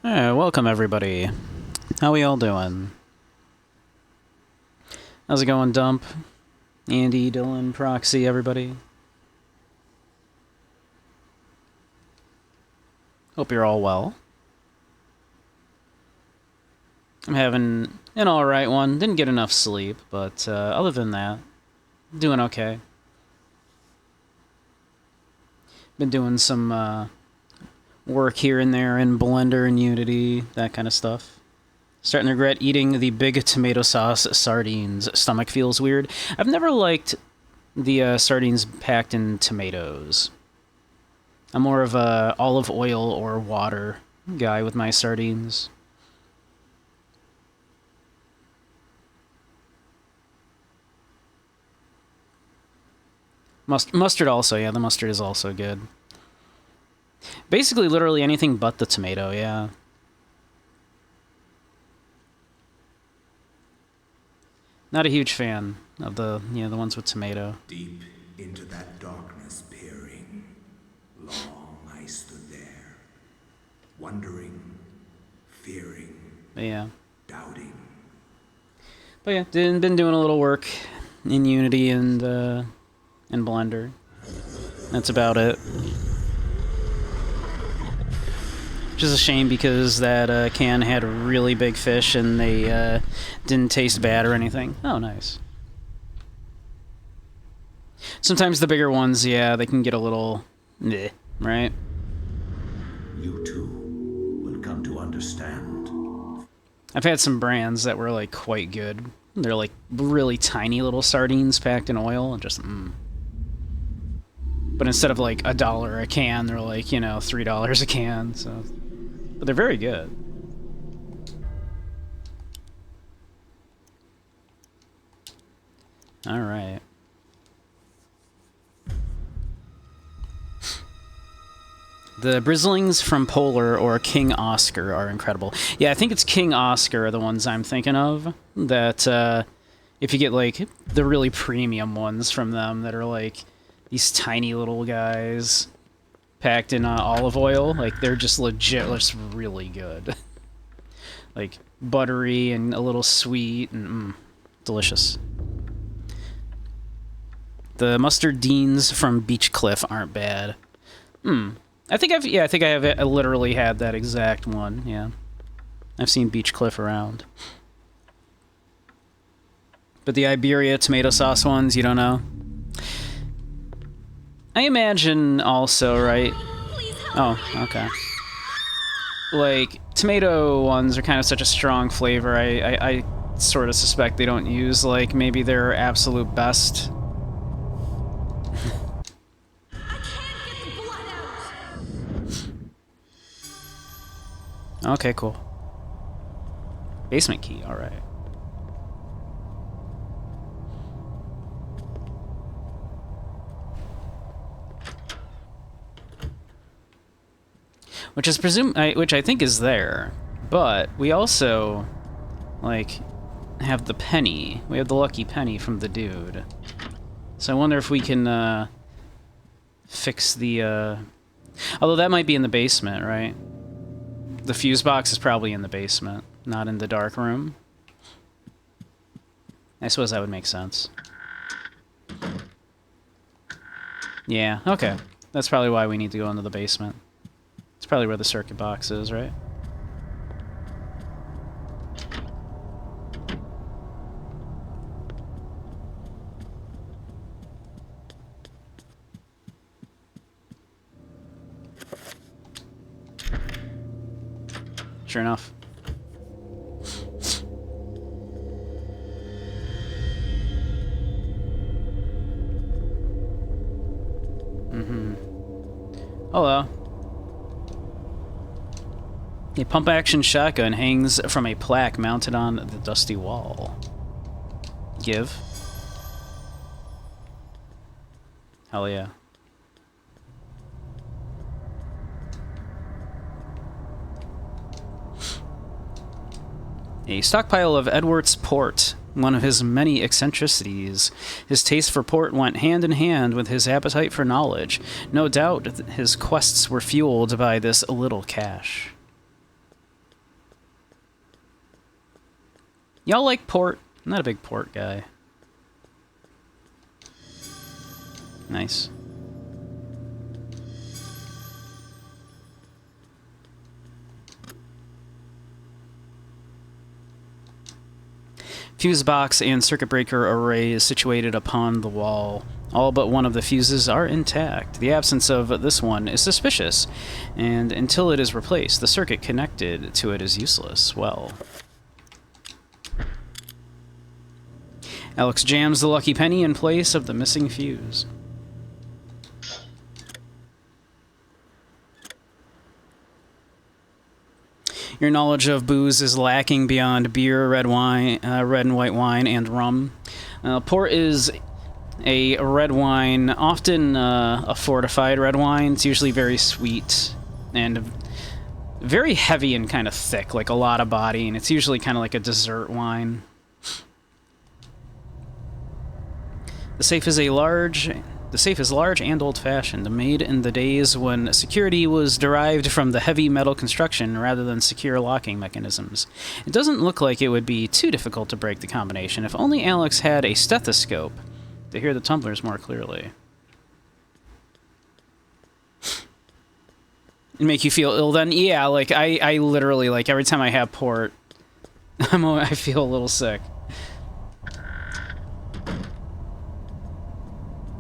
Alright, welcome everybody. How we all doing? How's it going, Dump? Andy, Dylan, Proxy, everybody? Hope you're all well. I'm having an alright one. Didn't get enough sleep, but other than that, doing okay. Been doing some work here and there in Blender and Unity, that kind of stuff. Starting to regret eating the big tomato sauce sardines. Stomach feels weird. I've never liked the sardines packed in tomatoes. I'm more of a olive oil or water guy with my sardines. Mustard also, yeah, the mustard is also good. Basically, literally anything but the tomato, yeah. Not a huge fan of the ones with tomato. Deep into that darkness peering, long I stood there, wondering, fearing, Yeah. doubting. But yeah, been doing a little work in Unity and in Blender. That's about it. Which is a shame because that can had really big fish and they didn't taste bad or anything. Oh, nice. Sometimes the bigger ones, yeah, they can get a little meh, right? You too will come to understand. I've had some brands that were like quite good. They're like really tiny little sardines packed in oil and just But instead of like $1 a can, they're like, $3 a can, so but they're very good. All right. The Brizzlings from Polar or King Oscar are incredible. Yeah, I think it's King Oscar are the ones I'm thinking of. That if you get like the really premium ones from them that are like these tiny little guys packed in olive oil, like they're just legit, just really good. Like buttery and a little sweet and delicious. The mustard deans from Beach Cliff aren't bad. I think I literally had that exact one, yeah. I've seen Beach Cliff around. But the Iberia tomato sauce ones, you don't know? I imagine also, right? Oh, okay. Like, tomato ones are kind of such a strong flavor, I sort of suspect they don't use, like, maybe their absolute best. Okay, cool. Basement key, alright. Which I think is there, but we also, like, have the penny. We have the lucky penny from the dude. So I wonder if we can, fix the, although that might be in the basement, right? The fuse box is probably in the basement, not in the dark room. I suppose that would make sense. Yeah, okay. That's probably why we need to go into the basement. It's probably where the circuit box is, right? Sure enough. Hello. A pump-action shotgun hangs from a plaque mounted on the dusty wall. Give. Hell yeah. A stockpile of Edwards port, one of his many eccentricities. His taste for port went hand in hand with his appetite for knowledge. No doubt his quests were fueled by this little cash. Y'all like port? I'm not a big port guy. Nice. Fuse box and circuit breaker array is situated upon the wall. All but one of the fuses are intact. The absence of this one is suspicious, and until it is replaced, the circuit connected to it is useless. Well, Alex jams the lucky penny in place of the missing fuse. Your knowledge of booze is lacking beyond beer, red wine, red and white wine, and rum. Port is a red wine, often a fortified red wine. It's usually very sweet and very heavy and kind of thick, like a lot of body, and it's usually kind of like a dessert wine. The safe is large and old-fashioned, made in the days when security was derived from the heavy metal construction rather than secure locking mechanisms. It doesn't look like it would be too difficult to break the combination if only Alex had a stethoscope to hear the tumblers more clearly. And make you feel ill then? Yeah, like, I literally, like, every time I have port, I feel a little sick.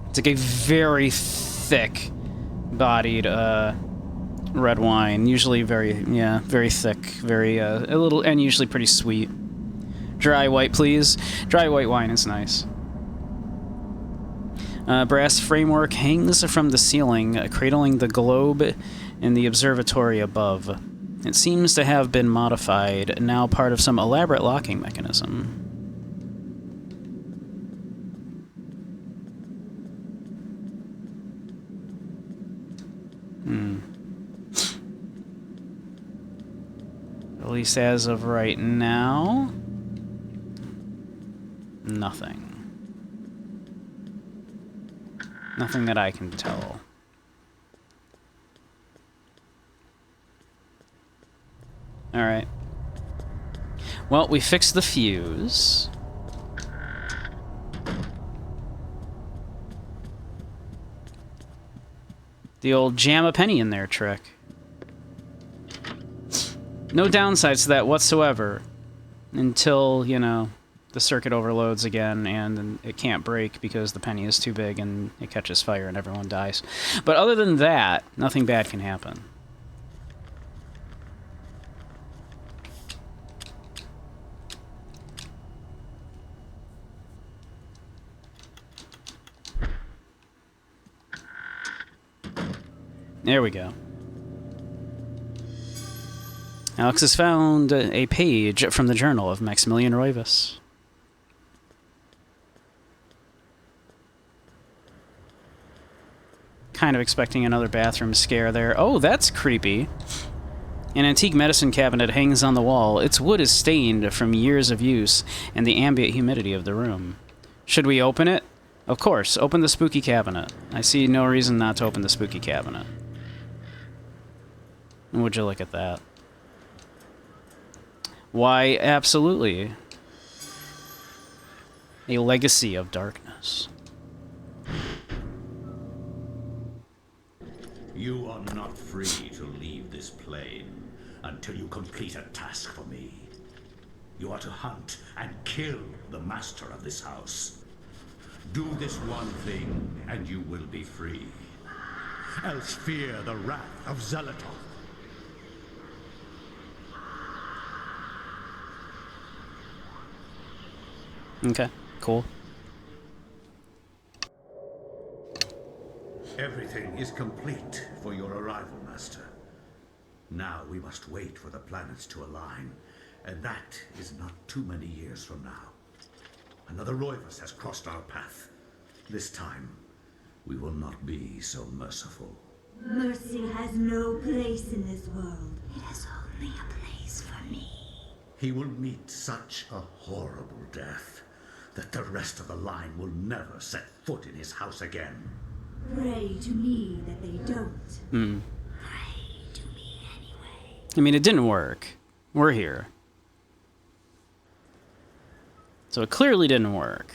It's like a very thick-bodied, red wine. Usually very thick, very, a little, and usually pretty sweet. Dry white, please. Dry white wine is nice. Brass framework hangs from the ceiling, cradling the globe in the observatory above. It seems to have been modified, now part of some elaborate locking mechanism. At least as of right now, nothing. Nothing that I can tell. Alright. Well, we fixed the fuse. The old jam a penny in there trick. No downsides to that whatsoever. Until, you know, the circuit overloads again and it can't break because the penny is too big and it catches fire and everyone dies. But other than that, nothing bad can happen. There we go. Alex has found a page from the journal of Maximilian Roivas. Kind of expecting another bathroom scare there. Oh, that's creepy. An antique medicine cabinet hangs on the wall. Its wood is stained from years of use and the ambient humidity of the room. Should we open it? Of course, open the spooky cabinet. I see no reason not to open the spooky cabinet. Would you look at that? Why, absolutely. A legacy of darkness. You are not free to leave this plane until you complete a task for me. You are to hunt and kill the master of this house. Do this one thing, and you will be free. Else fear the wrath of Xelatoth. Okay, cool. Everything is complete for your arrival, Master. Now we must wait for the planets to align, and that is not too many years from now. Another Roivas has crossed our path. This time, we will not be so merciful. Mercy has no place in this world. It has only a place for me. He will meet such a horrible death that the rest of the line will never set foot in his house again. Pray to me that they don't. Pray to me anyway. I mean, it didn't work. We're here. So it clearly didn't work.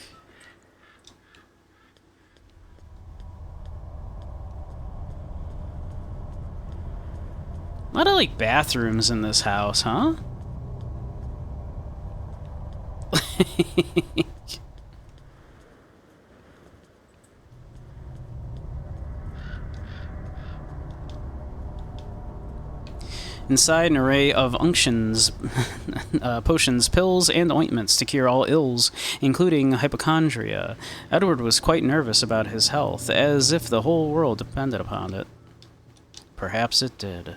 A lot of, like, bathrooms in this house, huh? Inside, an array of unctions, potions, pills, and ointments to cure all ills, including hypochondria. Edward was quite nervous about his health, as if the whole world depended upon it. Perhaps it did.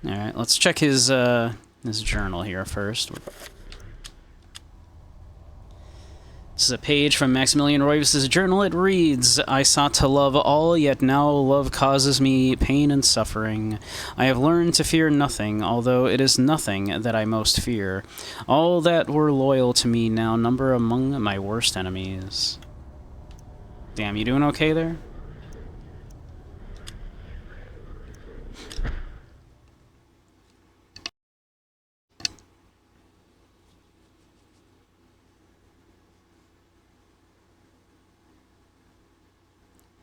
Alright, let's check his journal here first. This is a page from Maximilian Roivas' journal. It reads, I sought to love all, yet now love causes me pain and suffering. I have learned to fear nothing, although it is nothing that I most fear. All that were loyal to me now number among my worst enemies. Damn, you doing okay there?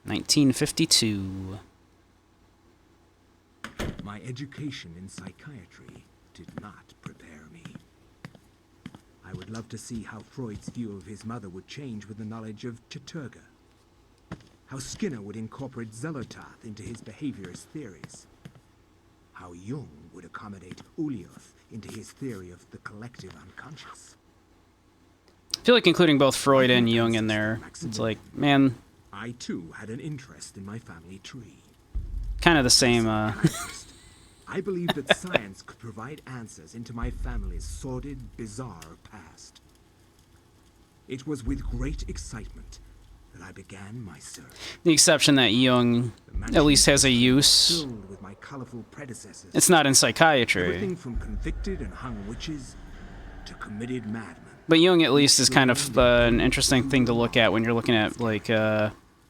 (1952). My education in psychiatry did not prepare me. I would love to see how Freud's view of his mother would change with the knowledge of Chattur'gha. How Skinner would incorporate Xelotharth into his behaviorist theories. How Jung would accommodate Ulioth into his theory of the collective unconscious. I feel like including both Freud and Jung in there, it's like, man, I too had an interest in my family tree. kind of the same, I believed that science could provide answers into my family's sordid, bizarre past. It was with great excitement that I began my search. the exception that Jung at least has a use. Filled with my colorful predecessors. It's not in psychiatry. Everything from convicted and hung witches to committed madmen. But Jung at least is kind of an interesting thing to look at when you're looking at, like,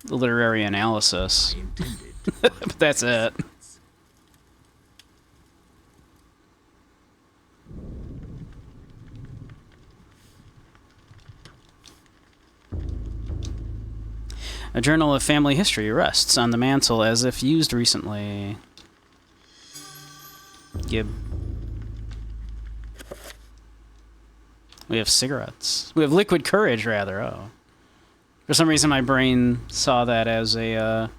literary analysis. I intended to But that's it. A journal of family history rests on the mantle as if used recently. Gib. We have cigarettes. We have liquid courage, rather. Oh. For some reason, my brain saw that as a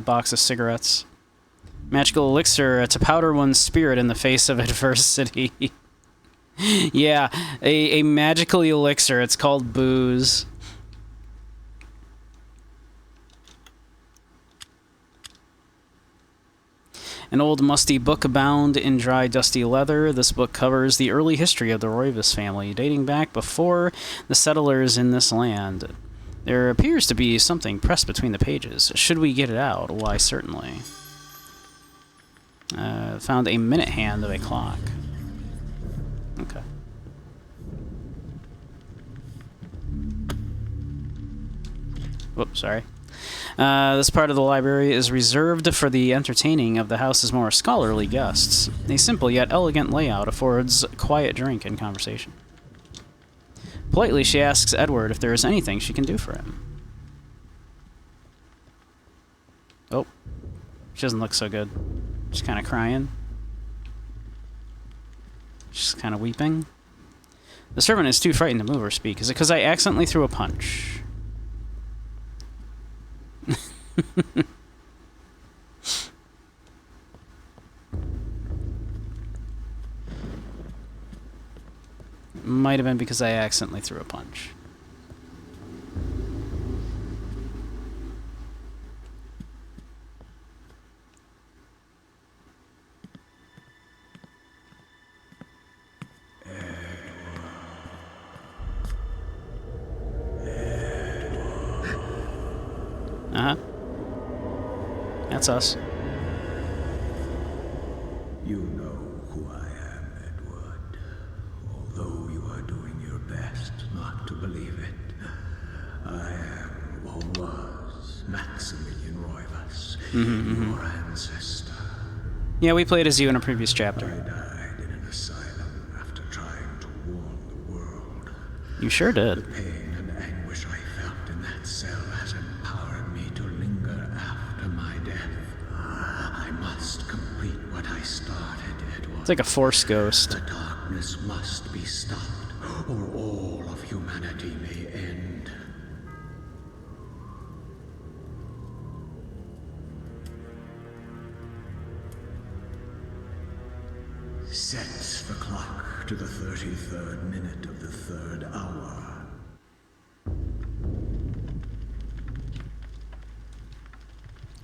box of cigarettes. Magical elixir to powder one's spirit in the face of adversity. Yeah, a magical elixir. It's called booze. An old musty book bound in dry, dusty leather. This book covers the early history of the Roivas family, dating back before the settlers in this land. There appears to be something pressed between the pages. Should we get it out? Why, certainly. Found a minute hand of a clock. Okay. Whoops, sorry. This part of the library is reserved for the entertaining of the house's more scholarly guests. A simple yet elegant layout affords quiet drink and conversation. Politely, she asks Edward if there is anything she can do for him. Oh. She doesn't look so good. She's kind of crying. She's kind of weeping. The servant is too frightened to move or speak. Is it because I accidentally threw a punch? Might have been because I accidentally threw a punch. Uh-huh. That's us. You know who I am, Edward. Although you are doing your best not to believe it, I am, or was, Maximilian Roivas, your ancestor. Yeah, we played as you in a previous I chapter. died in an asylum after trying to warn the world. You sure The did. pain and anguish I felt in that cell has empowered me to linger after my death. I must complete It's like a force ghost. The darkness must be stopped, or all of humanity may end. Set the clock to the 33rd minute of the 3rd hour.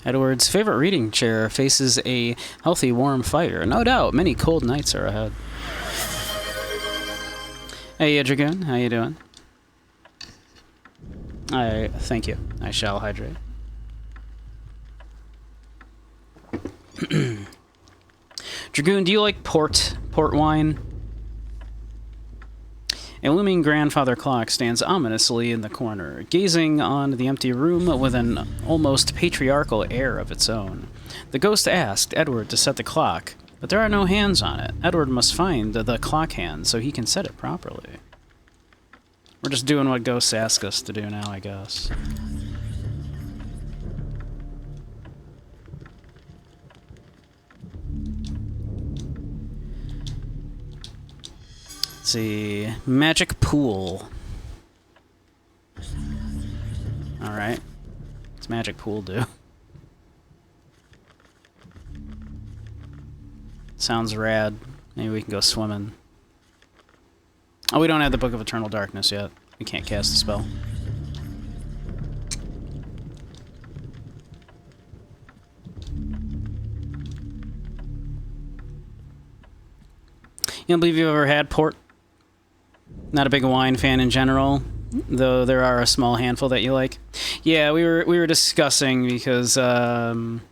Edward's favorite reading chair faces a healthy, warm fire. No doubt, many cold nights are ahead. Hey, Dragoon, how you doing? Thank you. I shall hydrate. Dragoon, do you like port wine? A looming grandfather clock stands ominously in the corner, gazing on the empty room with an almost patriarchal air of its own. The ghost asked Edward to set the clock, but there are no hands on it. Edward must find the clock hand so he can set it properly. We're just doing what ghosts ask us to do now, I guess. Let's see. Magic pool. Alright. What's magic pool do? Sounds rad. Maybe we can go swimming. Oh, we don't have the Book of Eternal Darkness yet. We can't cast a spell. You don't believe you've ever had port? Not a big wine fan in general, though there are a small handful that you like. Yeah, we were discussing because Edward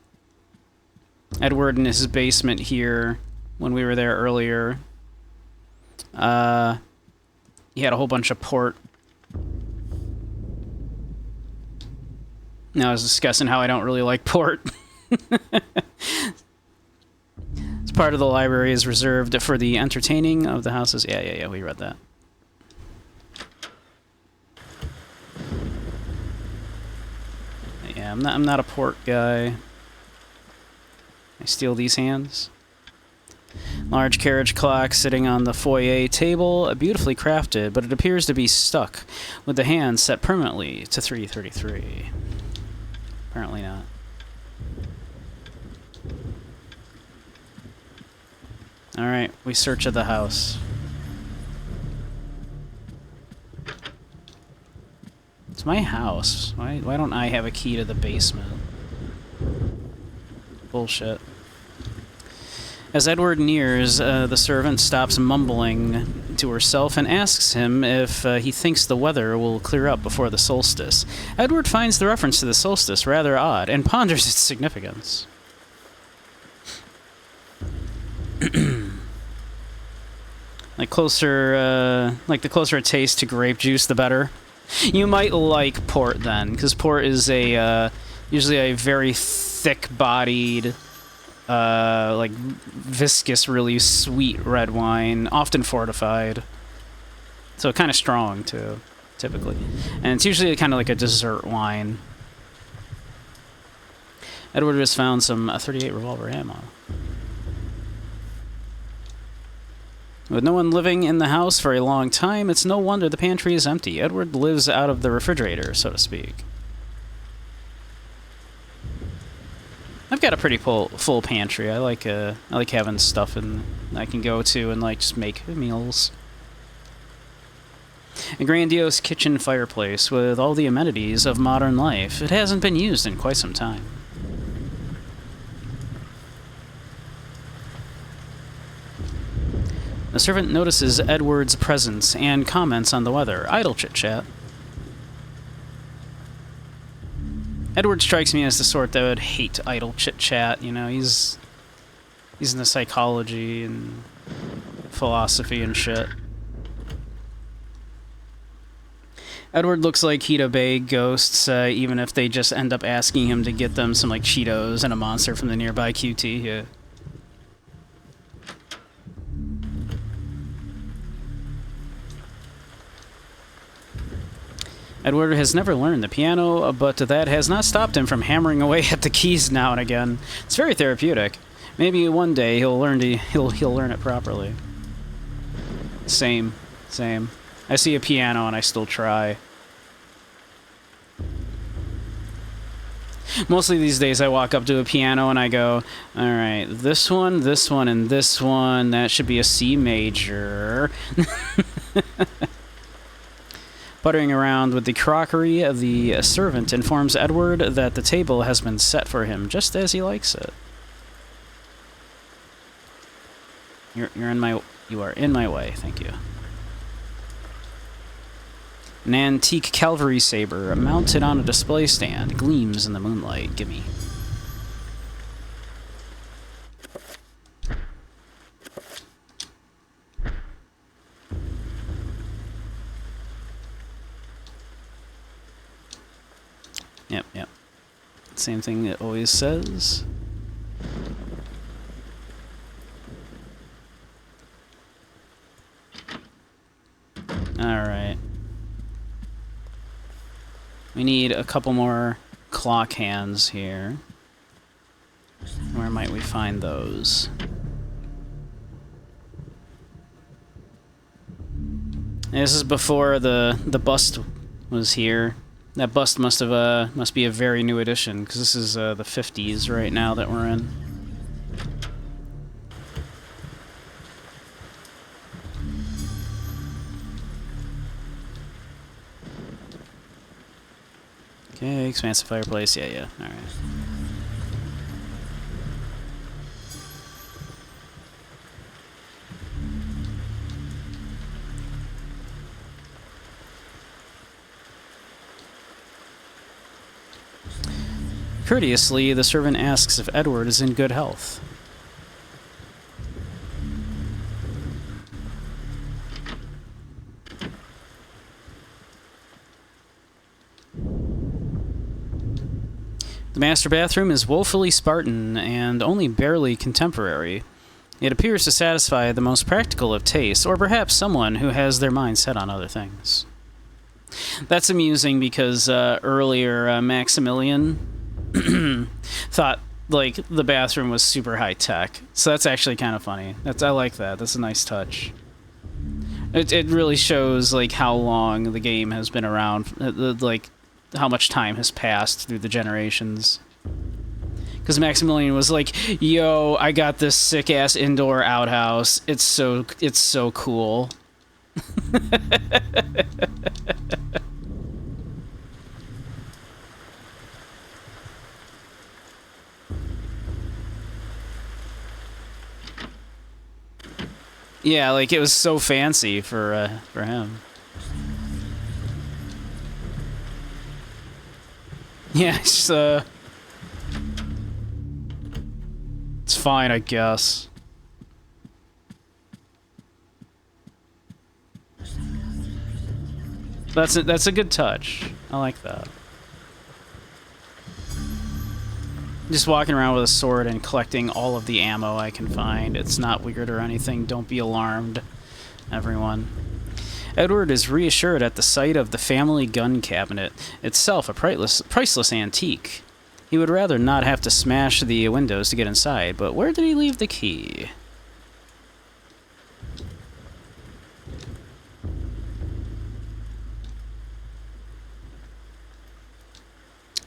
in his basement here, when we were there earlier, he had a whole bunch of port. Now I was discussing how I don't really like port. This part of the library is reserved for the entertaining of the houses. Yeah, we read that. Yeah, I'm not a port guy. I steal these hands. Large carriage clock sitting on the foyer table, beautifully crafted, but it appears to be stuck, with the hands set permanently to 3:33. Apparently not. Alright, we search of the house. It's my house. Why don't I have a key to the basement? Bullshit. As Edward nears, the servant stops mumbling to herself and asks him if he thinks the weather will clear up before the solstice. Edward finds the reference to the solstice rather odd and ponders its significance. Like the closer it tastes to grape juice, the better. You might like port then, because port is usually a very thick-bodied, like viscous, really sweet red wine, often fortified. So kind of strong too, typically, and it's usually kind of like a dessert wine. Edward has found some 38 revolver ammo. With no one living in the house for a long time, it's no wonder the pantry is empty. Edward lives out of the refrigerator, so to speak. I've got a pretty full pantry. I like having stuff I can go to and like just make meals. A grandiose kitchen fireplace with all the amenities of modern life. It hasn't been used in quite some time. The servant notices Edward's presence and comments on the weather. Idle chit-chat. Edward strikes me as the sort that would hate idle chit-chat. You know, he's into psychology and philosophy and shit. Edward looks like he'd obey ghosts, even if they just end up asking him to get them some, like, Cheetos and a monster from the nearby QT. Yeah. Edward has never learned the piano, but that has not stopped him from hammering away at the keys now and again. It's very therapeutic. Maybe one day he'll learn he'll learn it properly. Same. I see a piano and I still try. Mostly these days I walk up to a piano and I go, alright, this one, and this one, that should be a C major. Buttering around with the crockery, the servant informs Edward that the table has been set for him, just as he likes it. You are in my way, thank you. An antique cavalry saber mounted on a display stand gleams in the moonlight. Gimme. Yep. Same thing it always says. Alright. We need a couple more clock hands here. Where might we find those? This is before the bust was here. That bust must be a very new edition, because this is the 50s right now that we're in. Okay, expansive fireplace, yeah, alright. Courteously, the servant asks if Edward is in good health. The master bathroom is woefully Spartan and only barely contemporary. It appears to satisfy the most practical of tastes, or perhaps someone who has their mind set on other things. That's amusing because earlier Maximilian thought like the bathroom was super high tech, so that's actually kind of funny. I like that. That's a nice touch. It really shows like how long the game has been around, like how much time has passed through the generations. Because Maximilian was like, "Yo, I got this sick ass indoor outhouse. It's so cool." Yeah, like it was so fancy for him. Yeah, it's fine, I guess. That's a good touch. I like that. Just walking around with a sword and collecting all of the ammo I can find. It's not weird or anything. Don't be alarmed, everyone. Edward is reassured at the sight of the family gun cabinet, itself a priceless antique. He would rather not have to smash the windows to get inside, but where did he leave the key?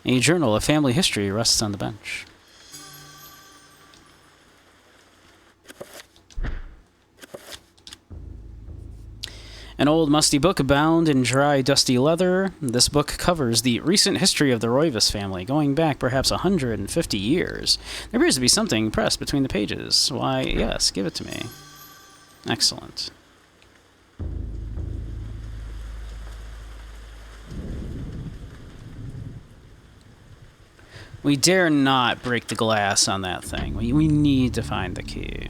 A journal of family history rests on the bench. An old musty book bound in dry, dusty leather. This book covers the recent history of the Roivas family, going back perhaps 150 years. There appears to be something pressed between the pages. Why, yes, give it to me. Excellent. We dare not break the glass on that thing. We need to find the key.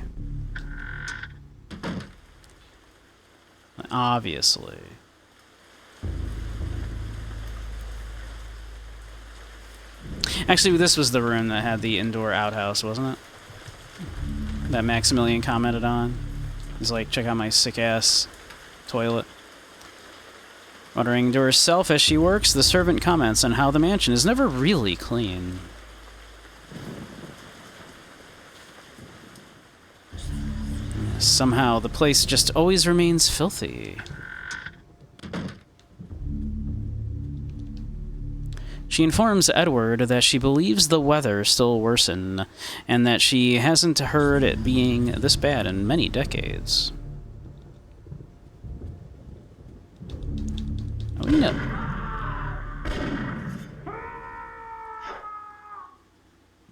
Obviously. Actually, this was the room that had the indoor outhouse, wasn't it? That Maximilian commented on. He's like, check out my sick-ass toilet. Muttering to herself as she works, the servant comments on how the mansion is never really clean. Somehow, the place just always remains filthy. She informs Edward that she believes the weather still worsened, and that she hasn't heard it being this bad in many decades. Oh, no.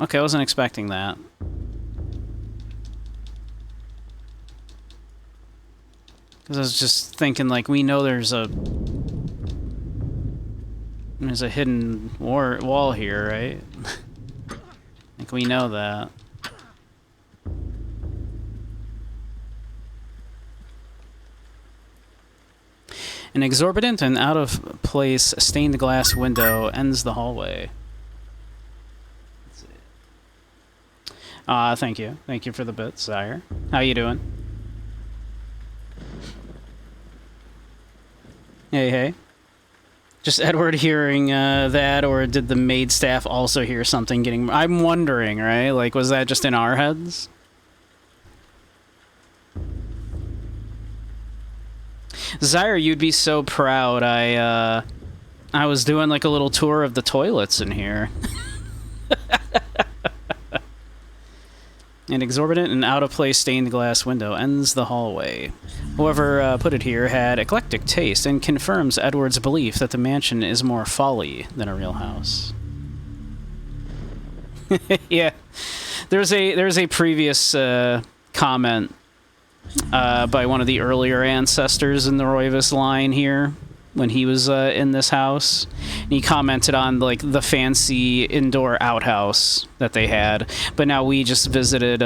Okay, I wasn't expecting that. Because I was just thinking, like, we know there's a hidden wall here, right? Like, we know that. An exorbitant and out-of-place stained glass window ends the hallway. Thank you. Thank you for the bits, Sire. How you doing? Hey, hey. Just Edward hearing that, or did the maid staff also hear something getting... I'm wondering, right? Like, was that just in our heads? Zyre, you'd be so proud. I was doing, like, a little tour of the toilets in here. An exorbitant and out-of-place stained glass window ends the hallway. Whoever put it here had eclectic taste and confirms Edward's belief that the mansion is more folly than a real house. Yeah. There's a previous comment by one of the earlier ancestors in the Roivas line here, when he was in this house. And he commented on, like, the fancy indoor outhouse that they had. But now we just visited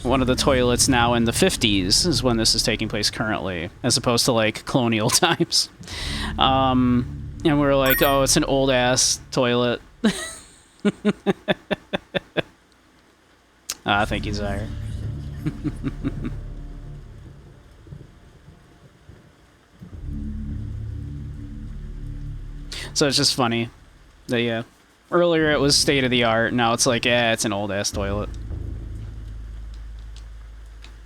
one of the toilets now in the 50s is when this is taking place currently, as opposed to, like, colonial times. And we're like, oh, it's an old-ass toilet. Thank you, Zyre. So it's just funny that, yeah, earlier it was state of the art, now it's like, yeah, it's an old ass toilet.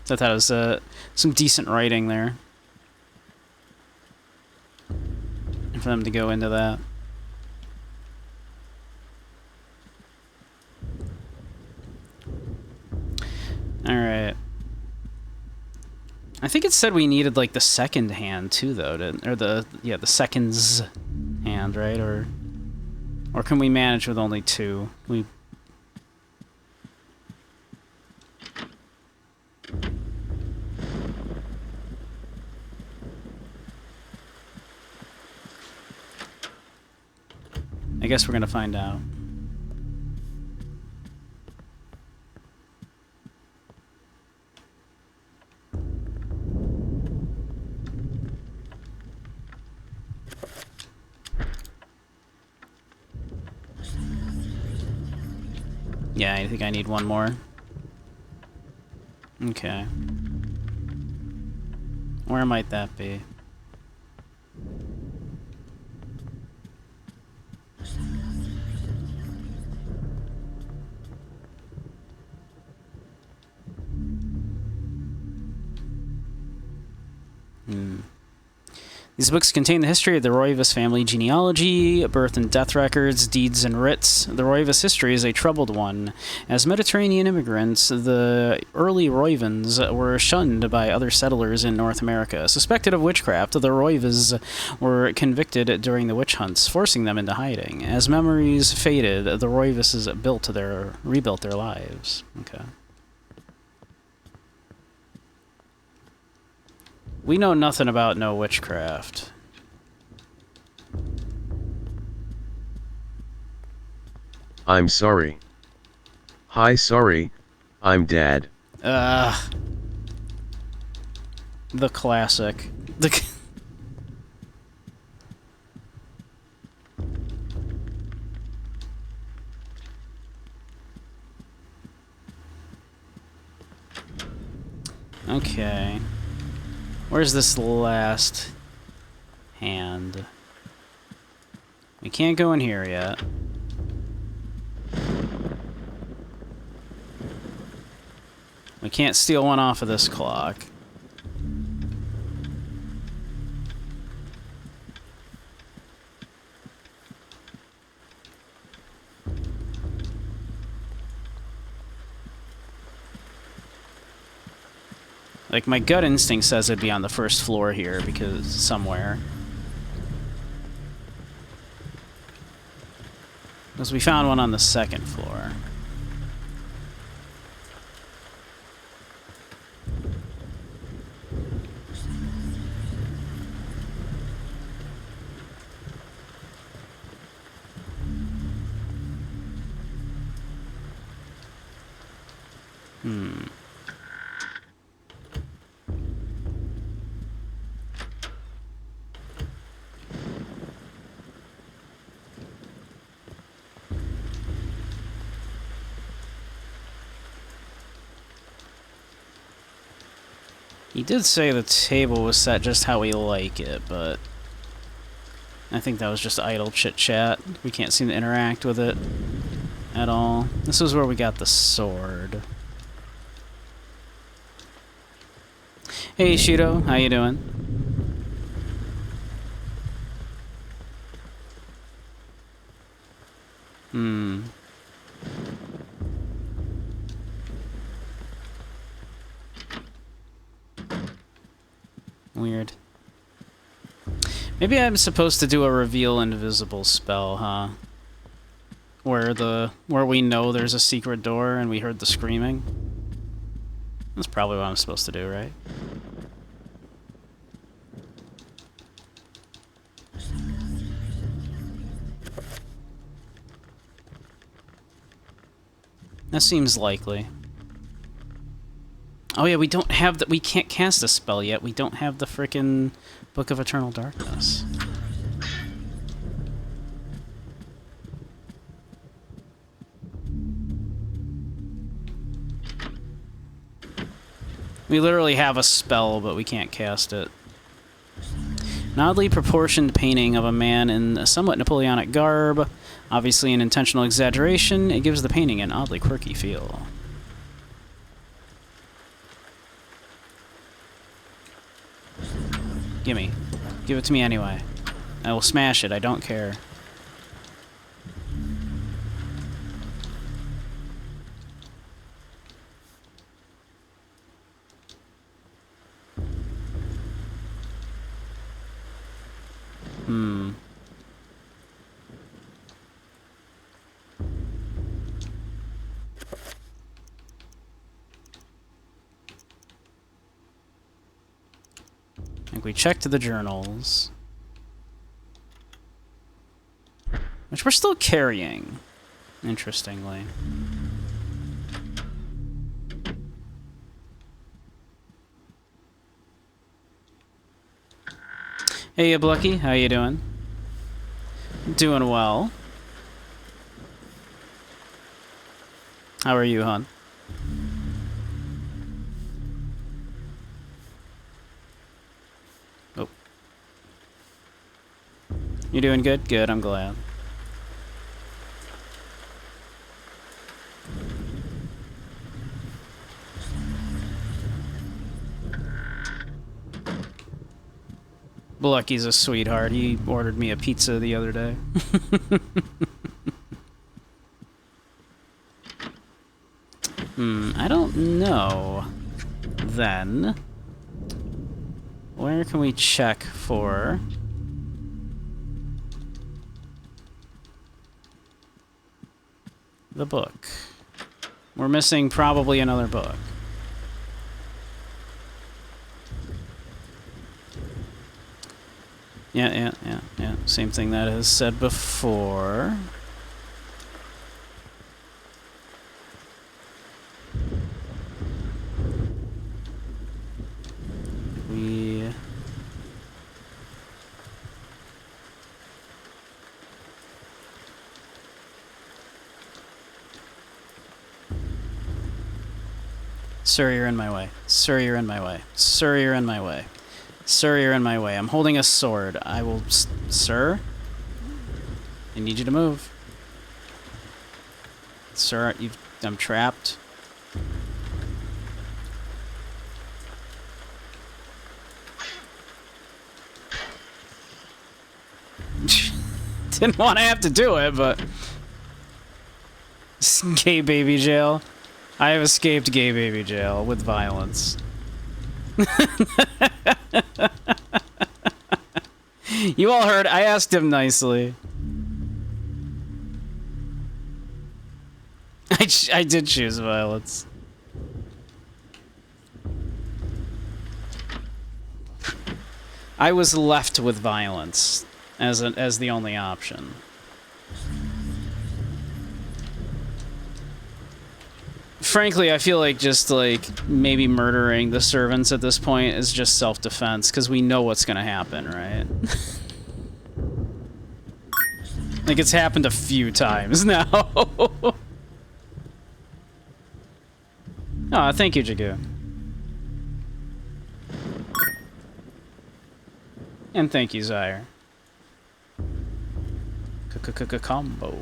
So I thought it was some decent writing there. And for them to go into that. Alright. I think it said we needed, like, the second hand too, though, or the seconds hand, right? Or can we manage with only two? I guess we're gonna find out. Yeah, I think I need one more. Okay. Where might that be? These books contain the history of the Roivas family genealogy, birth and death records, deeds and writs. The Roivas history is a troubled one. As Mediterranean immigrants, the early Roivans were shunned by other settlers in North America. Suspected of witchcraft, the Roivas were convicted during the witch hunts, forcing them into hiding. As memories faded, the Roivases rebuilt their lives. Okay. We know nothing about no witchcraft. I'm sorry. Hi, sorry. I'm Dad. The classic. Okay. Where's this last hand? We can't go in here yet. We We can't steal one off of this clock. Like, my gut instinct says it'd be on the first floor here, because somewhere. Because we found one on the second floor. He did say the table was set just how we like it, but I think that was just idle chit-chat. We can't seem to interact with it at all. This is where we got the sword. Hey, Shido, how you doing? Weird. Maybe I'm supposed to do a reveal invisible spell, huh? Where we know there's a secret door and we heard the screaming. That's probably what I'm supposed to do, right? That seems likely. Oh yeah, we don't have we can't cast a spell yet. We don't have the frickin' Book of Eternal Darkness. We literally have a spell, but we can't cast it. An oddly proportioned painting of a man in a somewhat Napoleonic garb. Obviously an intentional exaggeration, it gives the painting an oddly quirky feel. Gimme. Give it to me anyway. I will smash it, I don't care. I think we checked the journals. Which we're still carrying, interestingly. Hey, Blucky, how you doing? Doing well. How are you, hon? Oh. You doing good? Good, I'm glad. Lucky's a sweetheart. He ordered me a pizza the other day. I don't know. Then, where can we check for the book? We're missing probably another book. Yeah. Same thing that is said before. Sir, you're in my way. Sir, you're in my way. Sir, you're in my way. Sir, you're in my way. I'm holding a sword. I will... Sir? I need you to move. Sir, I'm trapped. Didn't want to have to do it, but... Gay baby jail. I have escaped gay baby jail with violence. You all heard, I asked him nicely. I did choose violence. I was left with violence as the only option. Frankly, I feel like just like maybe murdering the servants at this point is just self-defense because we know what's gonna happen, right? Like it's happened a few times now. Oh, thank you, Jagu. And thank you, Zyre. Combo.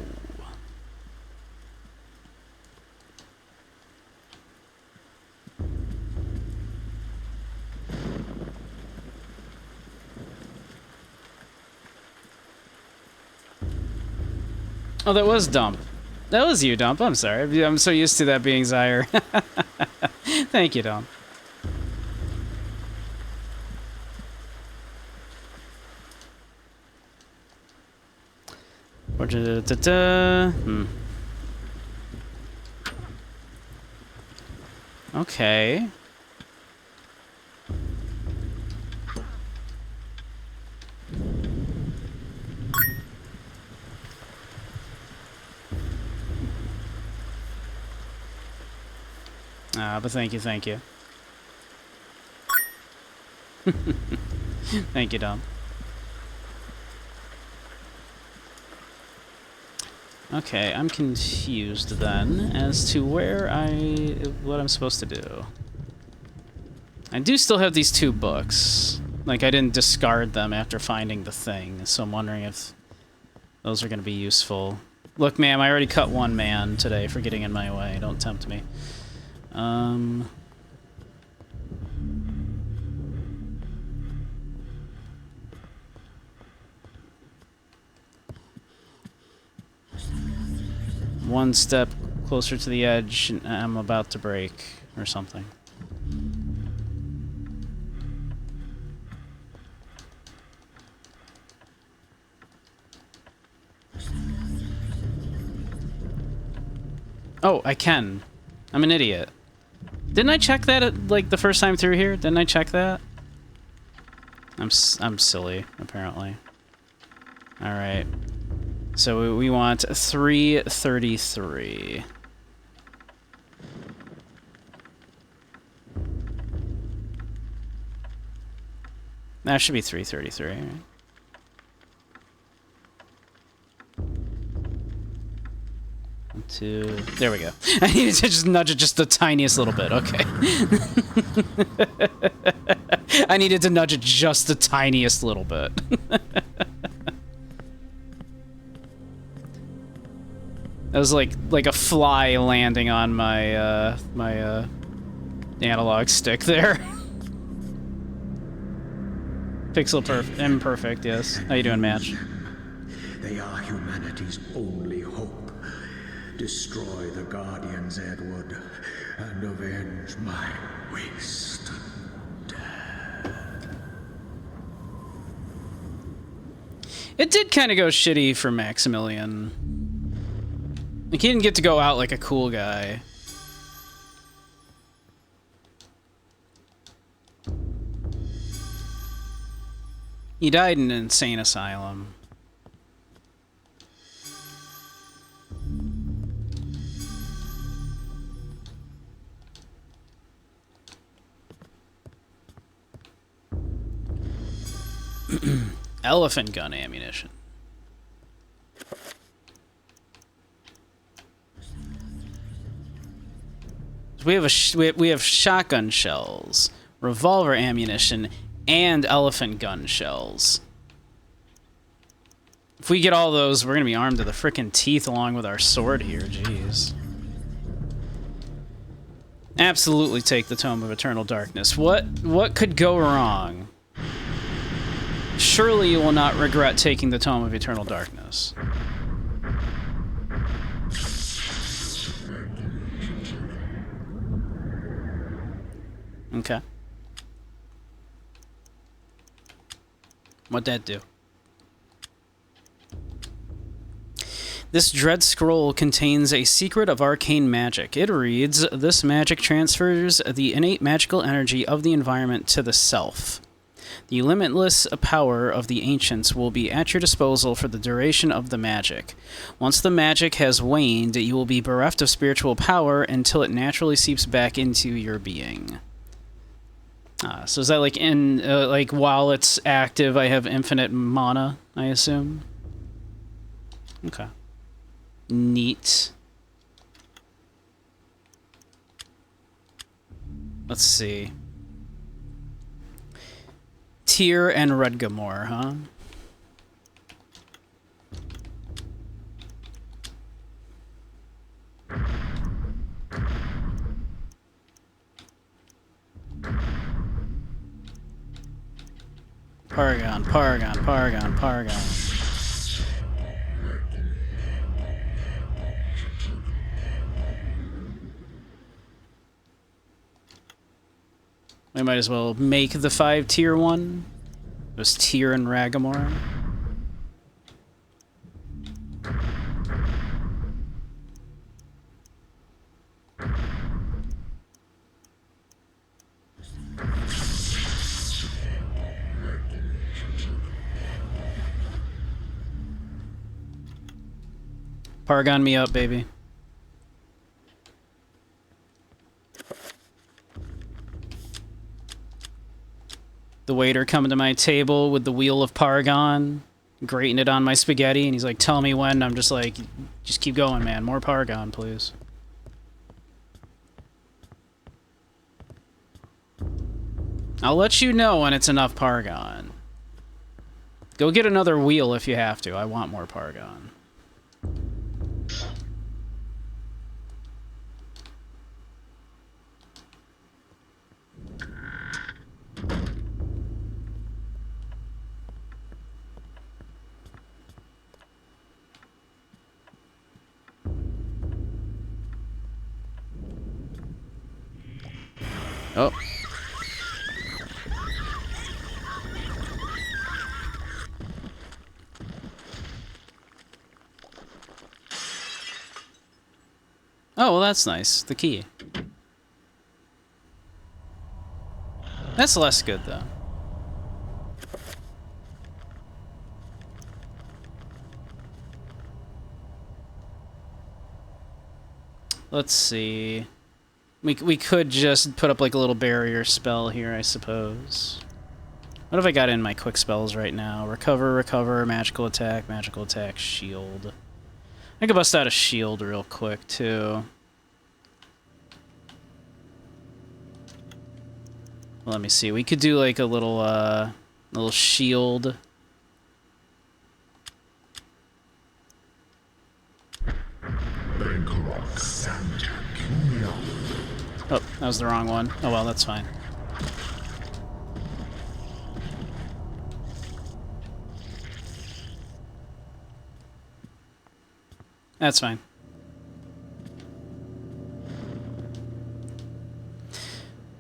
Oh, that was Dump. That was you, Dump. I'm sorry. I'm so used to that being Zyre. Thank you, Dump. Okay. But thank you. Thank you, Dom. Okay, I'm confused then as to what I'm supposed to do. I do still have these 2 books. Like, I didn't discard them after finding the thing, so I'm wondering if those are going to be useful. Look, ma'am, I already cut 1 man today for getting in my way. Don't tempt me. One step closer to the edge, and I'm about to break, or something. Oh, I can. I'm an idiot. Didn't I check that like the first time through here? Didn't I check that? I'm silly, apparently. All right. So we want 333. That should be 333, right? There we go. I needed to just nudge it just the tiniest little bit. Okay. I needed to nudge it just the tiniest little bit. That was like a fly landing on my my analog stick there. Pixel imperfect, yes. How you doing, Match? They are humanity's only hope. Destroy the Guardians, Edward, and avenge my waste. It did kind of go shitty for Maximilian. Like, he didn't get to go out like a cool guy. He died in an insane asylum. Elephant gun ammunition. We have shotgun shells, revolver ammunition, and elephant gun shells. If we get all those, we're gonna be armed to the frickin' teeth along with our sword here. Jeez. Absolutely take the Tome of Eternal Darkness. What could go wrong? Surely you will not regret taking the Tome of Eternal Darkness. Okay. What'd that do? This dread scroll contains a secret of arcane magic. It reads, this magic transfers the innate magical energy of the environment to the self. The limitless power of the ancients will be at your disposal for the duration of the magic. Once the magic has waned, you will be bereft of spiritual power until it naturally seeps back into your being. So is that like like while it's active, I have infinite mana, I assume? Okay. Neat. Let's see. Tyr and Redgamore, huh? Paragon, Paragon, Paragon, Paragon. We might as well make the 5 tier one. It was Tyr and Ragamore. Paragon me up, baby. The waiter coming to my table with the wheel of Paragon, grating it on my spaghetti, and he's like, tell me when. I'm just like, just keep going, man. More Paragon, please. I'll let you know when it's enough Paragon. Go get another wheel if you have to. I want more Paragon. Oh. Oh, well, that's nice. The key. That's less good, though. Let's see. We could just put up like a little barrier spell here, I suppose. What have I got in my quick spells right now? Recover, recover, magical attack, shield. I could bust out a shield real quick, too. Let me see. We could do like a little shield. Oh, that was the wrong one. Oh well, that's fine. That's fine.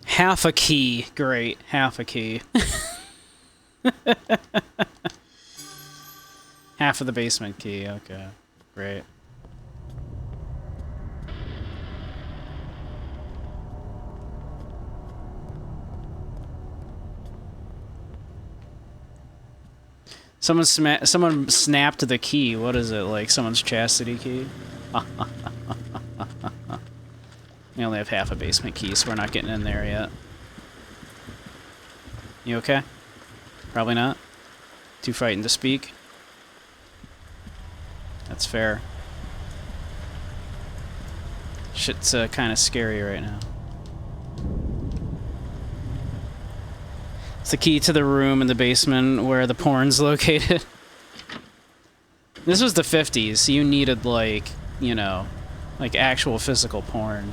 Half a key. Great. Half a key. Half of the basement key. Okay. Great. Someone snapped the key. What is it, like someone's chastity key? We only have half a basement key, so we're not getting in there yet. You okay? Probably not. Too frightened to speak? That's fair. Shit's kind of scary right now. It's the key to the room in the basement where the porn's located. This was the 50s, so you needed, like, you know, like actual physical porn.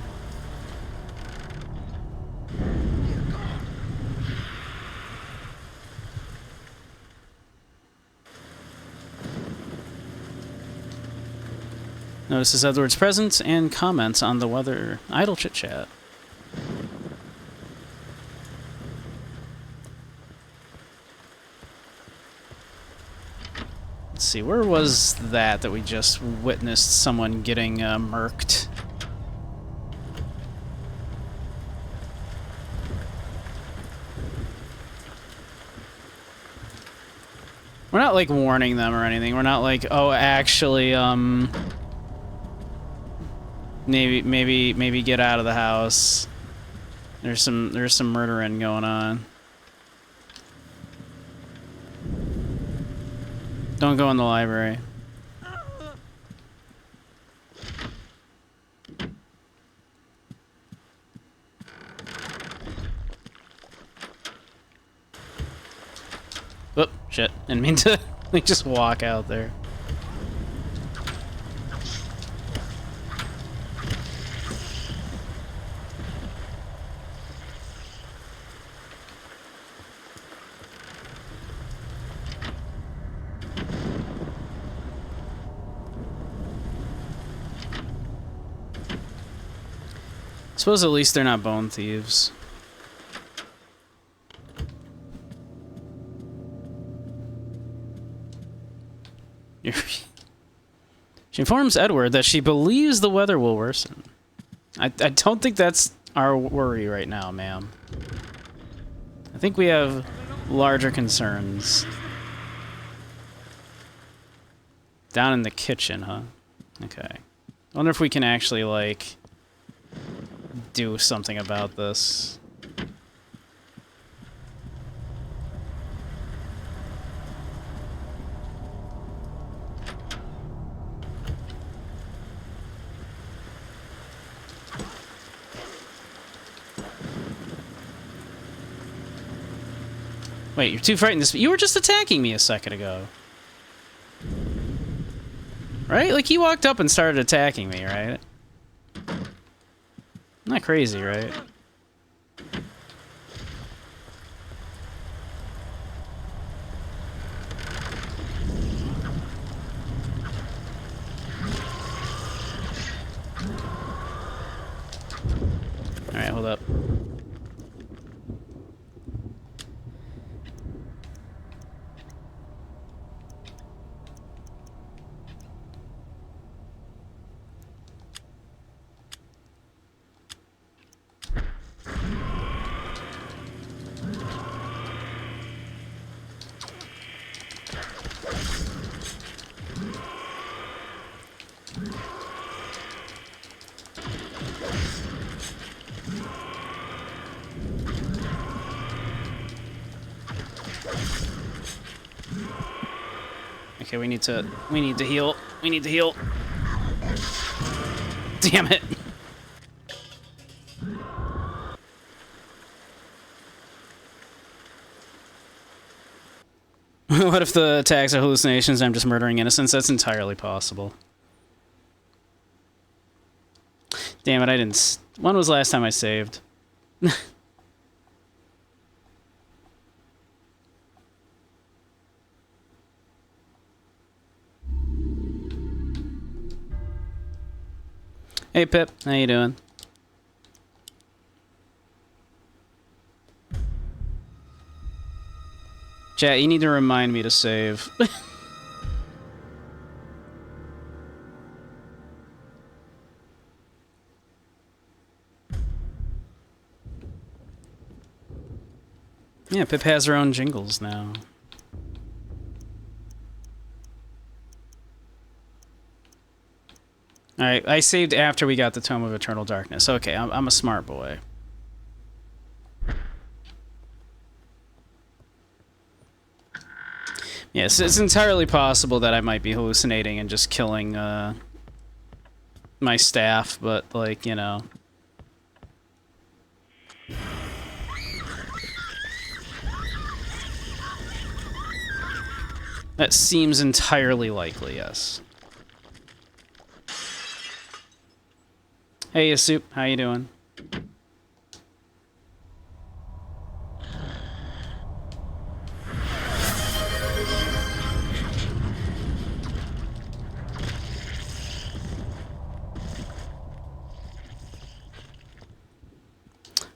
Notices Edward's presence and comments on the weather. Idle chit-chat. Let's see, where was that we just witnessed someone getting murked? We're not, like, warning them or anything. We're not like, oh, actually, maybe get out of the house. There's some murdering going on. Don't go in the library. Oh, shit. Didn't mean to like just walk out there. Suppose at least they're not bone thieves. She informs Edward that she believes the weather will worsen. I don't think that's our worry right now, ma'am. I think we have larger concerns. Down in the kitchen, huh? Okay. I wonder if we can actually, like, do something about this. Wait, you're too frightened. You were just attacking me a second ago. Right? Like, he walked up and started attacking me, right? Not crazy, right? Alright, hold up. Okay, we need to heal. We need to heal. Damn it. What if the attacks are hallucinations and I'm just murdering innocents? That's entirely possible. Damn it, I didn't... When was the last time I saved? Hey Pip, how you doing? Chat, you need to remind me to save. Yeah, Pip has her own jingles now. Alright, I saved after we got the Tome of Eternal Darkness. Okay, I'm a smart boy. Yes, it's entirely possible that I might be hallucinating and just killing my staff, but, like, you know. That seems entirely likely, yes. Hey, Yasup, how you doing?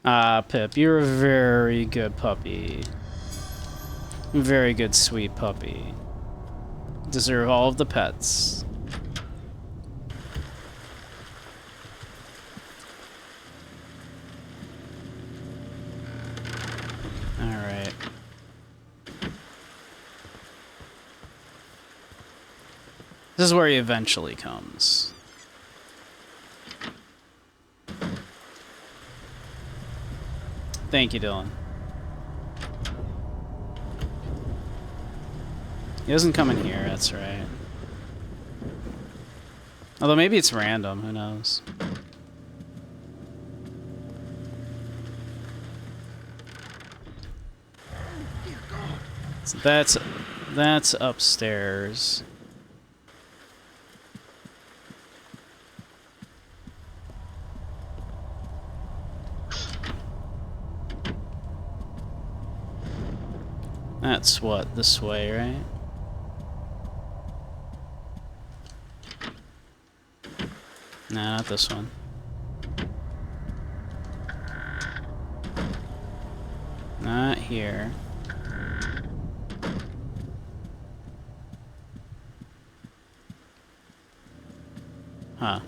Ah, Pip, you're a very good puppy. Very good, sweet puppy. Deserve all of the pets. Alright. This is where he eventually comes. Thank you, Dylan. He doesn't come in here, that's right. Although maybe it's random, who knows. So that's upstairs. That's what, this way, right? Nah, not this one. Not here. Huh.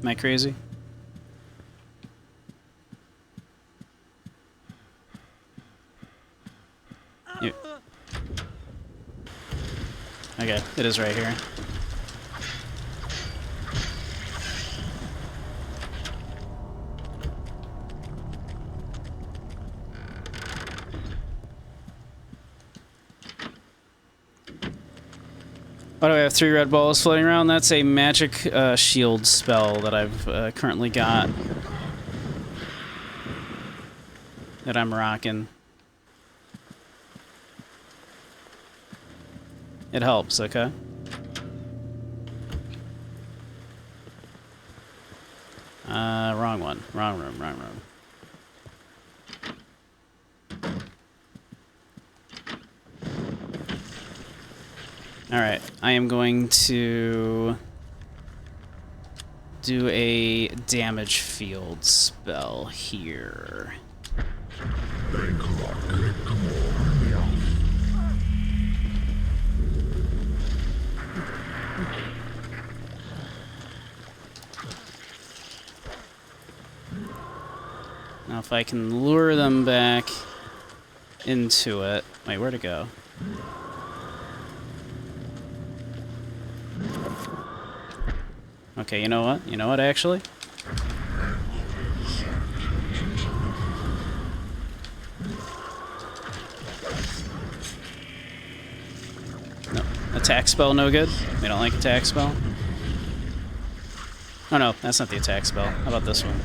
Am I crazy? You... Okay, it is right here. Why do I have 3 red balls floating around? That's a magic shield spell that I've currently got. That I'm rocking. It helps, okay? Wrong one. Wrong room, wrong room. Alright, I am going to do a damage field spell here. Now if I can lure them back into it... Wait, where'd it go? Okay, you know what? You know what, actually? No. Attack spell no good? We don't like attack spell? Oh no, that's not the attack spell. How about this one?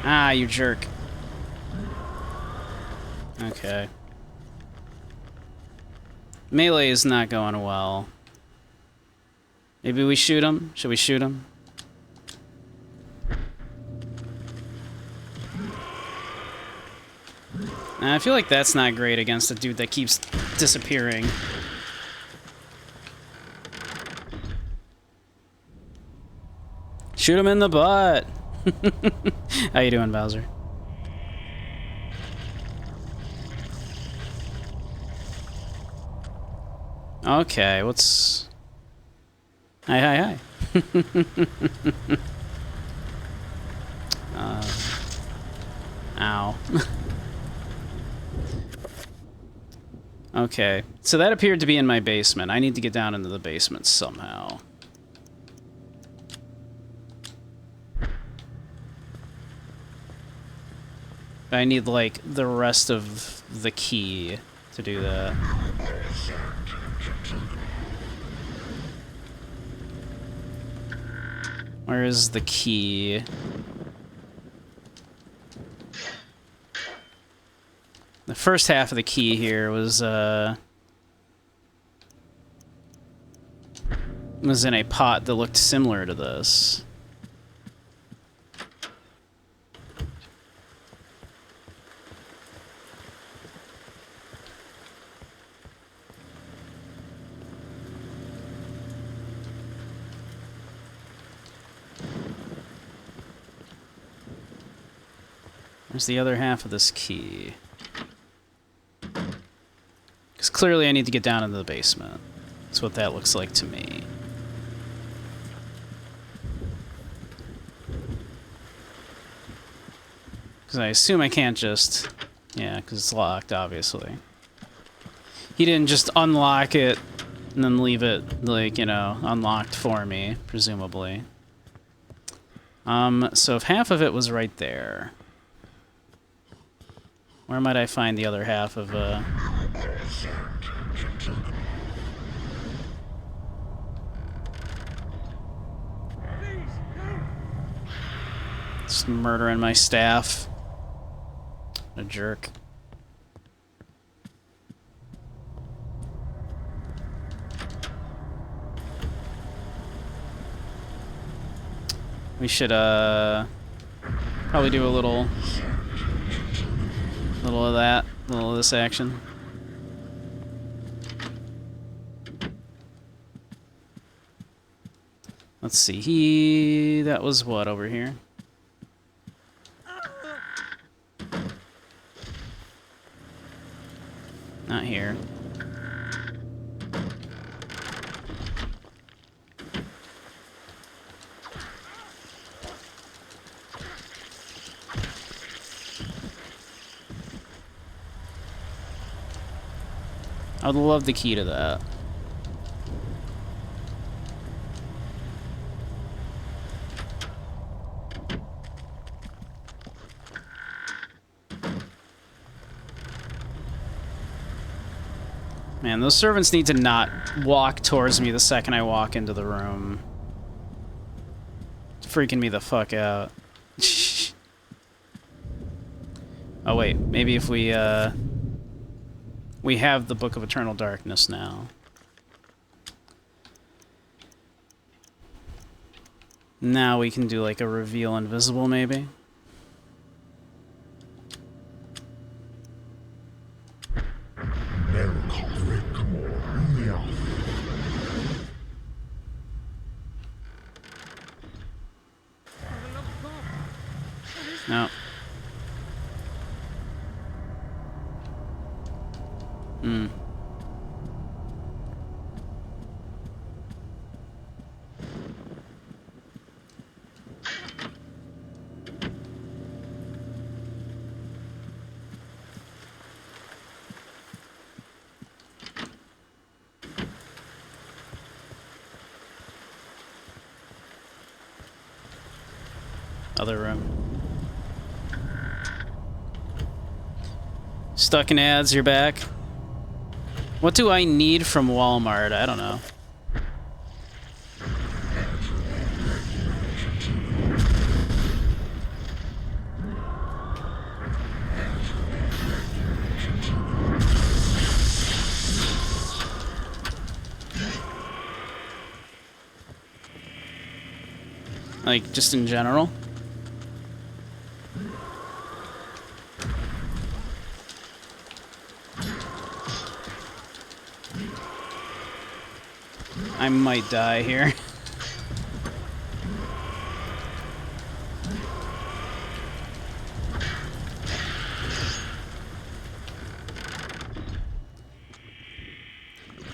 Ah, you jerk. Okay. Melee is not going well. Maybe we shoot him? Should we shoot him? I feel like that's not great against a dude that keeps disappearing. Shoot him in the butt! How you doing, Bowser? Okay, what's... Hi, hi, hi. Ow. Okay, so that appeared to be in my basement. I need to get down into the basement somehow. I need, like, the rest of the key to do that. Where is the key? The first half of the key here was, was in a pot that looked similar to this. Where's the other half of this key? Because clearly I need to get down into the basement. That's what that looks like to me. Because I assume I can't just... Yeah, because it's locked, obviously. He didn't just unlock it and then leave it, like, you know, unlocked for me, presumably. So if half of it was right there... Where might I find the other half of, Just murdering my staff. A jerk. We should, probably do a little of that, a little of this action. Let's see, that was what over here? Not here. I would love the key to that. Man, those servants need to not walk towards me the second I walk into the room. It's freaking me the fuck out. Oh wait, maybe if we have the Book of Eternal Darkness now. Now we can do like a reveal invisible, maybe. No. Hmm. Other room. Stuck in ads, you're back. What do I need from Walmart? I don't know. Like, just in general? I might die here.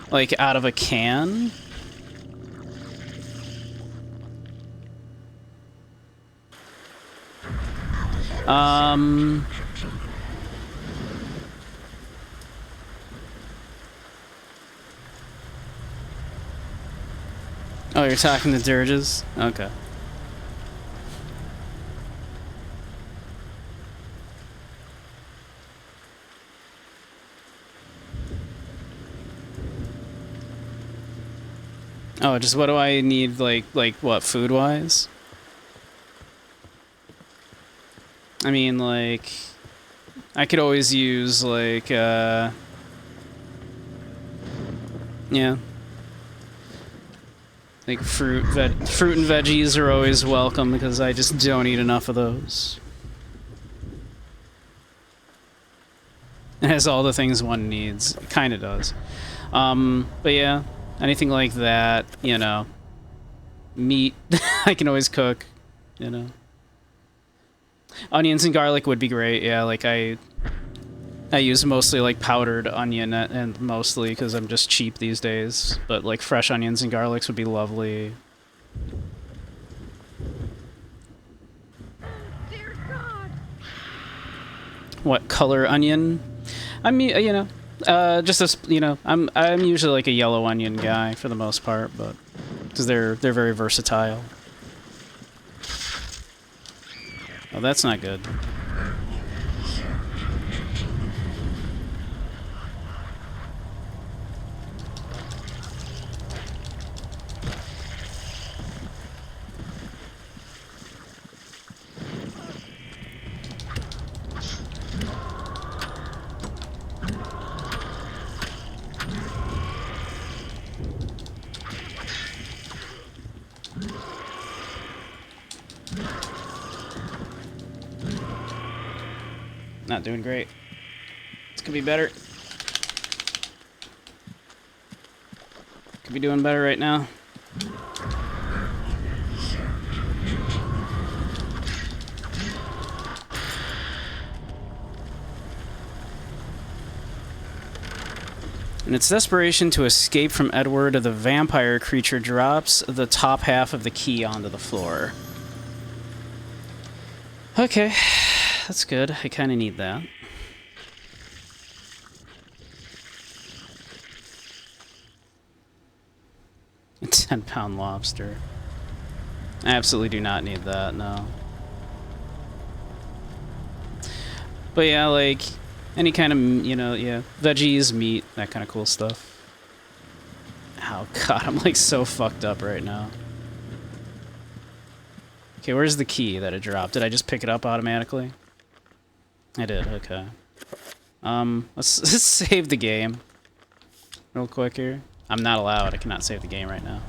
Like, out of a can? Oh, you're talking to dirges? Okay. Oh, just what do I need, like what, food-wise? I mean, like, I could always use, like, yeah. Like fruit and veggies are always welcome because I just don't eat enough of those. It has all the things one needs. It kind of does. But yeah, anything like that, you know. Meat, I can always cook, you know. Onions and garlic would be great, yeah, like I use mostly like powdered onion and mostly because I'm just cheap these days. But like fresh onions and garlics would be lovely. Dear God. What color onion? I mean, you know, just as you know, I'm usually like a yellow onion guy for the most part, but because they're very versatile. Oh, that's not good. Not doing great. This could be better. Could be doing better right now. In its desperation to escape from Edward, the vampire creature drops the top half of the key onto the floor. Okay. That's good. I kind of need that. A 10-pound lobster. I absolutely do not need that, no. But yeah, like, any kind of, you know, yeah, veggies, meat, that kind of cool stuff. Oh god, I'm like so fucked up right now. Okay, where's the key that it dropped? Did I just pick it up automatically? I did, okay. Let's save the game. Real quick here. I'm not allowed, I cannot save the game right now.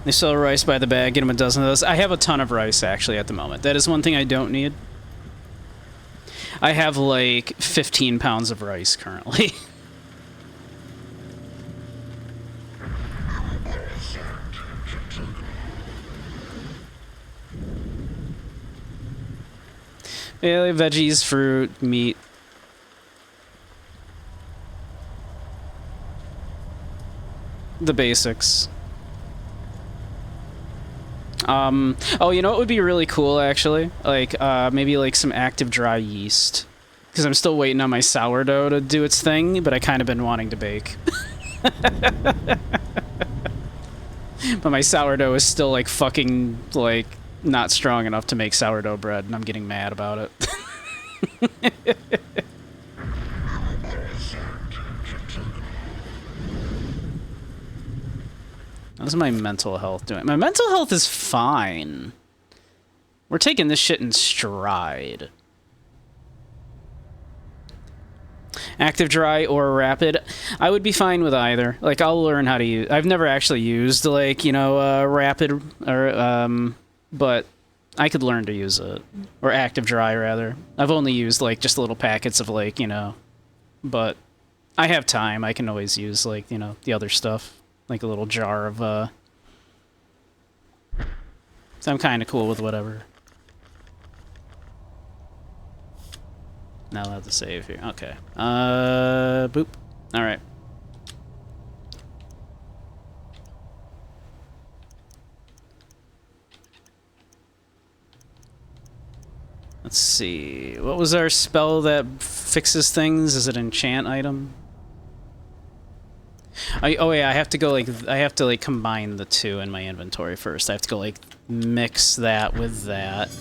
They sell rice by the bag, get them a dozen of those. I have a ton of rice, actually, at the moment. That is one thing I don't need. I have like 15 pounds of rice currently. Yeah, like veggies, fruit, meat. The basics. Oh, you know what would be really cool, actually? Like, maybe, like, some active dry yeast. Because I'm still waiting on my sourdough to do its thing, but I kind of been wanting to bake. But my sourdough is still, like, fucking, like, not strong enough to make sourdough bread, and I'm getting mad about it. How's my mental health doing? My mental health is fine. We're taking this shit in stride. Active dry or rapid. I would be fine with either. Like, I'll learn how to use... I've never actually used, like, you know, rapid or, but I could learn to use it. Or active dry, rather. I've only used, like, just little packets of, like, you know... But I have time. I can always use, like, you know, the other stuff. Like a little jar of, So I'm kind of cool with whatever. Now I'll have to save here. Okay. Boop. Alright. Let's see. What was our spell that fixes things? Is it enchant item? Oh yeah, I have to go like combine the two in my inventory first. I have to go like mix that with that.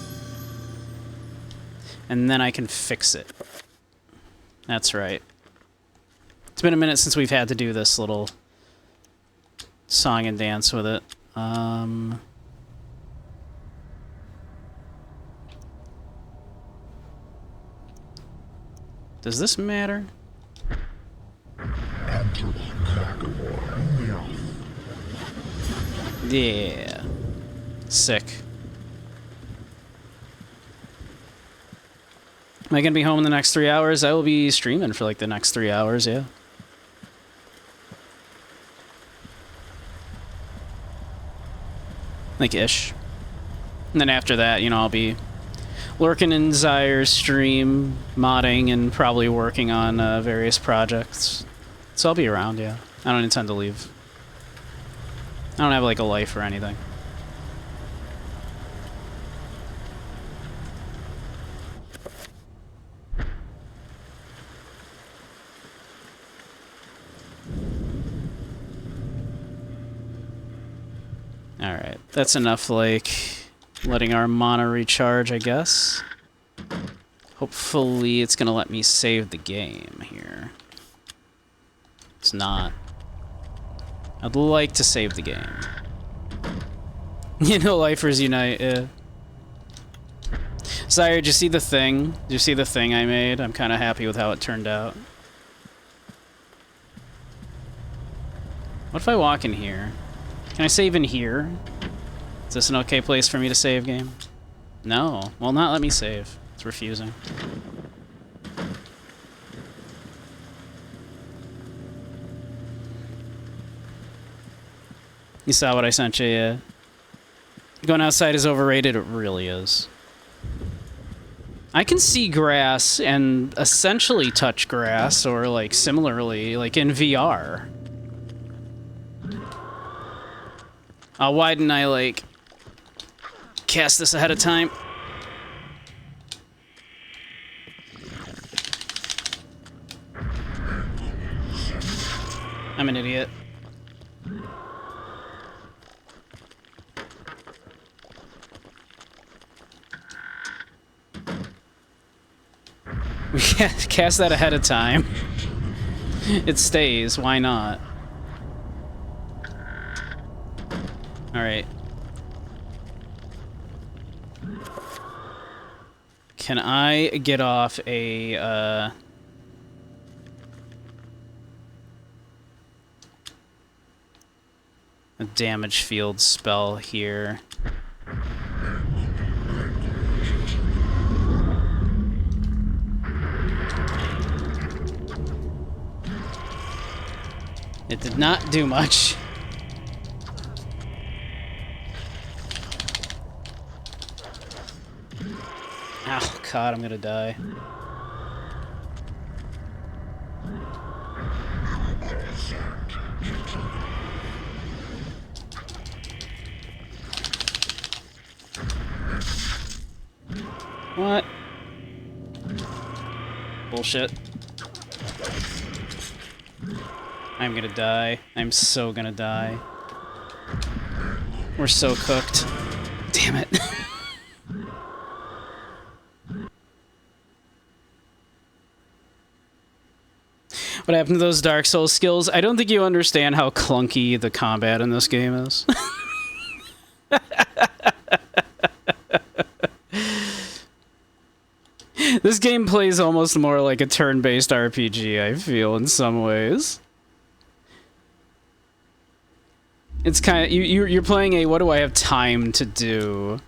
And then I can fix it. That's right. It's been a minute since we've had to do this little song and dance with it. Does this matter? Yeah. Sick. Am I gonna be home in the next 3 hours? I will be streaming for like the next 3 hours, yeah. Like ish. And then after that, you know, I'll be lurking in Zyre's stream, modding, and probably working on various projects. So I'll be around, yeah. I don't intend to leave. I don't have like a life or anything. Alright, that's enough, like, letting our mana recharge, I guess. Hopefully it's gonna let me save the game here. It's not. I'd like to save the game. You know, Lifers Unite, yeah. Sire, did you see the thing? Did you see the thing I made? I'm kind of happy with how it turned out. What if I walk in here? Can I save in here? Is this an okay place for me to save game? No. Well, not let me save. It's refusing. You saw what I sent you, yeah. Going outside is overrated. It really is. I can see grass and essentially touch grass, or like similarly, like in VR. Why didn't I, like, cast this ahead of time? I'm an idiot. Cast that ahead of time. It stays, why not? Alright. Can I get off a damage field spell here? It did not do much. Oh god, I'm gonna die. What? Bullshit. I'm gonna die. I'm so gonna die. We're so cooked. Damn it. What happened to those Dark Souls skills? I don't think you understand how clunky the combat in this game is. This game plays almost more like a turn-based RPG, I feel, in some ways. It's kind of... You're playing a, what do I have time to do?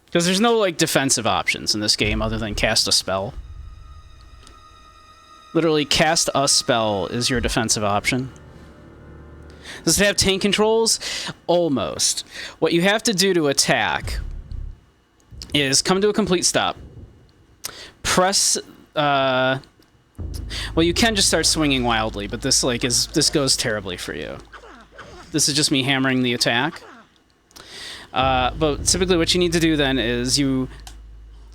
Because there's no, like, defensive options in this game other than cast a spell. Literally, cast a spell is your defensive option. Does it have tank controls? Almost. What you have to do to attack is come to a complete stop. Press... well, you can just start swinging wildly, but this, like, this goes terribly for you. This is just me hammering the attack. But typically what you need to do then is you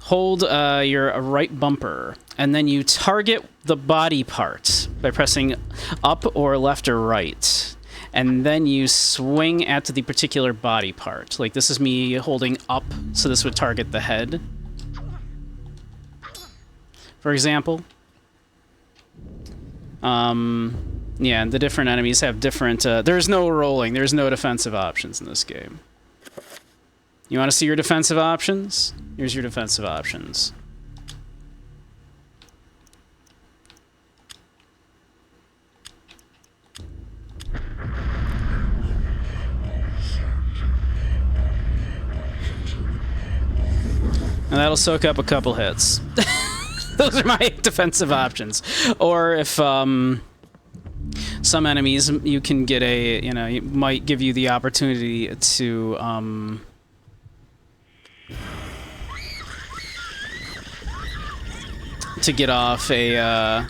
hold your right bumper, and then you target the body part by pressing up or left or right. And then you swing at the particular body part. Like, this is me holding up, so this would target the head. For example. Yeah, and the different enemies have different... there's no rolling. There's no defensive options in this game. You want to see your defensive options? Here's your defensive options. And that'll soak up a couple hits. Those are my defensive options. Or if some enemies, you can get a, you know, it might give you the opportunity to get off a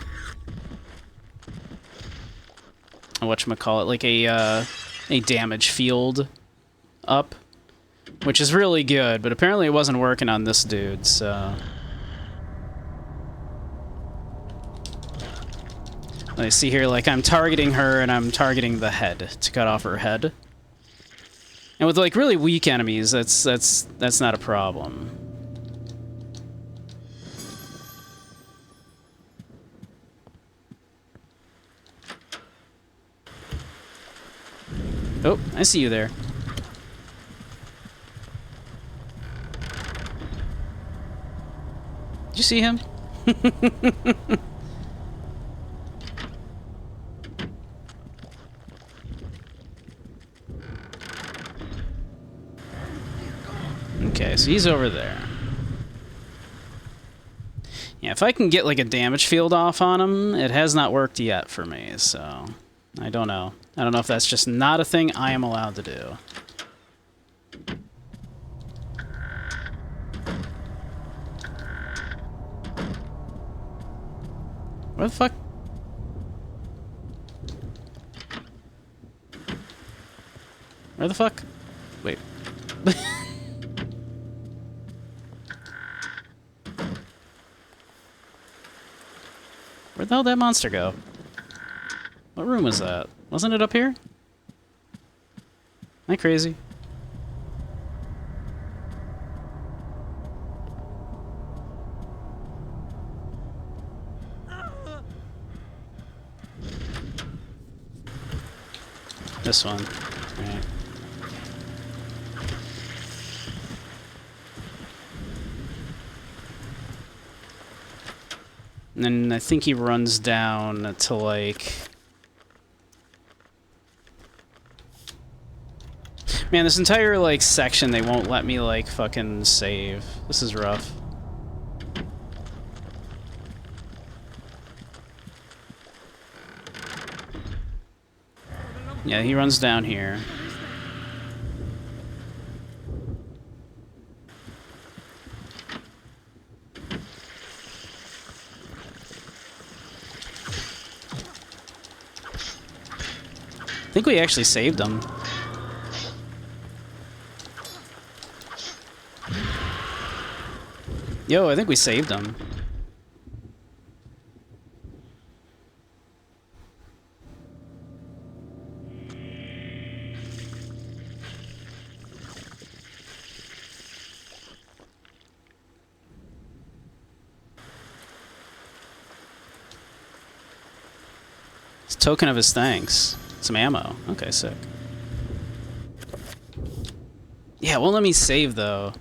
whatchamacallit, like a damage field up, which is really good, but apparently it wasn't working on this dude, so... I see here, like, I'm targeting her and I'm targeting the head to cut off her head. And with, like, really weak enemies, that's not a problem. Oh, I see you there. Did you see him? Okay, so he's over there. Yeah, if I can get like a damage field off on him, it has not worked yet for me, so I don't know. I don't know if that's just not a thing I am allowed to do. Where the fuck? Where the fuck? Wait. Where'd the hell did that monster go? What room was that? Wasn't it up here? Am I crazy? This one. Alright. And then I think he runs down to, like... Man, this entire, like, section, they won't let me, like, fucking save. This is rough. Yeah, he runs down here. I think we actually saved him. Yo, I think we saved him. It's a token of his thanks. Some ammo. Okay, sick. Yeah, it won't let me save, though.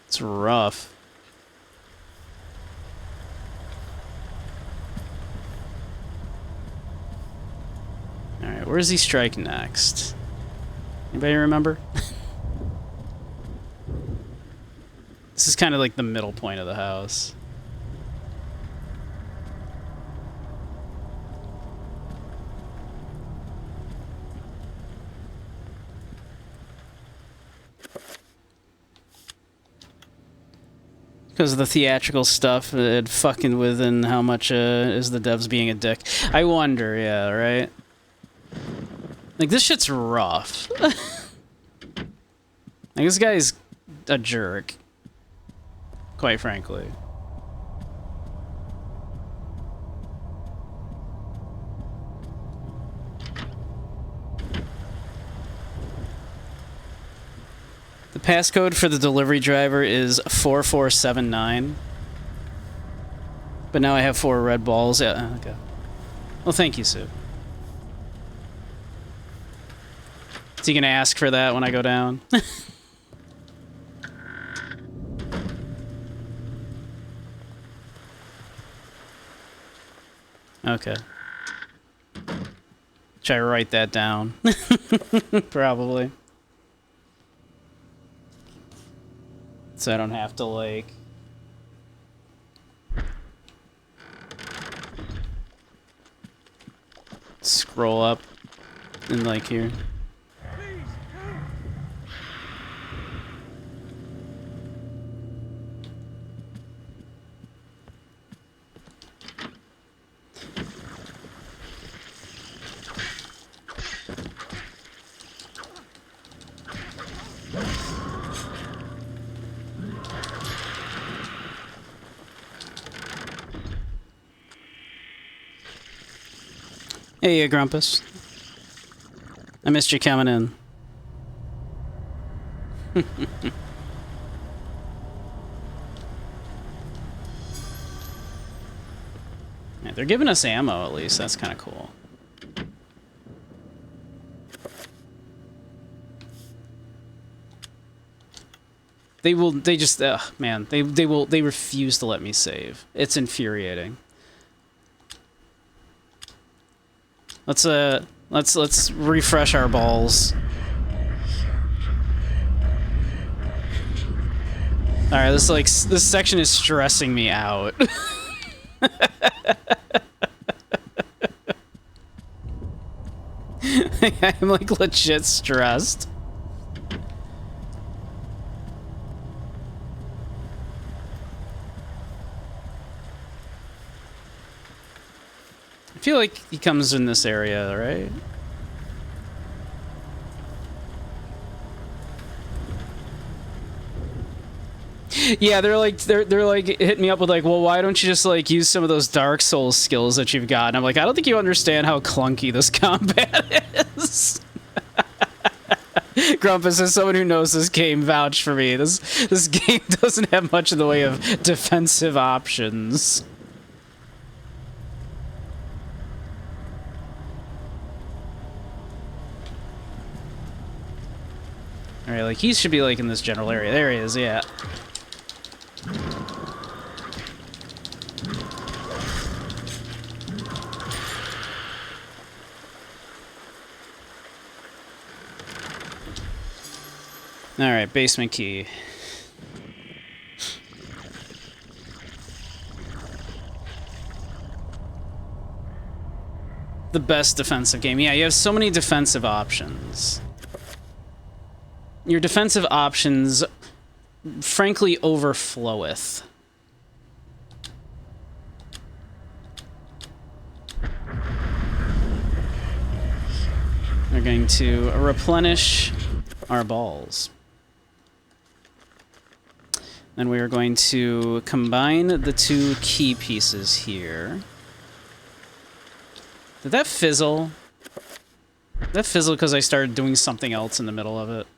It's rough. Alright, where does he strike next? Anybody remember? This is kind of like the middle point of the house. Because of the theatrical stuff, it fucking within how much is the devs being a dick. I wonder, yeah, right? Like, this shit's rough. Like, this guy's a jerk. Quite frankly. The passcode for the delivery driver is 4479. But now I have 4 red balls. Yeah, okay. Well, thank you, Sue. Is he gonna ask for that when I go down? Okay. Should I write that down? Probably. So I don't have to, like... scroll up and, like, here. Hey, Grumpus. I missed you coming in. Yeah, they're giving us ammo, at least. That's kind of cool. They just, man, they refuse to let me save. It's infuriating. Let's refresh our balls. All right, this section is stressing me out. I'm like legit stressed. I feel like he comes in this area, right? Yeah, they're like hitting me up with like, well, why don't you just like use some of those Dark Souls skills that you've got? And I'm like, I don't think you understand how clunky this combat is. Grumpus, as someone who knows this game, vouch for me. This game doesn't have much in the way of defensive options. Alright, like, he should be, like, in this general area. There he is, yeah. Alright, basement key. The best defensive game. Yeah, you have so many defensive options. Your defensive options, frankly, overfloweth. We're going to replenish our balls. Then we are going to combine the 2 key pieces here. Did that fizzle? Did that fizzle because I started doing something else in the middle of it?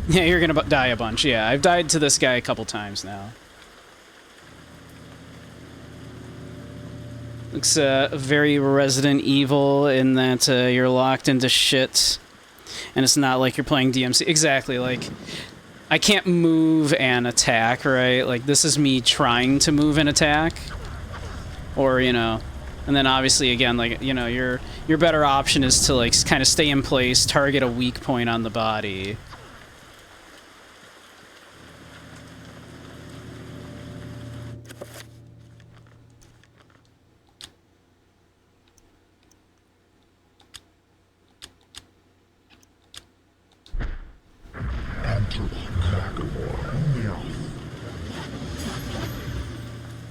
Yeah, you're gonna die a bunch. Yeah, I've died to this guy a couple times now. Looks very Resident Evil in that you're locked into shit, and it's not like you're playing DMC. Exactly, like, I can't move and attack, right? Like, this is me trying to move and attack. Or, you know, and then obviously, again, like, you know, your better option is to, like, kind of stay in place, target a weak point on the body.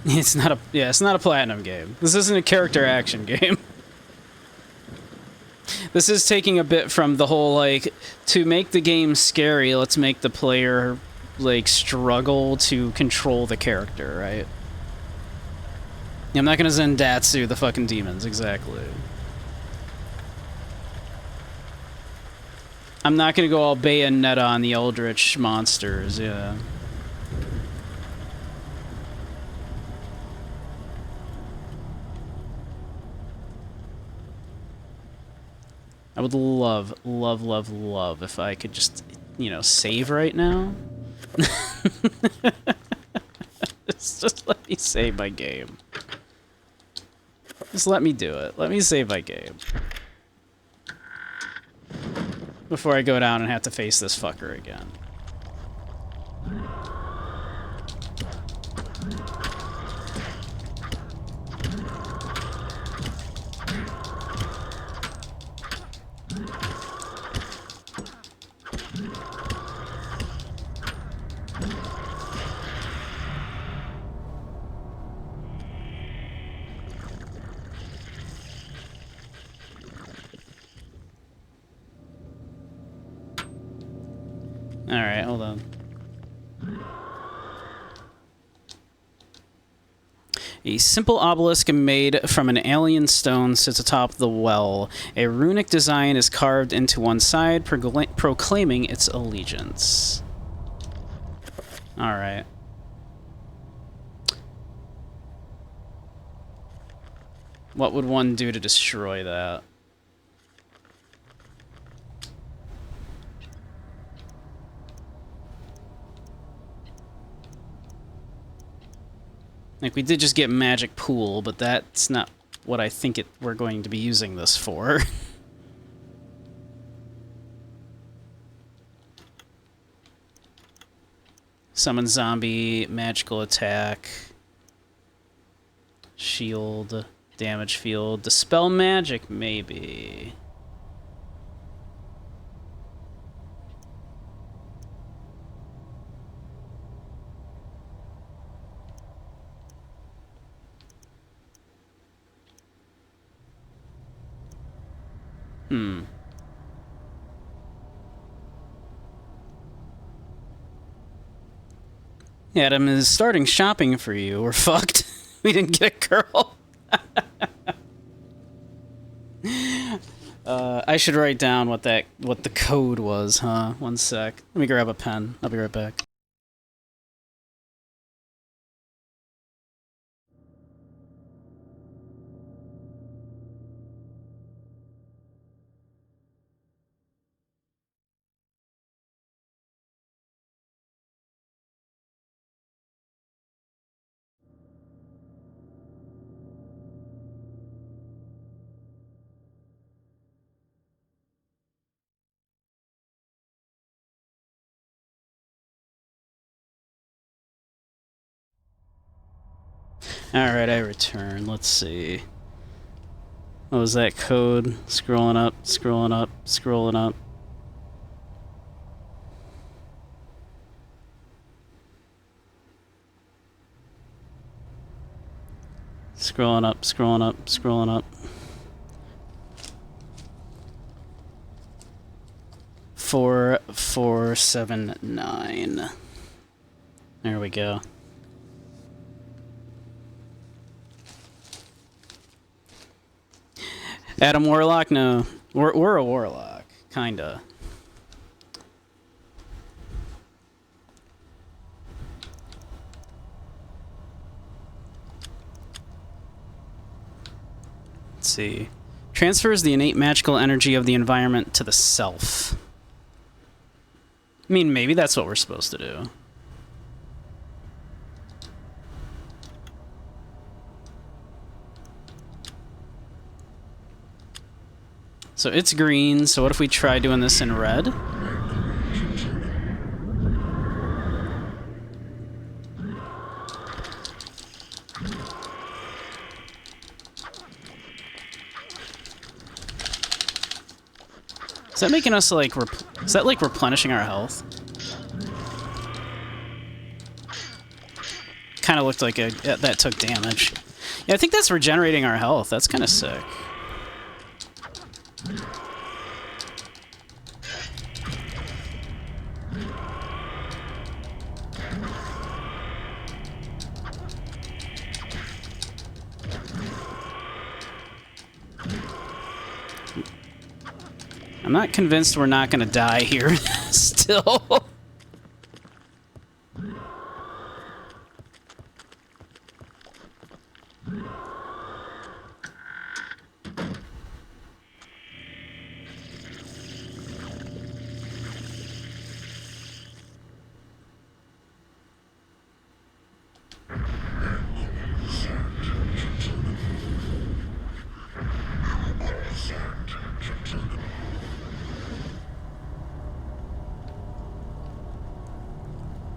It's not a platinum game. This isn't a character action game. This is taking a bit from the whole, like, to make the game scary, let's make the player, like, struggle to control the character, right? I'm not gonna Zendatsu the fucking demons, exactly. I'm not gonna go all Bayonetta on the Eldritch monsters, yeah. I would love, love, love, love if I could just, you know, save right now. Just let me save my game. Just let me do it. Let me save my game. Before I go down and have to face this fucker again. Alright, hold on. A simple obelisk made from an alien stone sits atop the well. A runic design is carved into one side, proclaiming its allegiance. Alright. What would one do to destroy that? Like, we did just get Magic Pool, but that's not what I think we're going to be using this for. Summon zombie, magical attack, shield, damage field, dispel magic, maybe. Adam is starting shopping for you. We're fucked. We didn't get a girl. I should write down what the code was, huh? One sec. Let me grab a pen. I'll be right back. Alright, I return. Let's see. What was that code? Scrolling up, scrolling up, scrolling up. Scrolling up, scrolling up, scrolling up. 4479. There we go. Adam Warlock? No. We're a Warlock. Kinda. Let's see. Transfers the innate magical energy of the environment to the self. I mean, maybe that's what we're supposed to do. So it's green, so what if we try doing this in red? Is that making us, like, is that, like, replenishing our health? Kind of looked like that took damage. Yeah, I think that's regenerating our health. That's kind of sick. I'm not convinced we're not gonna die here still.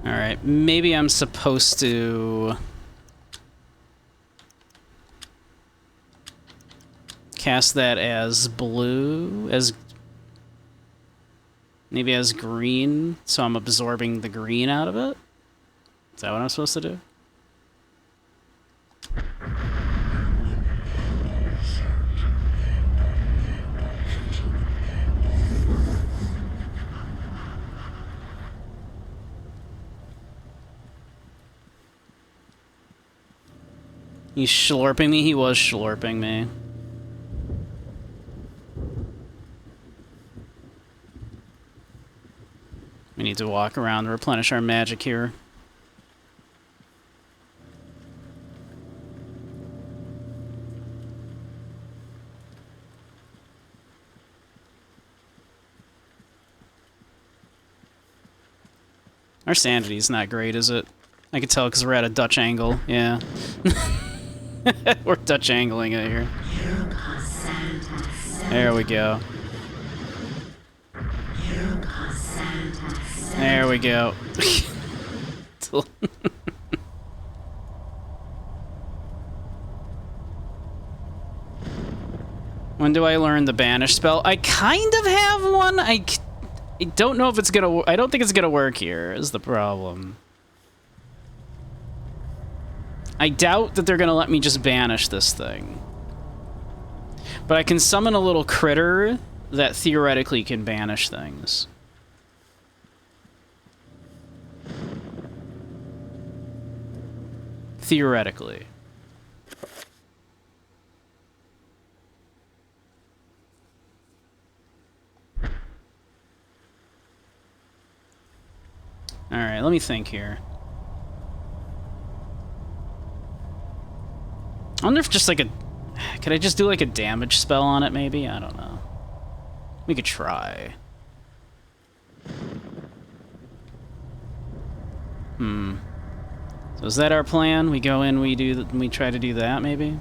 Alright, maybe I'm supposed to cast that as blue, maybe as green, so I'm absorbing the green out of it? Is that what I'm supposed to do? He's schlorping me? He was schlorping me. We need to walk around to replenish our magic here. Our sanity's not great, is it? I can tell because we're at a Dutch angle, yeah. We're Dutch angling it here. There we go. There we go. When do I learn the banish spell? I kind of have one. I don't know if it's gonna. I don't think it's gonna work here. Is the problem. I doubt that they're gonna let me just banish this thing. But I can summon a little critter that theoretically can banish things. Theoretically. Alright, let me think here. I wonder if just like a... Could I just do like a damage spell on it, maybe? I don't know. We could try. So is that our plan? We go in, we try to do that, maybe?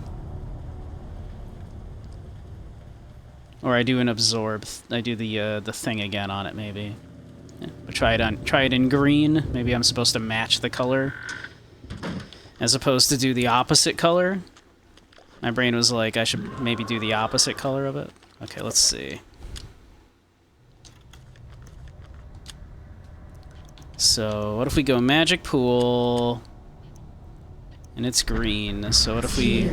Or I do an absorb. I do the thing again on it, maybe. Yeah, but try it in green. Maybe I'm supposed to match the color, as opposed to do the opposite color. My brain was like, I should maybe do the opposite color of it. Okay, let's see. So, what if we go magic pool, and it's green, so what if we...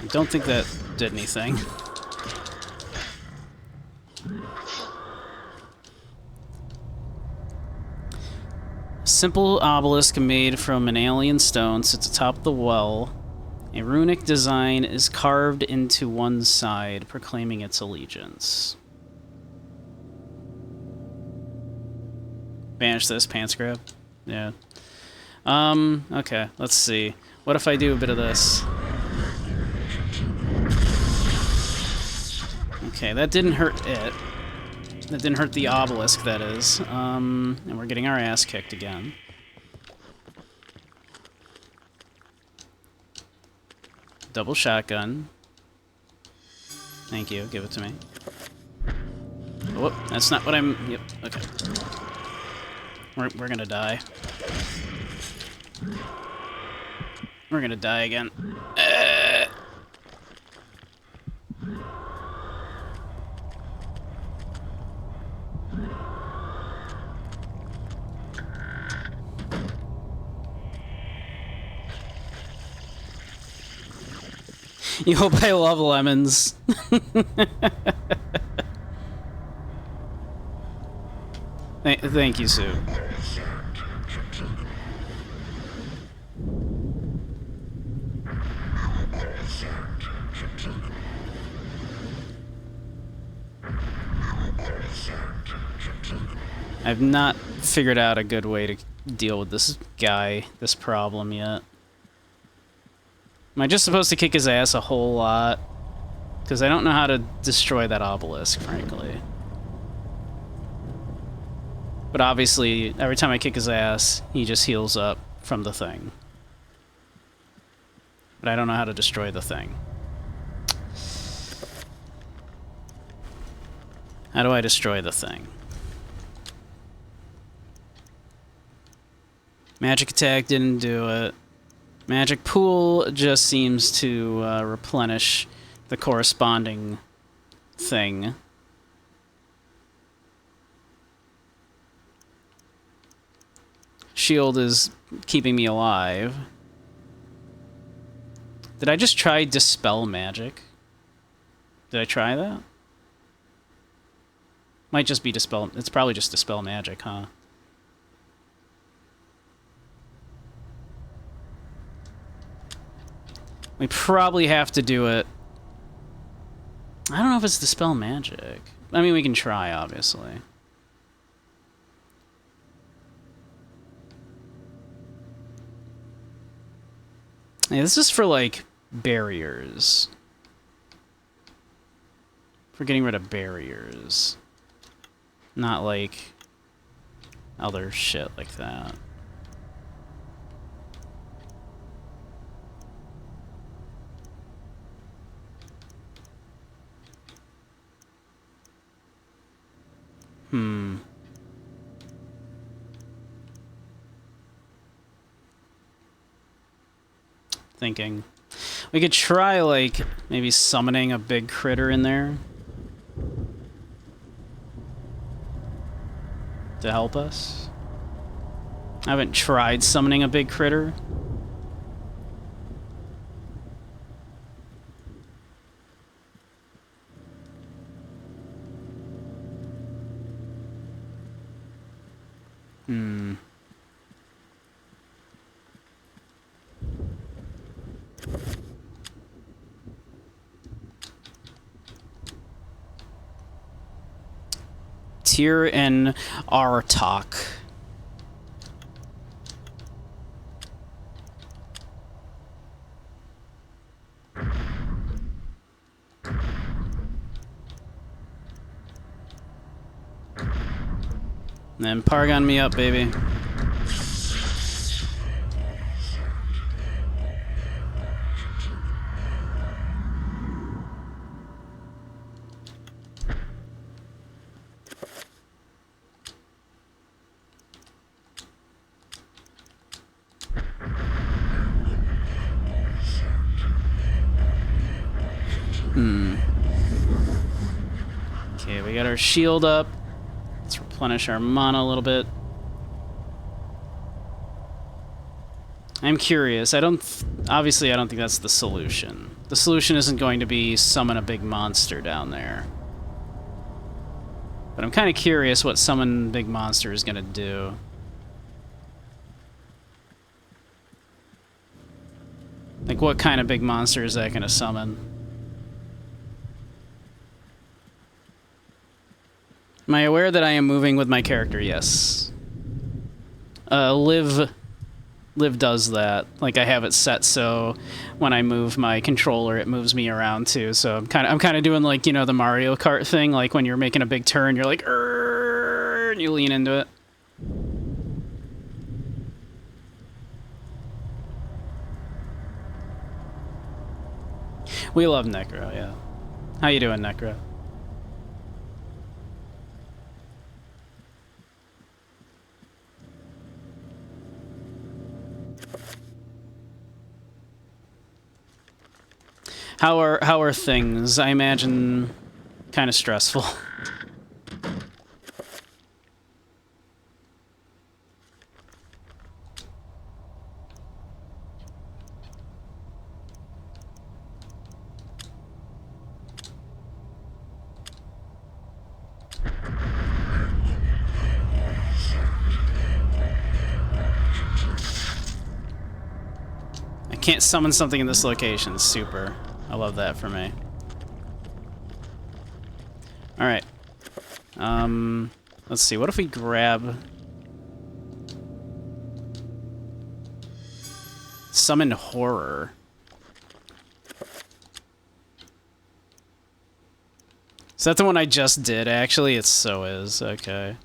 I don't think that did anything. Simple obelisk made from an alien stone sits atop the well. A runic design is carved into one side, proclaiming its allegiance. Banish this, pants grab. Yeah. Okay, let's see. What if I do a bit of this? Okay, that didn't hurt it. That didn't hurt the obelisk, that is. And we're getting our ass kicked again. Double shotgun. Thank you, give it to me. Whoop, that's not what I'm... Yep, okay. We're gonna die. We're gonna die again. You hope I love lemons. Thank you, Sue. I've not figured out a good way to deal with this guy, this problem yet. Am I just supposed to kick his ass a whole lot? Because I don't know how to destroy that obelisk, frankly. But obviously, every time I kick his ass, he just heals up from the thing. But I don't know how to destroy the thing. How do I destroy the thing? Magic attack didn't do it. Magic pool just seems to replenish the corresponding thing. Shield is keeping me alive. Did I just try Dispel Magic? Did I try that? Might just be Dispel... It's probably just Dispel Magic, huh? We probably have to do it... I don't know if it's Dispel Magic. I mean, we can try, obviously. Yeah, this is for, like, barriers. For getting rid of barriers. Not, like, other shit like that. Thinking. We could try, like, maybe summoning a big critter in there. To help us. I haven't tried summoning a big critter. Tyr and Artok. And then Paragon me up, baby. Okay, we got our shield up. Let's replenish our mana a little bit. I'm curious. Obviously, I don't think that's the solution. The solution isn't going to be summon a big monster down there. But I'm kind of curious what summon big monster is going to do. Like, what kind of big monster is that going to summon? Am I aware that I am moving with my character? Yes. Liv does that. Like, I have it set so when I move my controller, it moves me around too. So I'm kind of doing, like, you know, the Mario Kart thing. Like, when you're making a big turn, you're like, and you lean into it. We love Necro, yeah. How you doing, Necro? How are things? I imagine kind of stressful. Can't summon something in this location. Super. I love that for me. Alright. Let's see. What if we grab... Summon Horror. Is that the one I just did? Actually, it so is. Okay.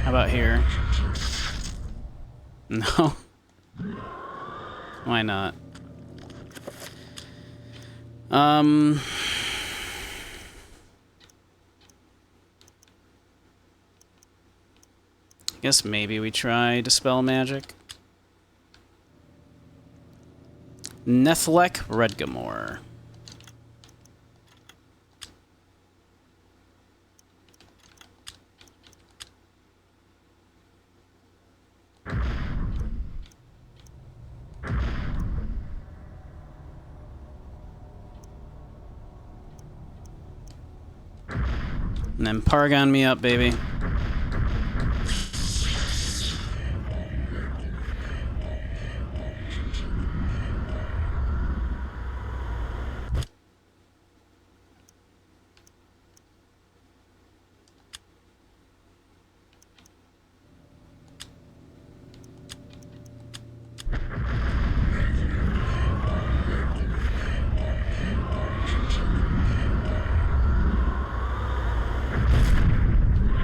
How about here? No. Why not? Guess maybe we try Dispel Magic. Nethlek Redgamore. And then Paragon me up, baby.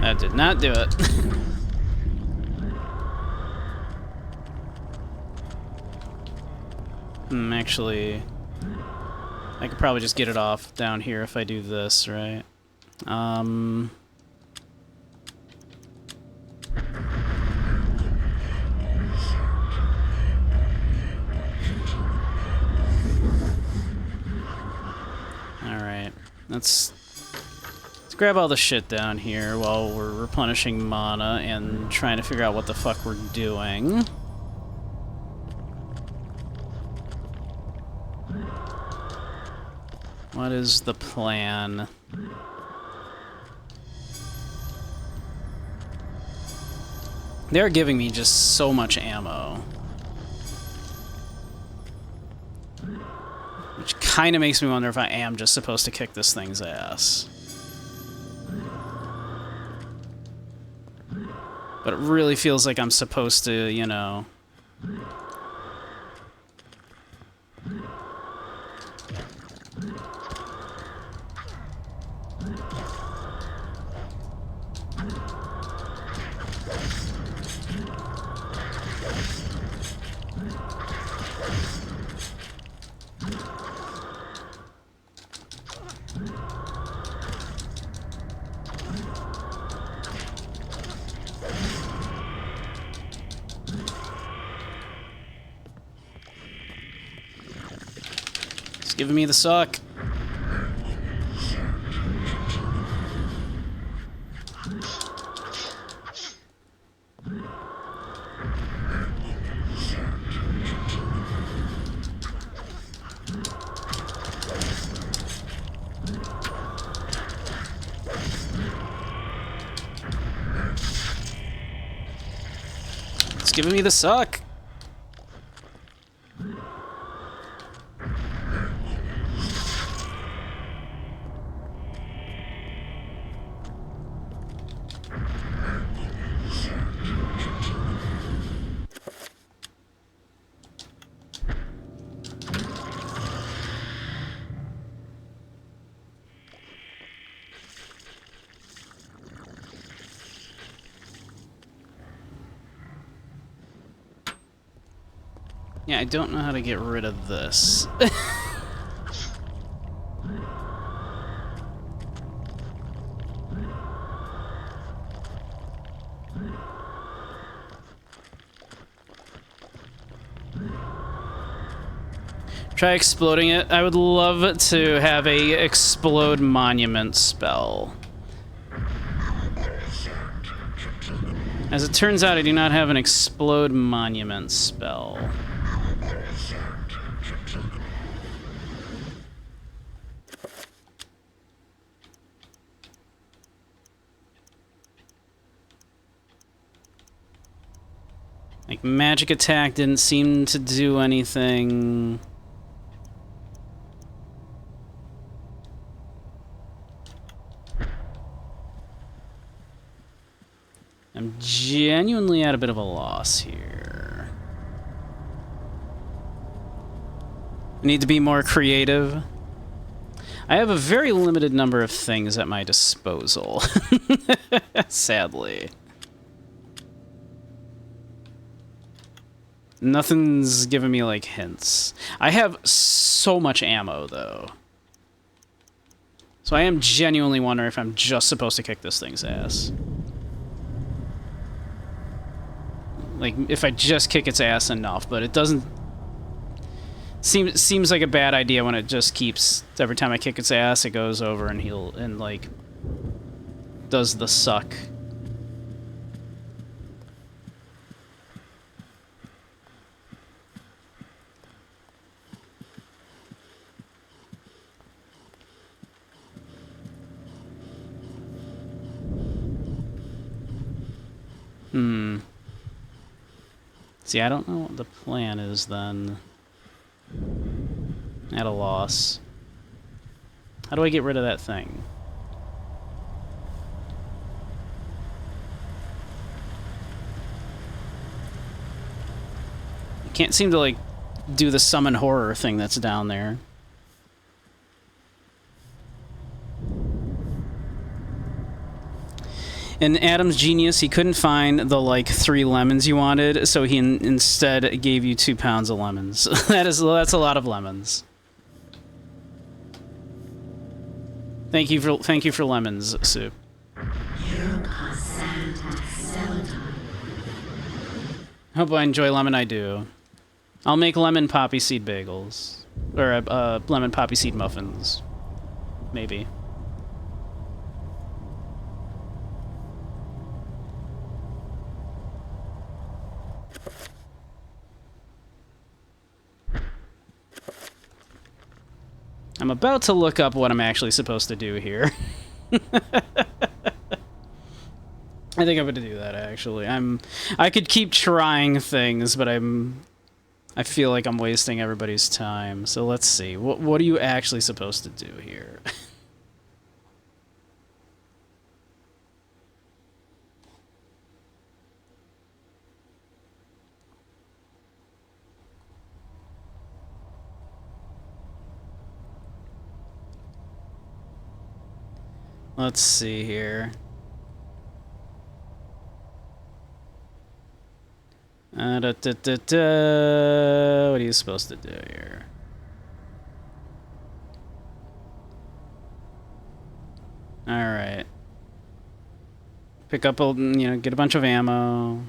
That did not do it. Actually, I could probably just get it off down here if I do this, right? Alright, let's grab all the shit down here while we're replenishing mana and trying to figure out what the fuck we're doing. What is the plan? They're giving me just so much ammo. Which kind of makes me wonder if I am just supposed to kick this thing's ass. But it really feels like I'm supposed to, you know... Giving me the suck. It's giving me the suck. Yeah, I don't know how to get rid of this. Try exploding it. I would love to have a explode monument spell. As it turns out, I do not have an explode monument spell. Like, magic attack didn't seem to do anything. I'm genuinely at a bit of a loss here. I need to be more creative. I have a very limited number of things at my disposal. Sadly. Nothing's giving me, like, hints. I have so much ammo, though. So I am genuinely wondering if I'm just supposed to kick this thing's ass. Like, if I just kick its ass enough, but it doesn't... Seems like a bad idea when it just keeps... Every time I kick its ass, it goes over and like, does the suck. See, I don't know what the plan is then. At a loss. How do I get rid of that thing? I can't seem to, like, do the summon horror thing that's down there. In Adam's genius, he couldn't find the, like, 3 lemons you wanted, so he instead gave you 2 pounds of lemons. That's a lot of lemons. Thank you for lemons, Soup. Hope I enjoy lemon. I do. I'll make lemon poppy seed bagels, or lemon poppy seed muffins, maybe. I'm about to look up what I'm actually supposed to do here. I think I'm gonna do that, actually. I could keep trying things, but I feel like I'm wasting everybody's time. So let's see. What are you actually supposed to do here? Let's see here. What are you supposed to do here? Alright. Pick up, get a bunch of ammo.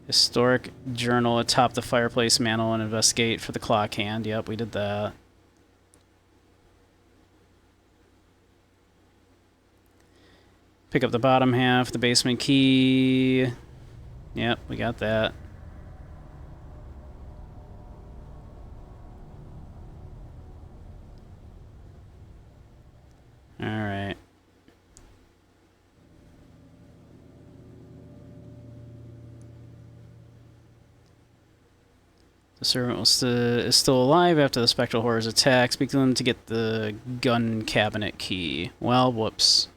Historic journal atop the fireplace mantle and investigate for the clock hand. Yep, we did that. Pick up the bottom half, the basement key. Yep, we got that. Alright. The servant is still alive after the spectral horror's attack. Speak to them to get the gun cabinet key. Well, whoops.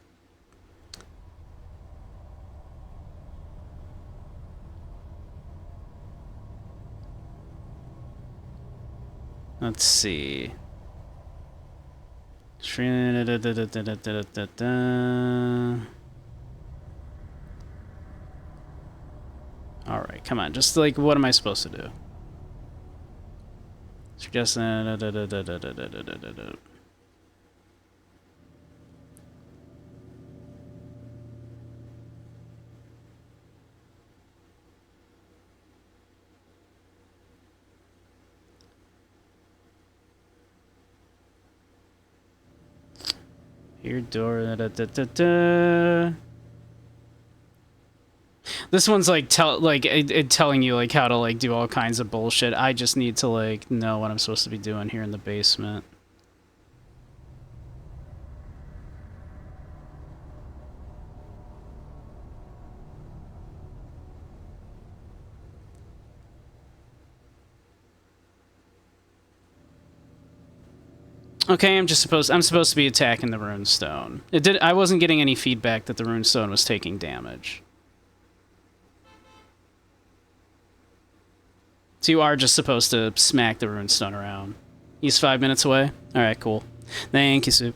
Let's see. Alright, come on. Just, like, what am I supposed to do? Suggest... Your door. This one's like telling you like how to like do all kinds of bullshit. I just need to like know what I'm supposed to be doing here in the basement. Okay, I'm supposed to be attacking the runestone. I wasn't getting any feedback that the runestone was taking damage. So you are just supposed to smack the runestone around. He's 5 minutes away? Alright, cool. Thank you, Soup.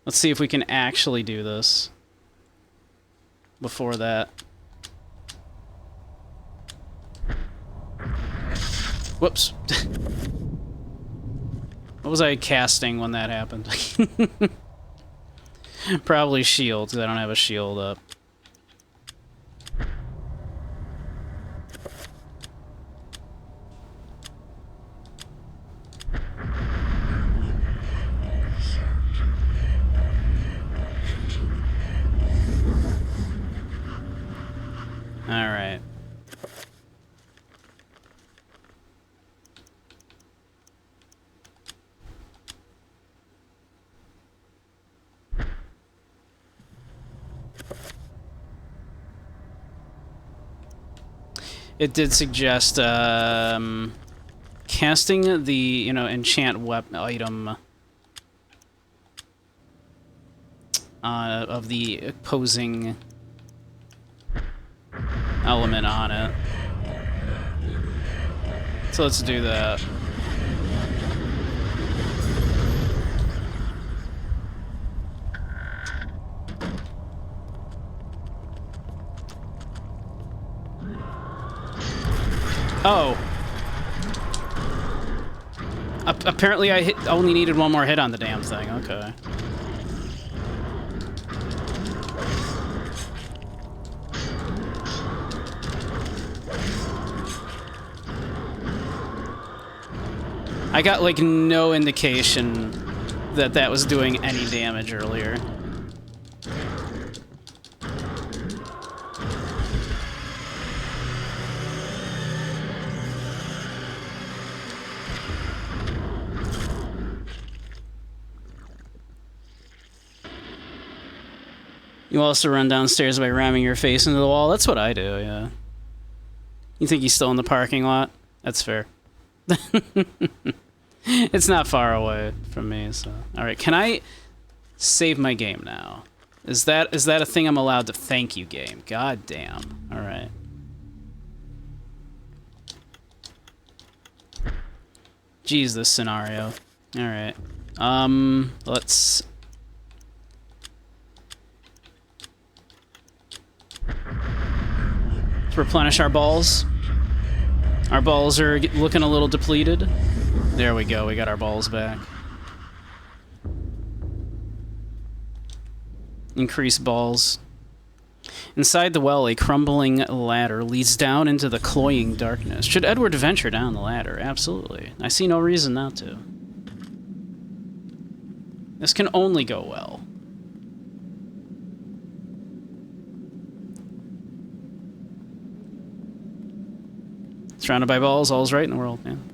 Let's see if we can actually do this. Before that. Whoops. What was I casting when that happened? Probably shield, because I don't have a shield up. Alright. It did suggest casting the, enchant weapon item of the opposing element on it. So let's do that. Oh. Apparently I only needed one more hit on the damn thing. Okay. I got, like, no indication that that was doing any damage earlier. You also run downstairs by ramming your face into the wall. That's what I do, yeah. You think he's still in the parking lot? That's fair. It's not far away from me, so... Alright, can I save my game now? Is that a thing I'm allowed to? Thank you, game. God damn. Alright. Jeez, this scenario. Alright. Let's... replenish our balls. Our balls are looking a little depleted. There we go, we got our balls back. Increase balls. Inside the well, a crumbling ladder leads down into the cloying darkness. Should Edward venture down the ladder? Absolutely. I see no reason not to. This can only go well. Surrounded by balls, all's right in the world, man.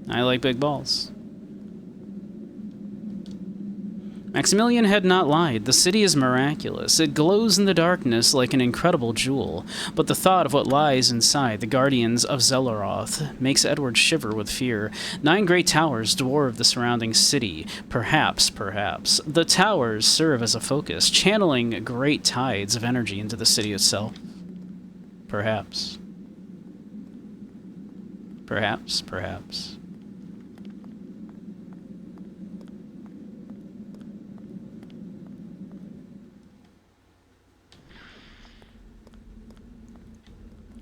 I like big balls. Maximilian had not lied. The city is miraculous. It glows in the darkness like an incredible jewel. But the thought of what lies inside the guardians of Zelaroth makes Edward shiver with fear. 9 great towers dwarf the surrounding city. Perhaps. The towers serve as a focus, channeling great tides of energy into the city itself. Perhaps.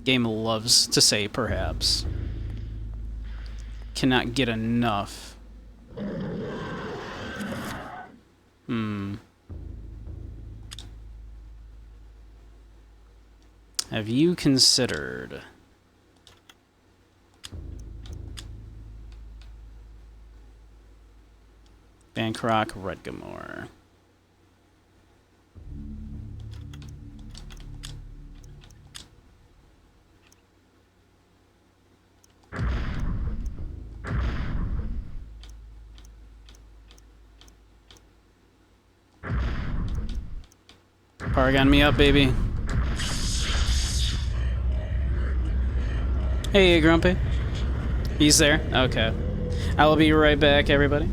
Game loves to say perhaps. Cannot get enough. Have you considered Bancroft Redgamore? Paragon me up, baby. Hey, Grumpy. He's there? Okay. I will be right back, everybody.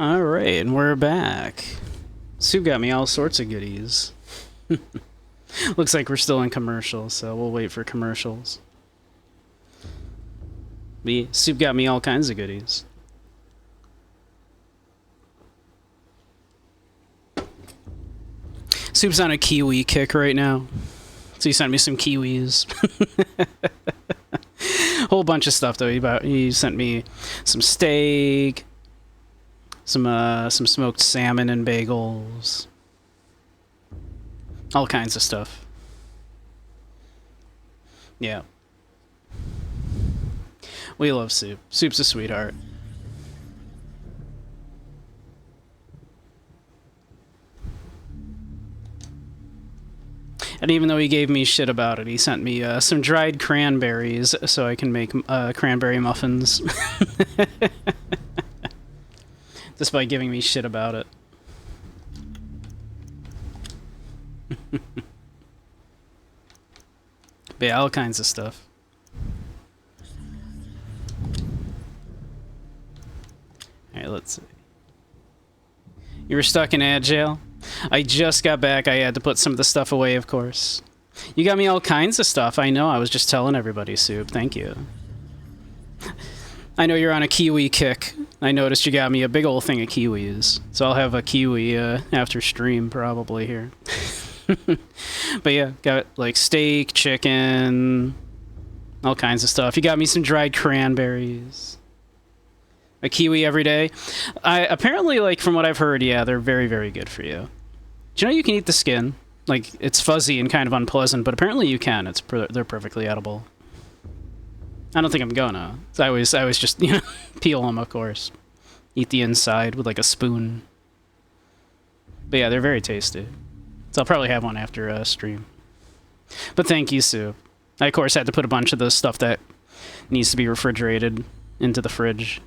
Alright, and we're back. Soup got me all sorts of goodies. Looks like we're still in commercials, so we'll wait for commercials. Soup got me all kinds of goodies. Soup's on a kiwi kick right now. So he sent me some kiwis. Whole bunch of stuff though. He sent me some steak, some smoked salmon and bagels, all kinds of stuff. Yeah, we love Soup. Soup's a sweetheart. And even though he gave me shit about it, he sent me some dried cranberries so I can make cranberry muffins. Despite giving me shit about it. But yeah, all kinds of stuff. Alright, let's see. You were stuck in ad jail? I just got back. I had to put some of the stuff away, of course. You got me all kinds of stuff. I know. I was just telling everybody, Soup. Thank you. I know you're on a kiwi kick. I noticed you got me a big old thing of kiwis. So I'll have a kiwi after stream, probably, here. But yeah, got like steak, chicken, all kinds of stuff. You got me some dried cranberries. A kiwi every day. Apparently, like, from what I've heard, yeah, they're very, very good for you. Do you know you can eat the skin? Like, it's fuzzy and kind of unpleasant, but apparently you can. They're perfectly edible. I don't think I'm gonna. I always just, you know, peel them, of course. Eat the inside with, like, a spoon. But yeah, they're very tasty. So I'll probably have one after stream. But thank you, Sue. I, of course, had to put a bunch of the stuff that needs to be refrigerated into the fridge.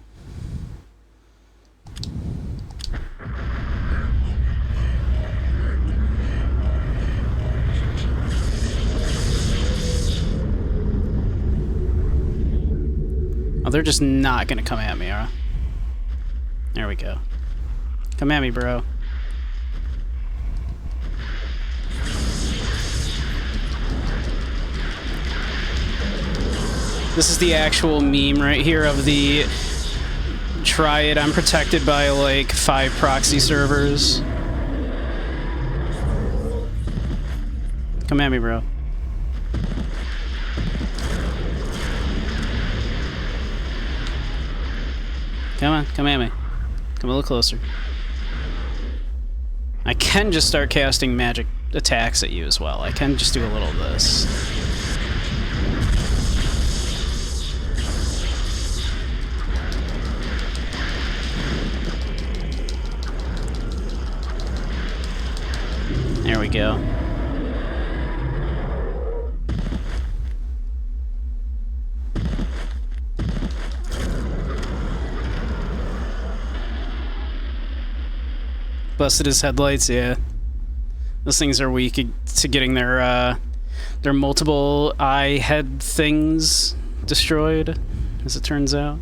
Oh, they're just not gonna come at me, huh? There we go. Come at me, bro. This is the actual meme right here of the try it, I'm protected by like 5 proxy servers. Come at me, bro. Come on, come at me. Come a little closer. I can just start casting magic attacks at you as well. I can just do a little of this. There we go. Busted his headlights, yeah. Those things are weak to getting their multiple eye head things destroyed, as it turns out.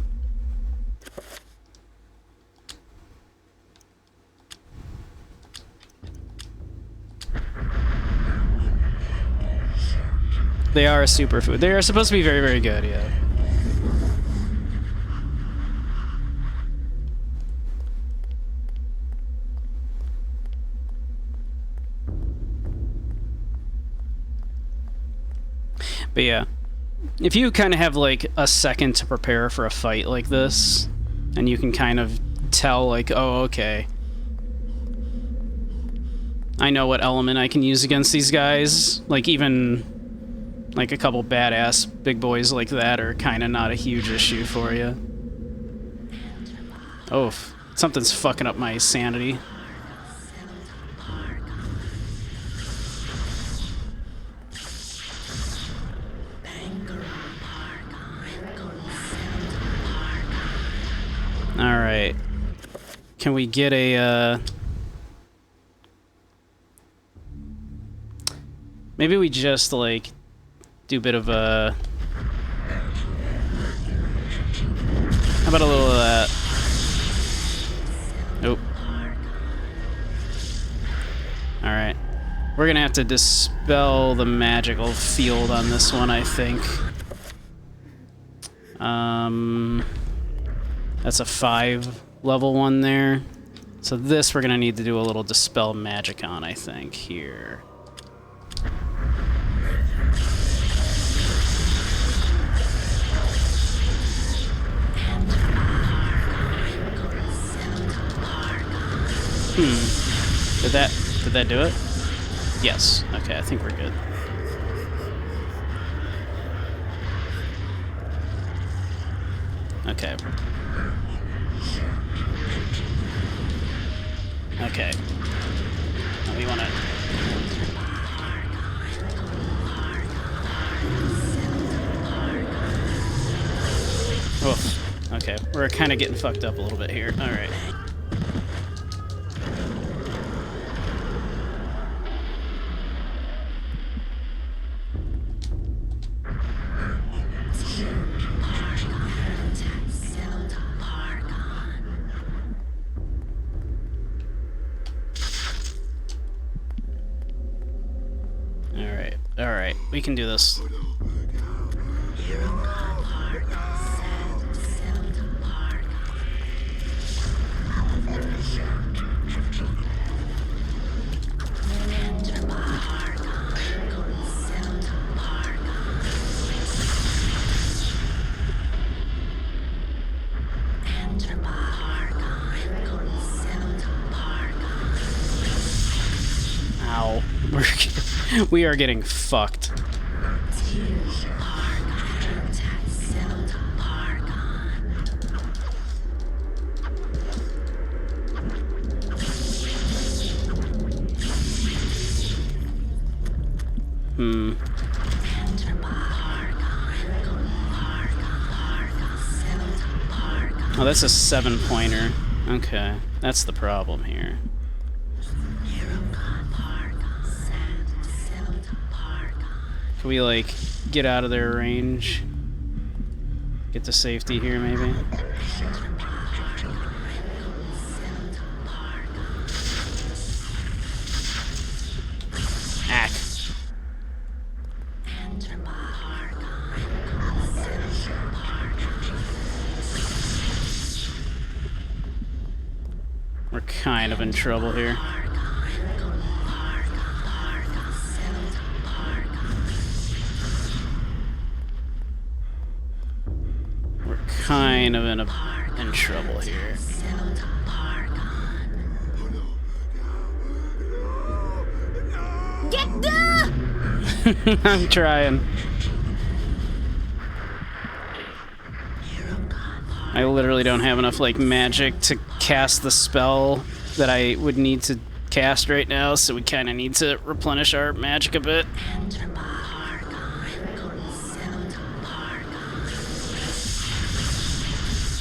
They are a superfood. They are supposed to be very, very good, yeah. But yeah, if you kind of have like a second to prepare for a fight like this, and you can kind of tell like, oh, okay, I know what element I can use against these guys, like even like a couple badass big boys like that are kind of not a huge issue for you. Oh, something's fucking up my sanity. Alright. Can we get a, maybe we just, like, do a bit of a... How about a little of that? Nope. Alright. We're gonna have to dispel the magical field on this one, I think. That's a 5 level one there. So this we're gonna need to do a little dispel magic on, I think, here. Did that do it? Yes. Okay, I think we're good. Okay. Okay. Now we wanna... Oof. Okay, we're kind of getting fucked up a little bit here. Alright. Alright, we can do this. Ow. We are getting fucked. Oh, that's a 7-pointer. Okay, that's the problem here. Can we, like, get out of their range? Get to safety here, maybe? Ack. We're kind of in trouble here. Kind of in trouble here. Get the! I'm trying. I literally don't have enough like magic to cast the spell that I would need to cast right now, so we kind of need to replenish our magic a bit.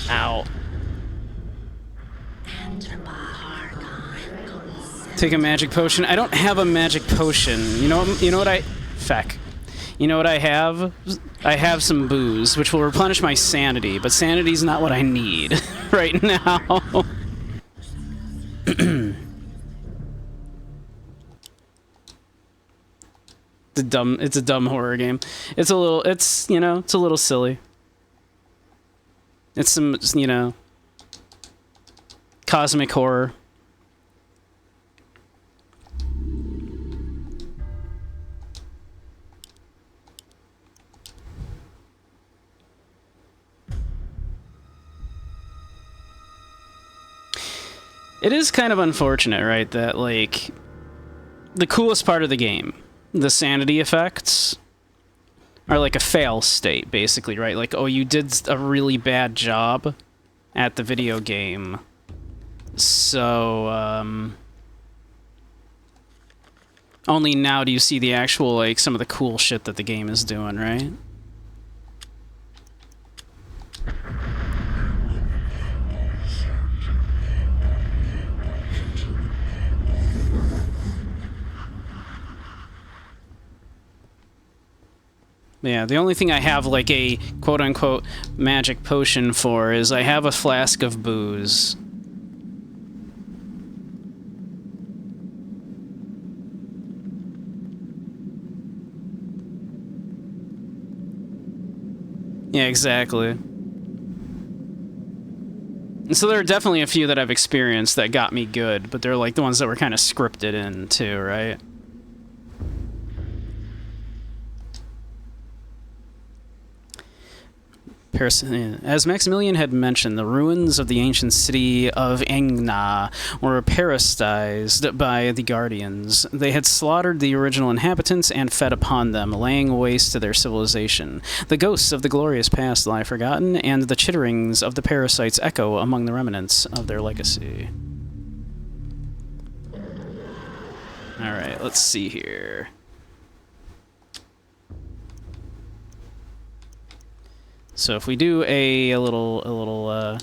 Ow. Take a magic potion. I don't have a magic potion. You know what I... Feck. You know what I have? I have some booze, which will replenish my sanity, but sanity's not what I need right now. It's a dumb horror game. It's a little silly. It's some, cosmic horror. It is kind of unfortunate, right, that, like, the coolest part of the game, the sanity effects, are like a fail state, basically, right? Like, oh, you did a really bad job at the video game, so, only now do you see the actual, like, some of the cool shit that the game is doing, right? Yeah, the only thing I have, like, a quote-unquote magic potion for is I have a flask of booze. Yeah, exactly. And so there are definitely a few that I've experienced that got me good, but they're like the ones that were kind of scripted in too, right? As Maximilian had mentioned, the ruins of the ancient city of Engna were parasitized by the Guardians. They had slaughtered the original inhabitants and fed upon them, laying waste to their civilization. The ghosts of the glorious past lie forgotten, and the chitterings of the parasites echo among the remnants of their legacy. Alright, let's see here. So if we do a little,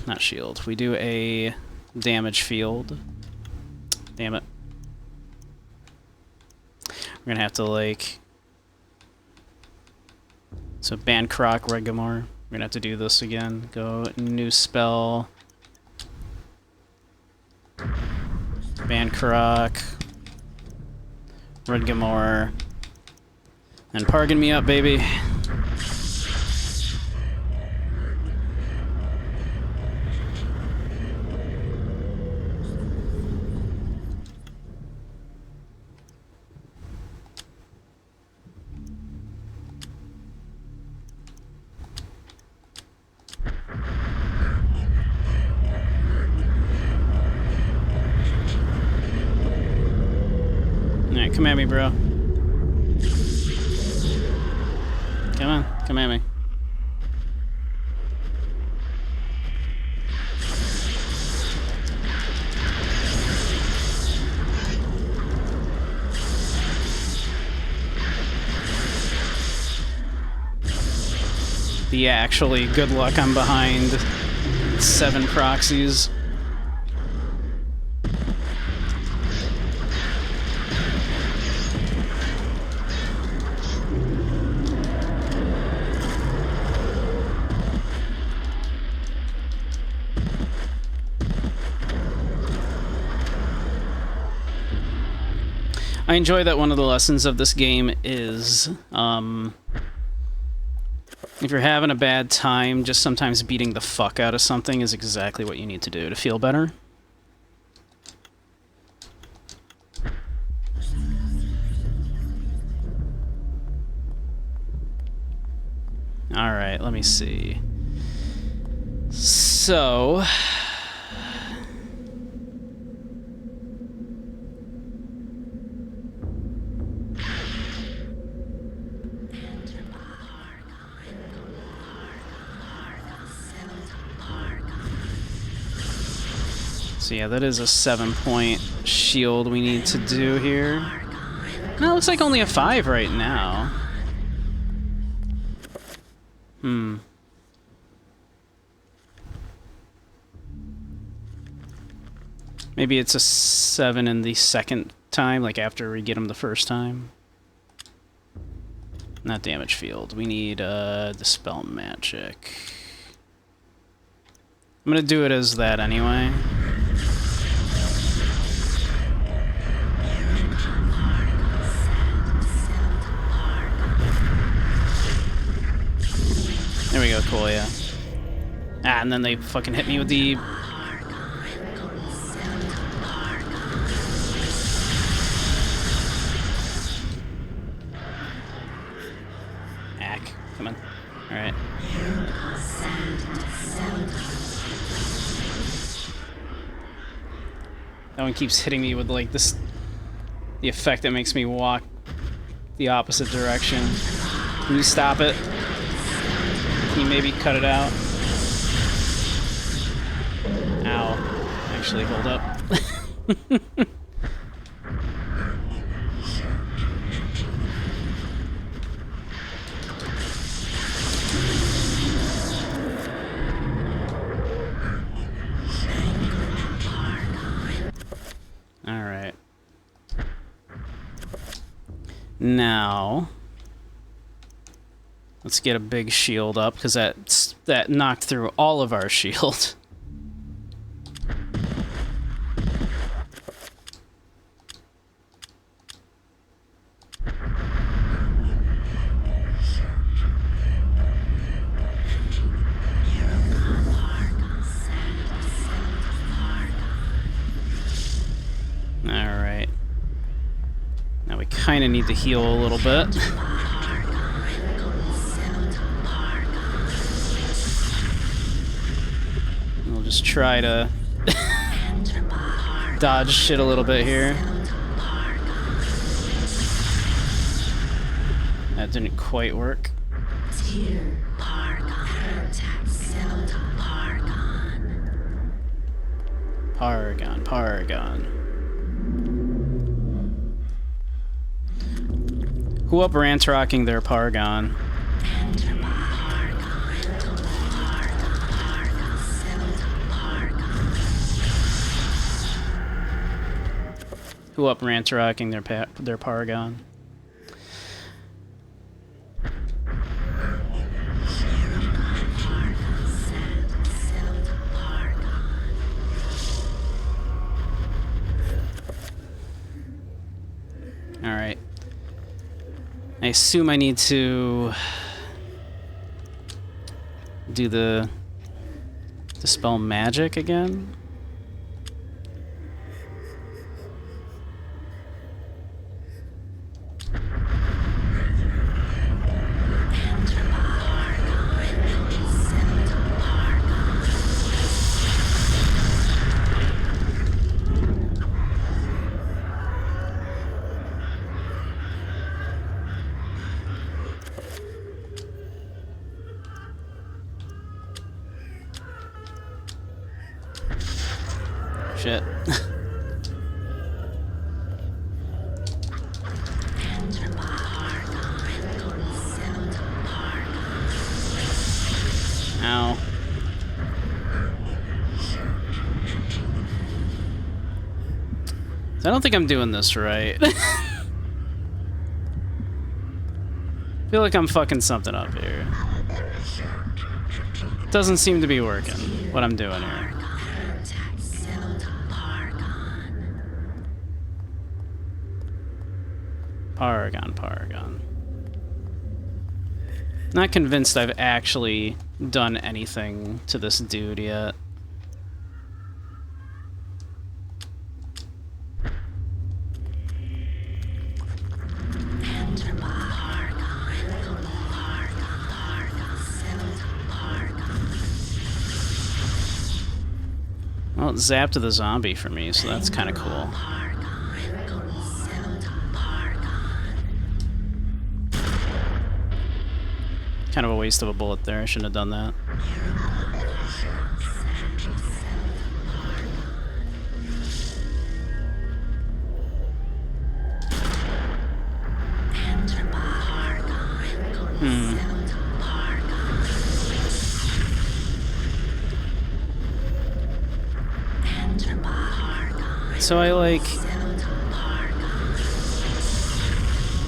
not shield, we do a damage field. Damn it. We're gonna have to, like... So Bancroc, Redgamore. We're gonna have to do this again. Go, new spell. Bancroc. Redgamore. And Pargan me up, baby. Alright, come at me, bro. Come on, come at me. Yeah, actually, good luck, I'm behind 7 proxies. I enjoy that one of the lessons of this game is, if you're having a bad time, just sometimes beating the fuck out of something is exactly what you need to do to feel better. Alright, let me see. So... So yeah, that is a 7-point shield we need to do here. No, it looks like only a 5 right now. Maybe it's a 7 in the second time, like after we get him the first time. Not damage field. We need Dispel Magic. I'm gonna do it as that anyway. There we go, cool, yeah. Ah, and then they fucking hit me with the... Ack, come on. Alright. That one keeps hitting me with, like, this... The effect that makes me walk the opposite direction. Can you stop it? Can you maybe cut it out? Ow. Actually, hold up. Alright. Now... Let's get a big shield up, because that knocked through all of our shield. kind of need to heal a little bit. We'll just try to dodge shit a little bit here. That didn't quite work. Paragon. Who up rocking their Paragon? Who up rocking their Paragon? Alright. I assume I need to do the dispel magic again. Shit. Ow. I don't think I'm doing this right. I feel like I'm fucking something up here. Doesn't seem to be working, what I'm doing here. Paragon. Not convinced I've actually done anything to this dude yet. Well, it zapped the zombie for me, so that's kind of cool. Kind of a waste of a bullet there. I shouldn't have done that. So I like...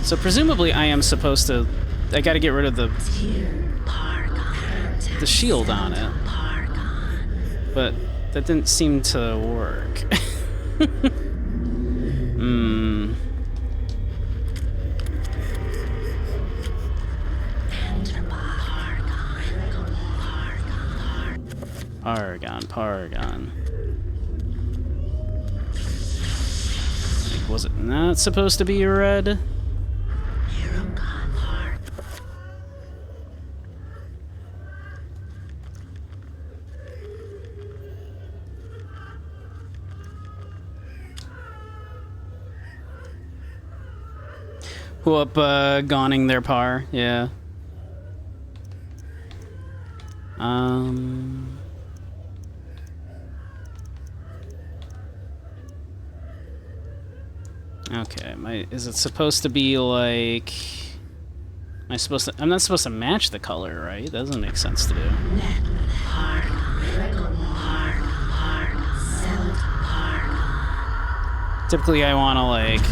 So presumably I am supposed to... I gotta get rid of the shield on it. But that didn't seem to work. Paragon. Like, was it not supposed to be red? Who up gawning their par, yeah. Okay, is it supposed to be like... I'm not supposed to match the color, right? That doesn't make sense to do. Typically I wanna like...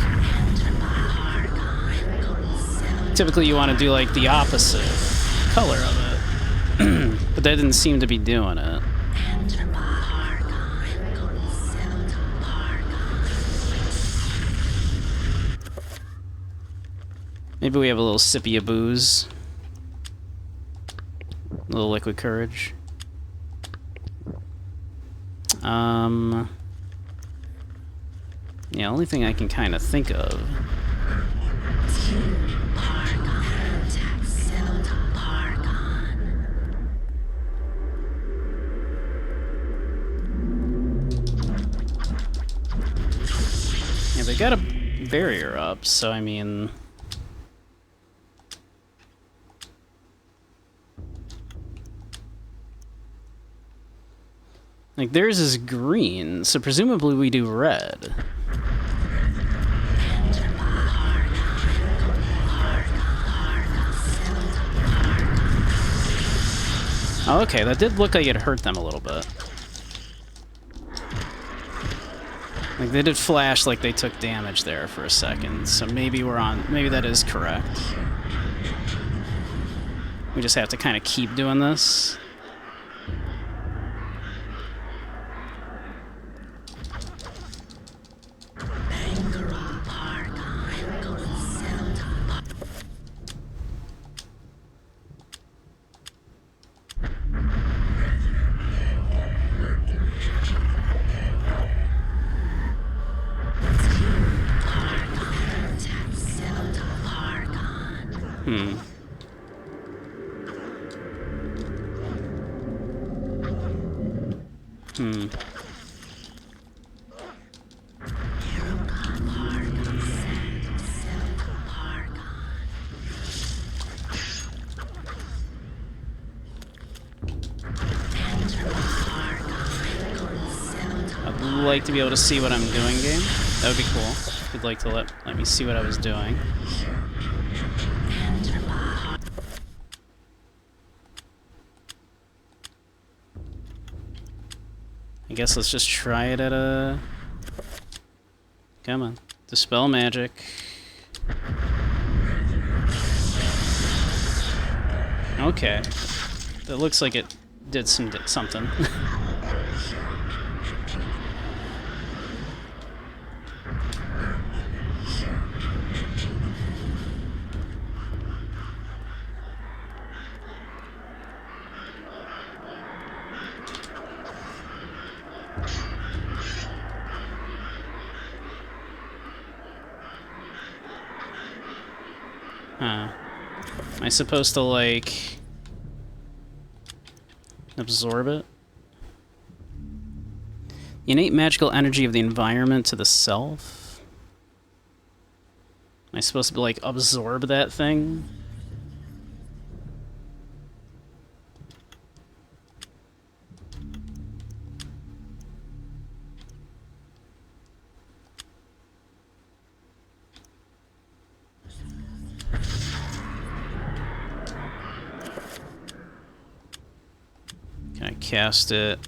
Typically you want to do like the opposite color of it. But that didn't seem to be doing it. Maybe we have a little sippy of booze. A little liquid courage. Yeah, only thing I can kind of think of Yeah, they got a barrier up, so I mean... Like, theirs is green, so presumably we do red. Oh, okay, that did look like it hurt them a little bit. Like, they did flash like they took damage there for a second, so maybe we're on... Maybe that is correct. We just have to kind of keep doing this. I'd like to be able to see what I'm doing, game. That would be cool. If you'd like to let me see what I was doing. I guess let's just try it at a... Come on. Dispel magic. Okay. That looks like it did something. Huh. Am I supposed to, like... absorb it? The innate magical energy of the environment to the self? Am I supposed to, like, absorb that thing? Can I cast it?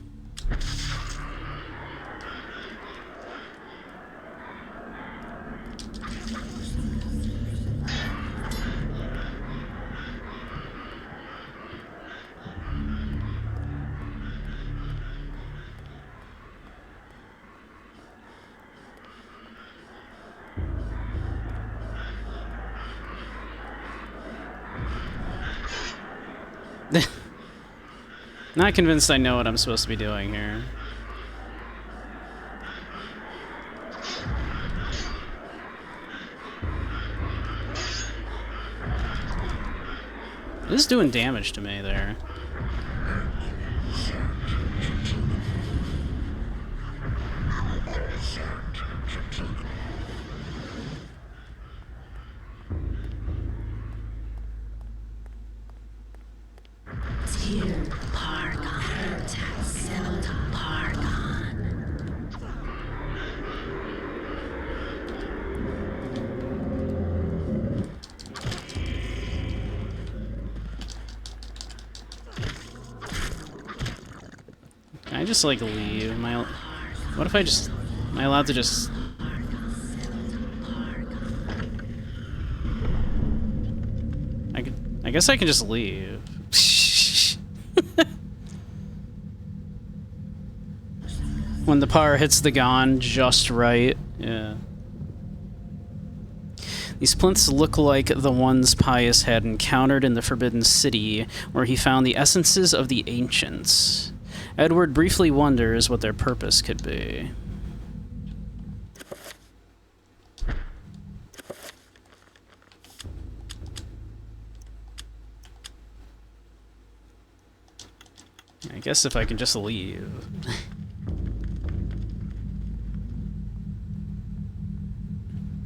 Not convinced I know what I'm supposed to be doing here. It is doing damage to me there. Can I just, like, leave? What if I just... Am I allowed to just... I guess I can just leave. When the power hits the Gon just right. Yeah. These plinths look like the ones Pius had encountered in the Forbidden City, where he found the essences of the ancients. Edward briefly wonders what their purpose could be. I guess if I can just leave.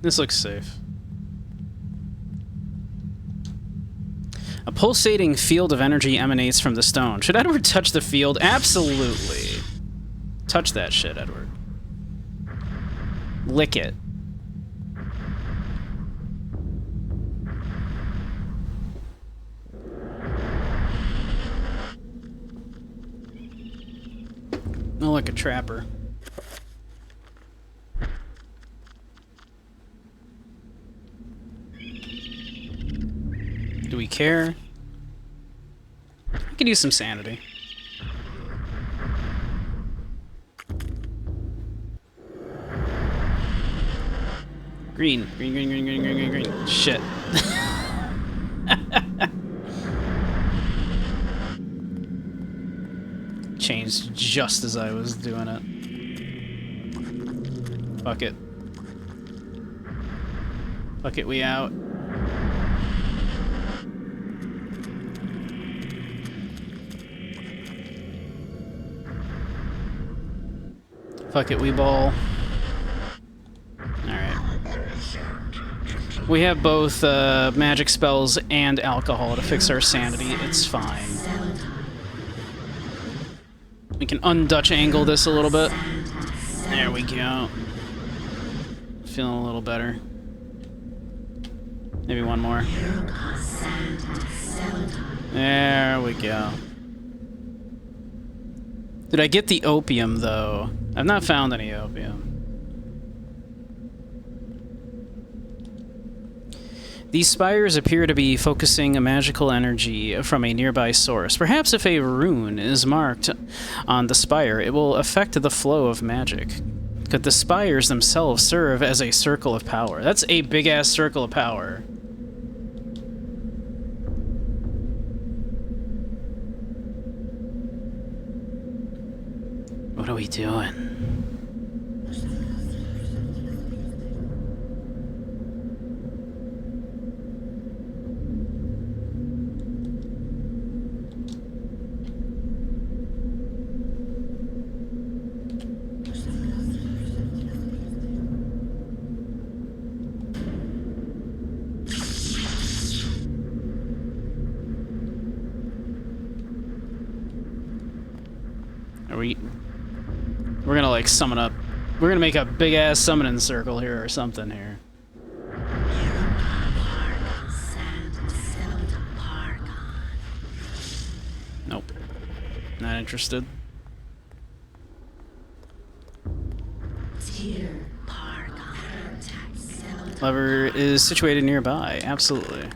This looks safe. A pulsating field of energy emanates from the stone. Should Edward touch the field? Absolutely. Touch that shit, Edward. Lick it. Oh, like a trapper. Do we care? I could use some sanity. Green. Green, green, green, green, green, green, green. Shit. Changed just as I was doing it. Fuck it. Fuck it, we out. Fuck it, we ball. Alright. We have both magic spells and alcohol to fix our sanity. It's fine. We can un-Dutch angle this a little bit. There we go. Feeling a little better. Maybe one more. There we go. Did I get the opium, though? I've not found any opium. These spires appear to be focusing a magical energy from a nearby source. Perhaps if a rune is marked on the spire, it will affect the flow of magic. Could the spires themselves serve as a circle of power? That's a big-ass circle of power. What are we doing? Are we... We're gonna, like, summon up. We're gonna make a big-ass summoning circle here or something here. Nope. Not interested. Lever is situated nearby. Absolutely.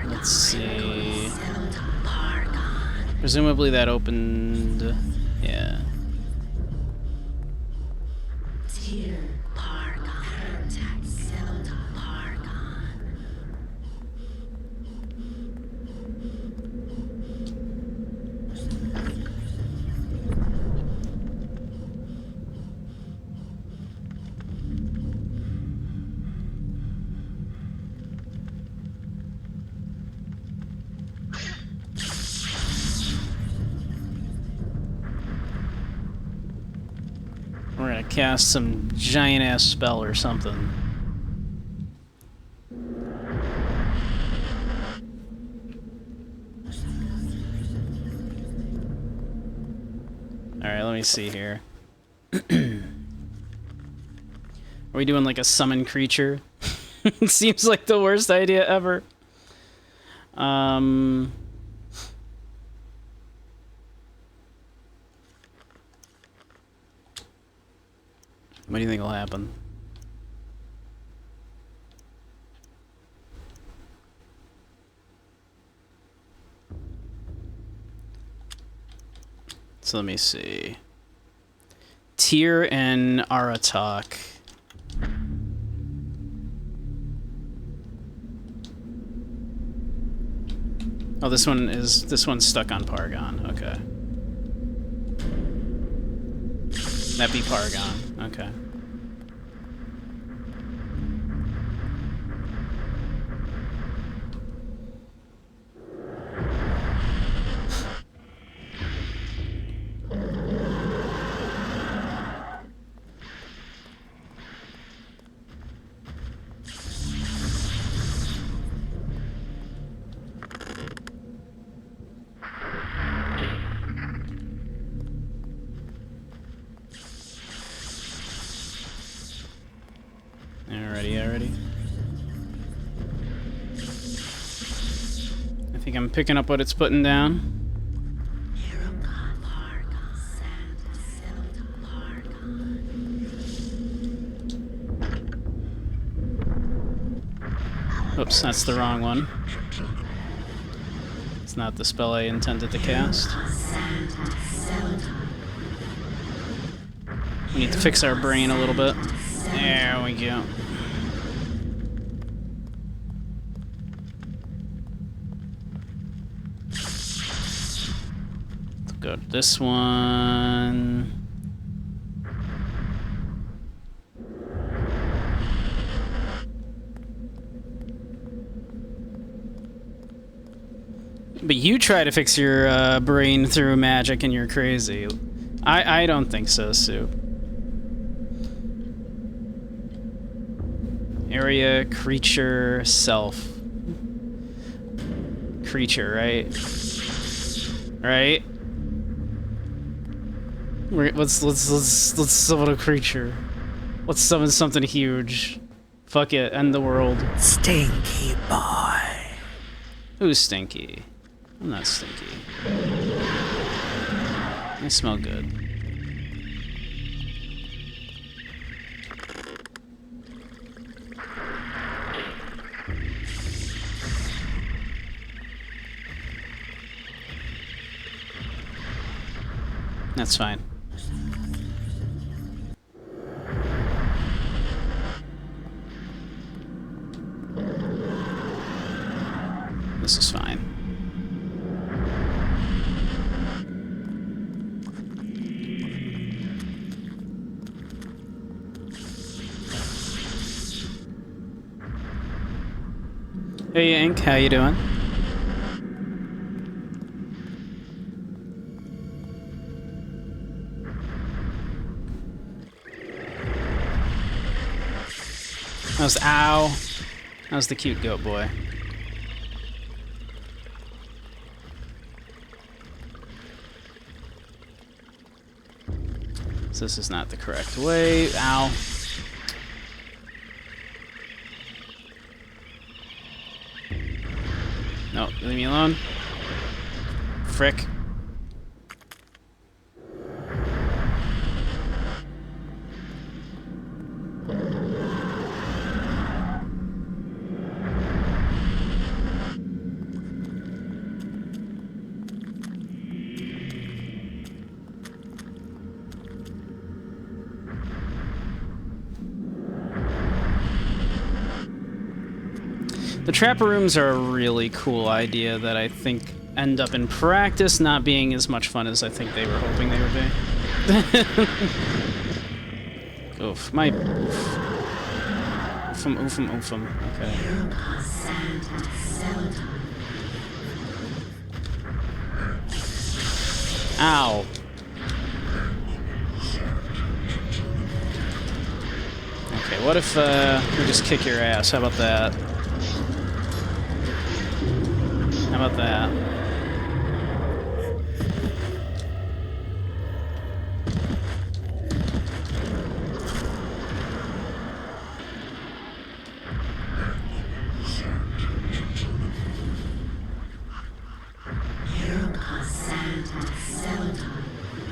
Let's see. Presumably that opened... Yeah. We're gonna cast some giant-ass spell or something. Alright, let me see here. Are we doing like a summon creature? It seems like the worst idea ever. What do you think will happen? So let me see. Tyr and Aratak. Oh, this one's stuck on Pargon. Okay. That'd be Pargon. Okay. Alrighty. I think I'm picking up what it's putting down. Oops, that's the wrong one. It's not the spell I intended to cast. We need to fix our brain a little bit. There we go. Let's go to this one. But you try to fix your brain through magic and you're crazy. I don't think so, Sue. Area, creature, self. Creature, right? Right? Let's summon a creature. Let's summon something huge. Fuck it, end the world. Stinky boy. Who's stinky? I'm not stinky. I smell good. That's fine. This is fine. Hey, Ink, how you doing? That was the cute goat boy. So this is not the correct way. Ow. No, leave me alone. Frick. The trapper rooms are a really cool idea that I think end up in practice not being as much fun as I think they were hoping they would be. Oof, my oof. Oofum. Okay. Ow. Okay, what if we just kick your ass? How about that? How about that?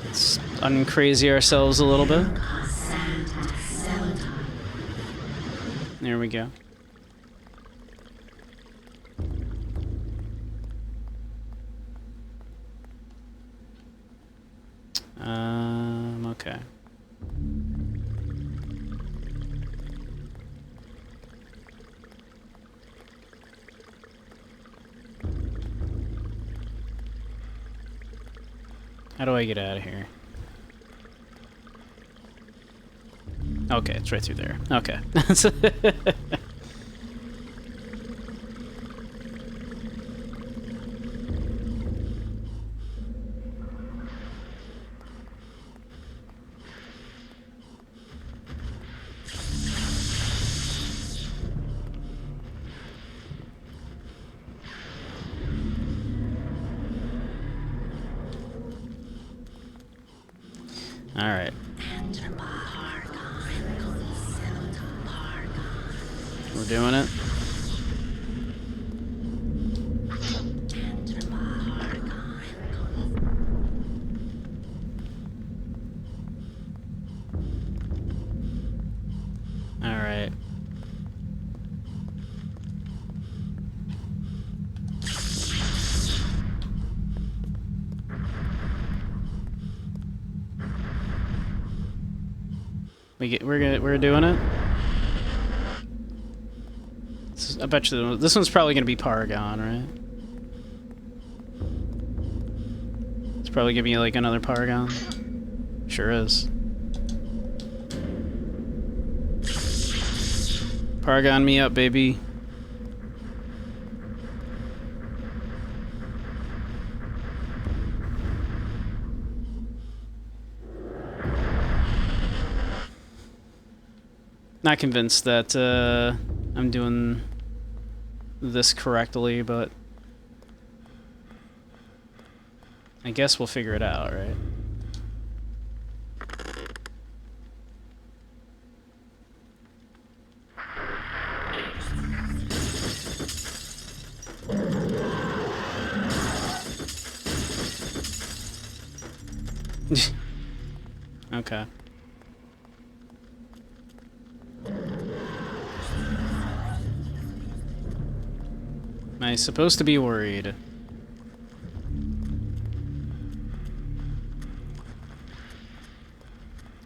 Let's uncrazy ourselves a little bit. There we go. Okay. How do I get out of here? Okay, it's right through there. Okay. All right. We're doing it. All right. We're doing it. I bet you this one's probably gonna be Paragon, right? It's probably gonna be like another Paragon. Sure is. Paragon me up, baby. Not convinced that I'm doing this correctly, but I guess we'll figure it out, right? Okay. Am I supposed to be worried?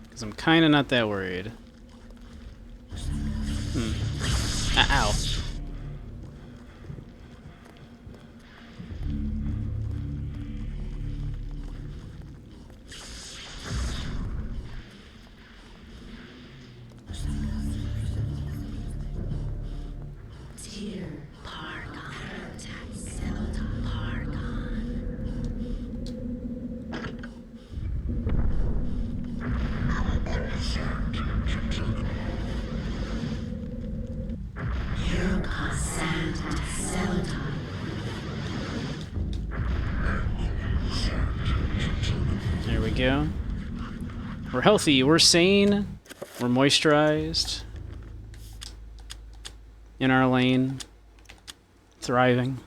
Because I'm kind of not that worried. Ow. There we go. We're healthy, we're sane, we're moisturized. In our lane. Thriving.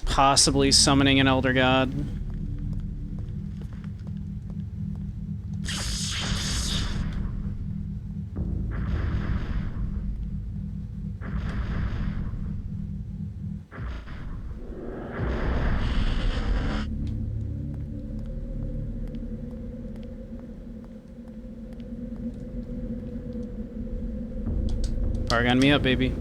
Possibly summoning an Elder God. Paragon me up, baby.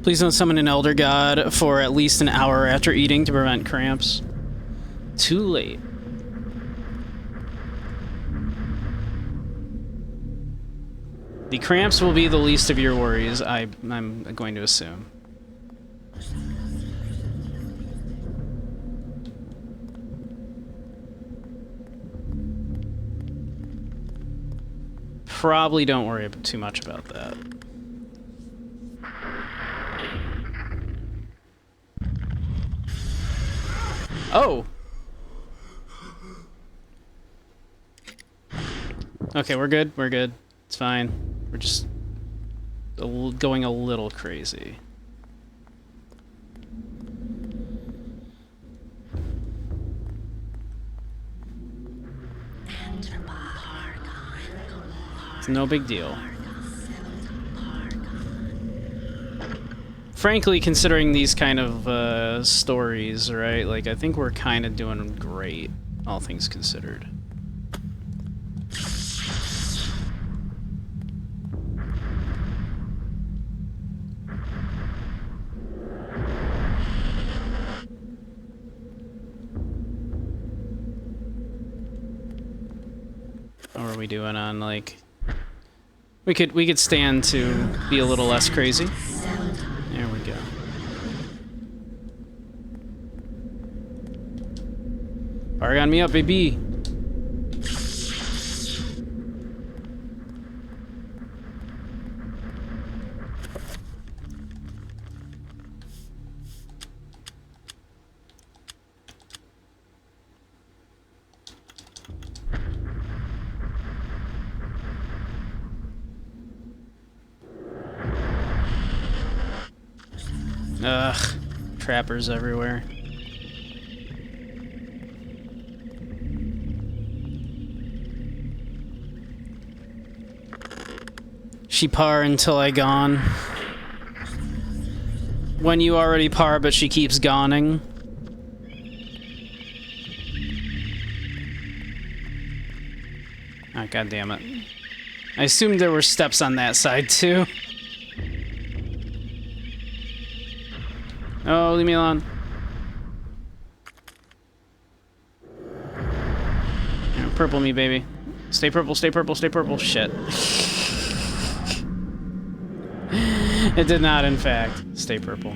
Please don't summon an Elder God for at least an hour after eating to prevent cramps. Too late. The cramps will be the least of your worries, I'm going to assume. Probably don't worry too much about that. Oh! Okay, we're good, we're good. It's fine. We're just going a little crazy. It's no big deal. frankly, considering these kind of stories, right? Like, I think we're kind of doing great, all things considered. How are we doing on, like... We could stand to be a little less crazy. There we go. Paragon me up, baby. Ugh, trappers everywhere. She par until I gone. When you already par, but she keeps goning. Ah, God damn it. I assumed there were steps on that side too. Oh, leave me alone. Yeah, purple me, baby. Stay purple, stay purple, stay purple. Shit. It did not, in fact, stay purple.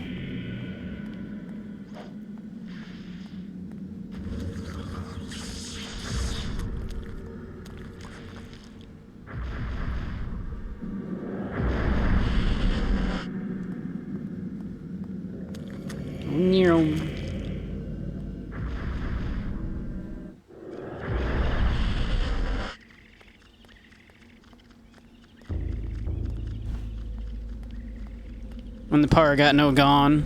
When the power got no gone.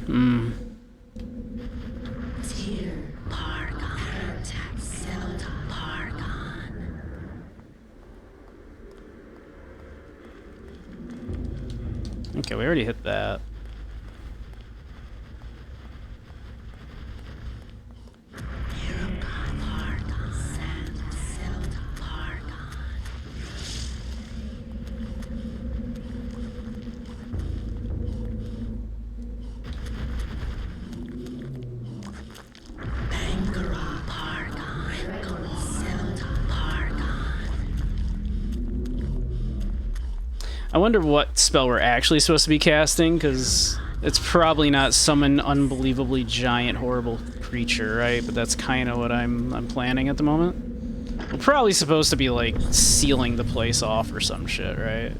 Okay, we already hit that. I wonder what spell we're actually supposed to be casting, because it's probably not summon unbelievably giant, horrible creature, right? But that's kind of what I'm planning at the moment. We're probably supposed to be, like, sealing the place off or some shit, right?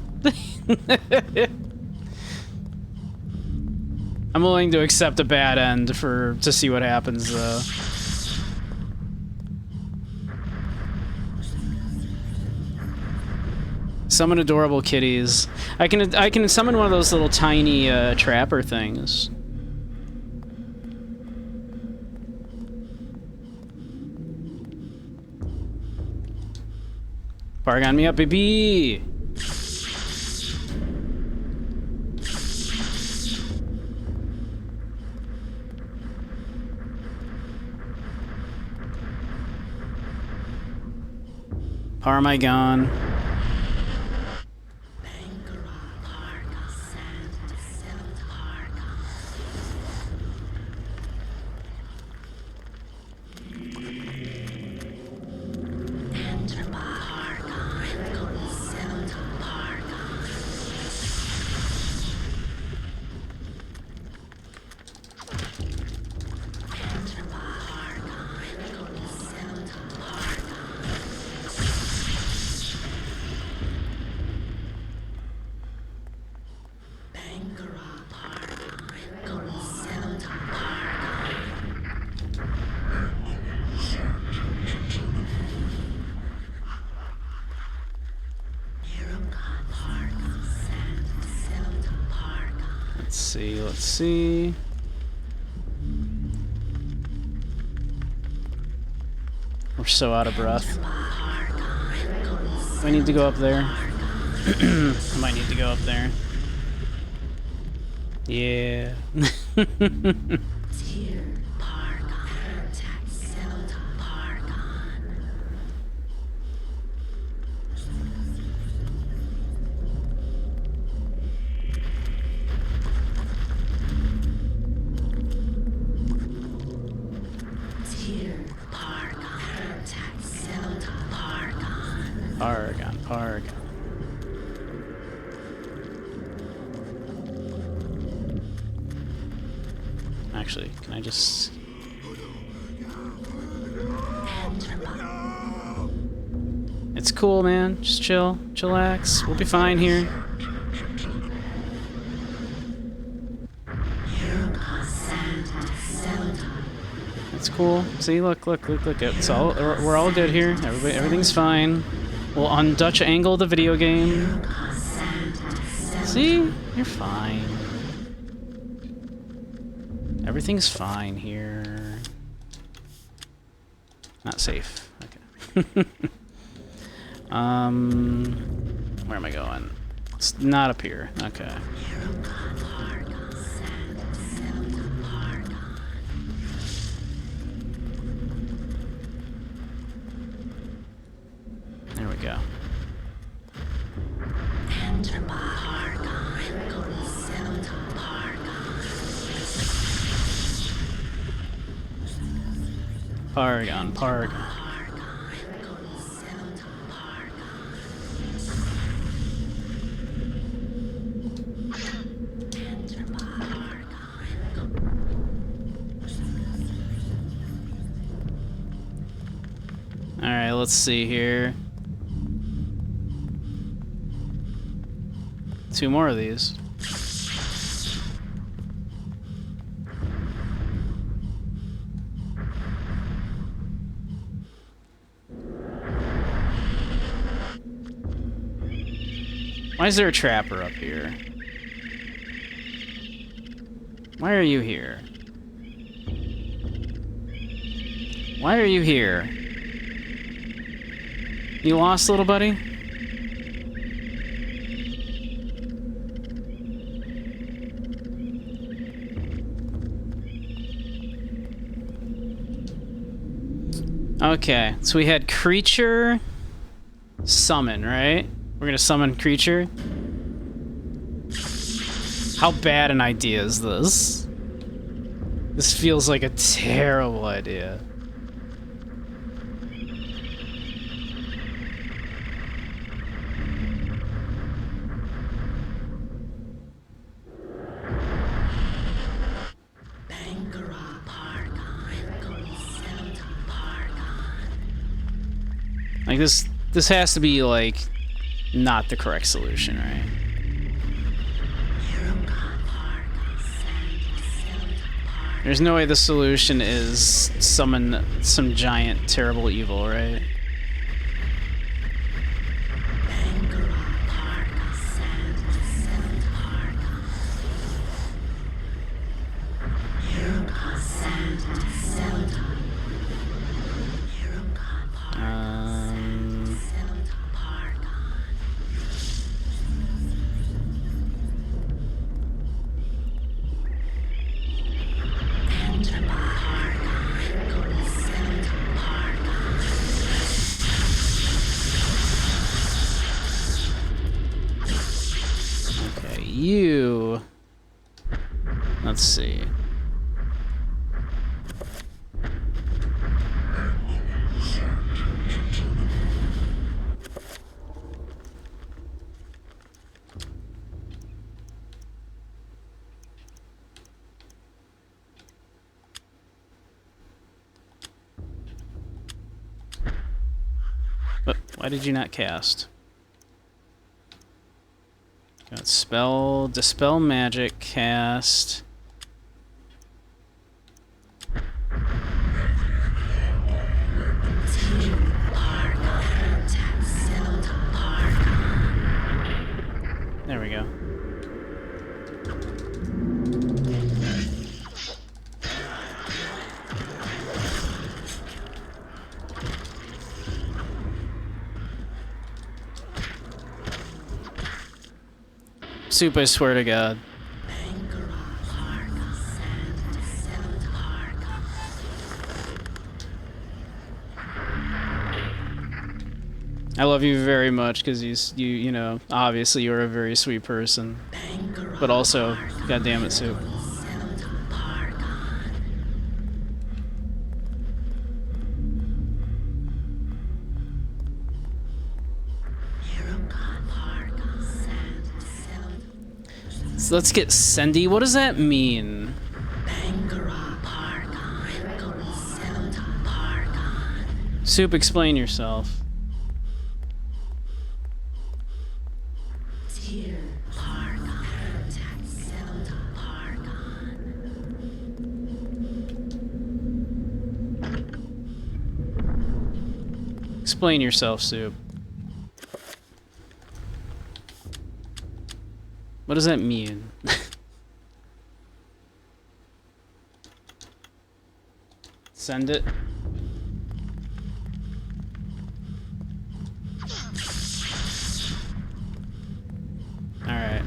I'm willing to accept a bad end to see what happens, though. Summon adorable kitties. I can summon one of those little tiny trapper things. Paragon me up, baby. Parmegon. Let's see. We're so out of breath. Do I need to go up there? I might need to go up there. Yeah. Tyr Pargon. Zelda Pargon. Tyr Pargon. Zelda Pargon. Pargon. Actually, can I just... It's cool, man. Just chill. Chillax. We'll be fine here. It's cool. See, look. It's all, we're all good here. Everything's fine. We'll un-Dutch angle the video game. See? You're fine. Everything's fine here. Not safe. Okay. Where am I going? It's not up here. Okay. There we go. Pargon. Alright, let's see here. 2 more of these. Why is there a trapper up here? Why are you here? Why are you here? You lost, little buddy? Okay, so we had creature, summon, right? We're gonna summon creature. How bad an idea is this? This feels like a terrible idea. Like this has to be like not the correct solution, right? There's no way the solution is summon some giant terrible evil, right? You... Let's see. But why did you not cast? Got spell, dispel magic, cast. There we go. Soup, I swear to God. I love you very much because you know, obviously you're a very sweet person. But also, God damn it, Soup. So let's get Sendy. What does that mean? Soup, explain yourself. Explain yourself, Soup. What does that mean? Send it. Alright.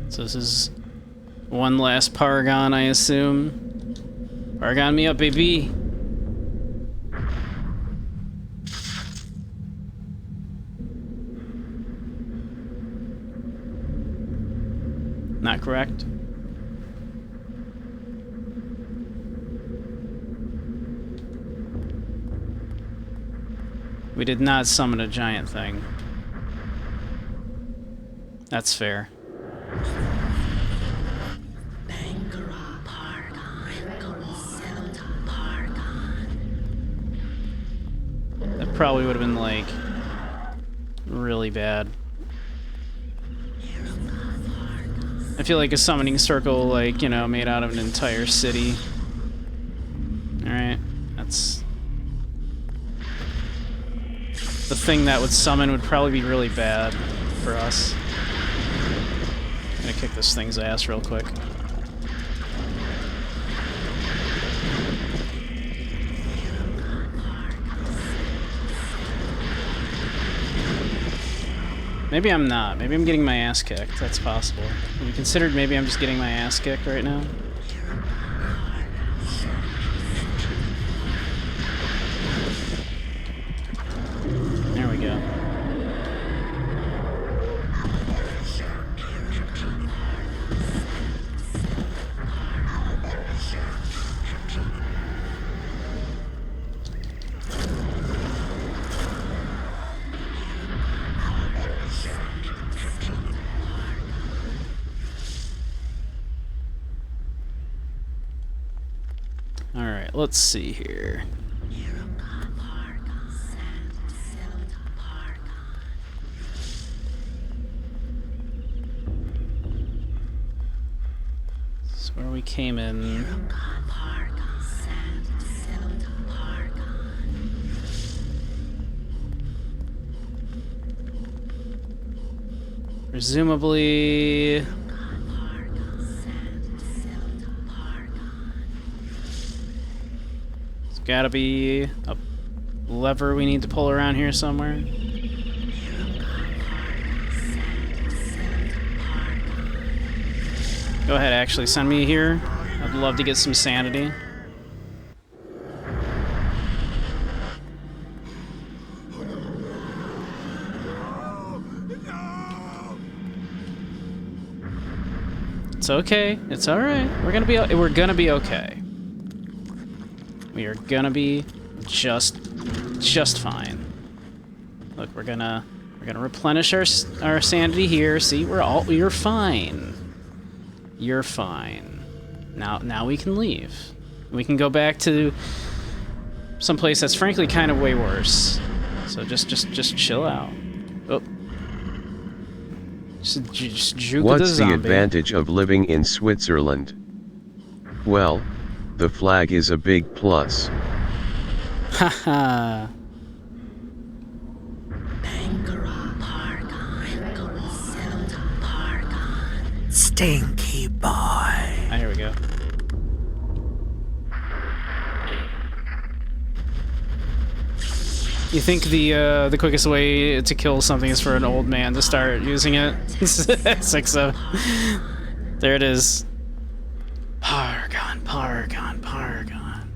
So this is one last Paragon, I assume. Paragon me up, baby. Not correct. We did not summon a giant thing. That's fair. That probably would have been, like, really bad. I feel like a summoning circle, like, you know, made out of an entire city. Alright, that's... the thing that would summon would probably be really bad for us. I'm gonna kick this thing's ass real quick. Maybe I'm not. Maybe I'm getting my ass kicked. That's possible. Have you considered maybe I'm just getting my ass kicked right now? There we go. Alright, let's see here. This is where we came in. Presumably... gotta be a lever we need to pull around here somewhere. Go ahead, actually, send me here. I'd love to get some sanity. It's okay. It's all right. We're gonna be okay. We are gonna be just fine. Look, we're gonna replenish our sanity here. See, you're fine. You're fine. Now we can leave. We can go back to someplace that's frankly kind of way worse. So just chill out. Oh. Just juke What's the zombie. the advantage of living in Switzerland? Well, the flag is a big plus. Haha. Stinky boy. Ah, here we go. You think the quickest way to kill something is for an old man to start using it? 6-7. There it is. Paragon, Paragon, Paragon.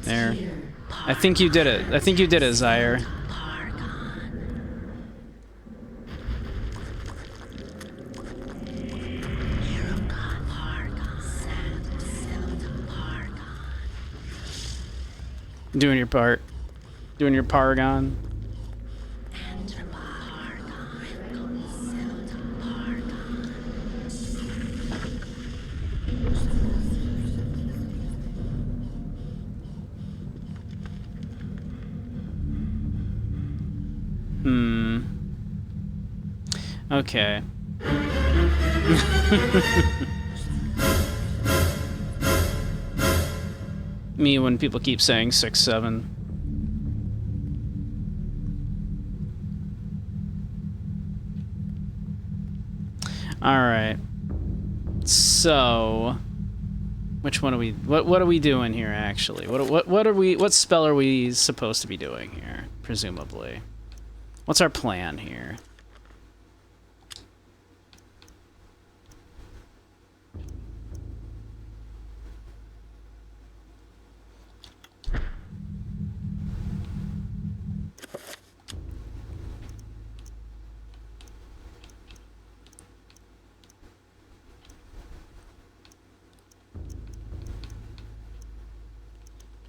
There. I think you did it. I think you did it, Zaire. Doing your part. Doing your Paragon. Okay. Me when people keep saying 6-7. All right. So, which one are we? What are we doing here? Actually, what are we? What spell are we supposed to be doing here? Presumably, what's our plan here?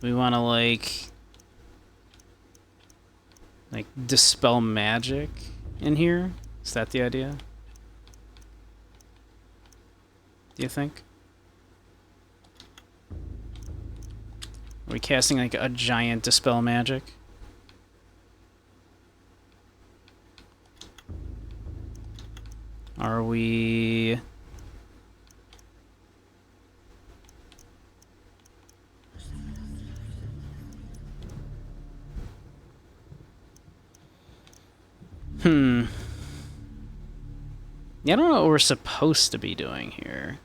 We want to like dispel magic in here? Is that the idea? Do you think? Are we casting like a giant dispel magic? Are we... Yeah, I don't know what we're supposed to be doing here.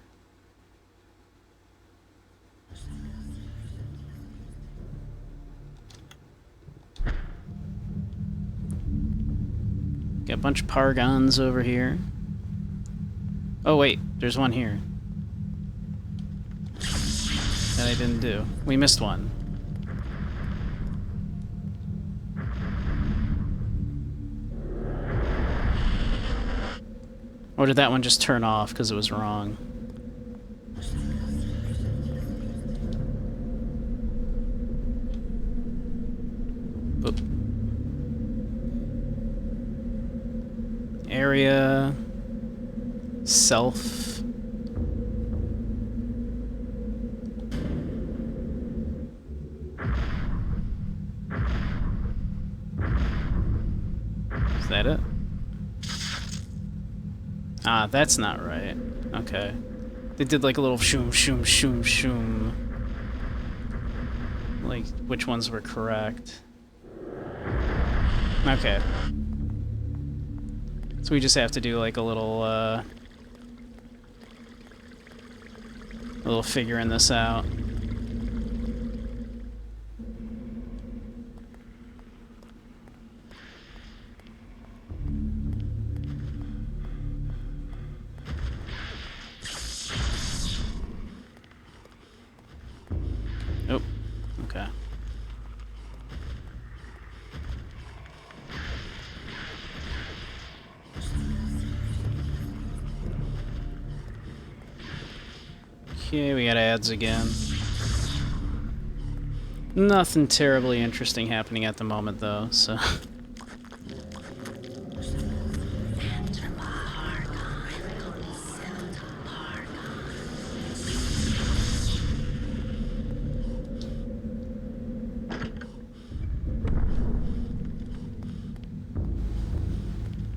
Got a bunch of Paragons over here. Oh wait, there's one here. That I didn't do. We missed one. Or did that one just turn off because it was wrong? Oop. Area. Self. Is that it? Ah, that's not right. Okay. They did like a little shoom, shoom, shoom, shoom. Like, which ones were correct. Okay. So we just have to do like a little figuring this out. Oh, okay. Okay, we got ads again. Nothing terribly interesting happening at the moment, though, so...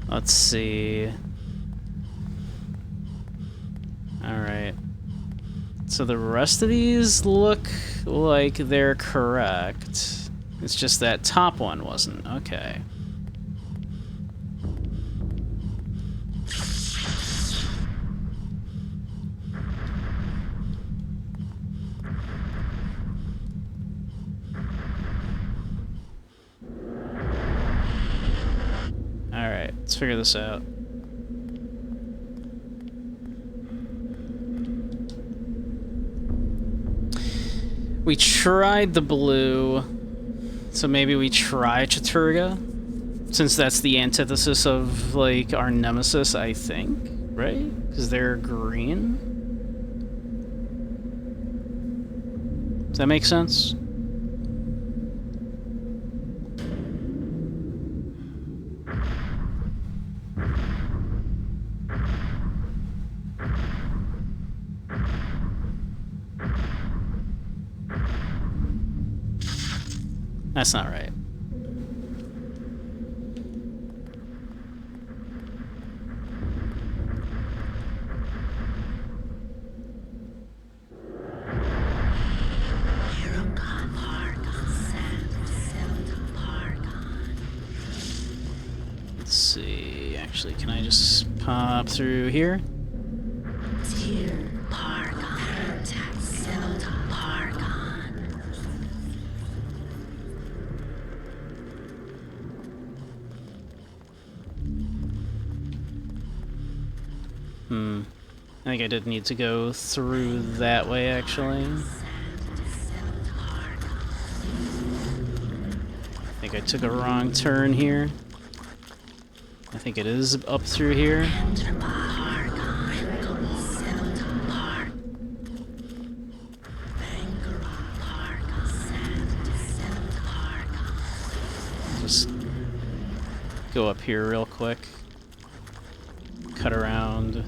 Let's see... Alright. So the rest of these look like they're correct. It's just that top one wasn't. Okay. Let's figure this out. We tried the blue, so maybe we try Chaturga, since that's the antithesis of, like, our nemesis, I think, right? Because they're green? Does that make sense? That's not right. Let's see. Actually, can I just pop through here? I think I did need to go through that way, actually. I think I took a wrong turn here. I think it is up through here. Just go up here real quick. Cut around.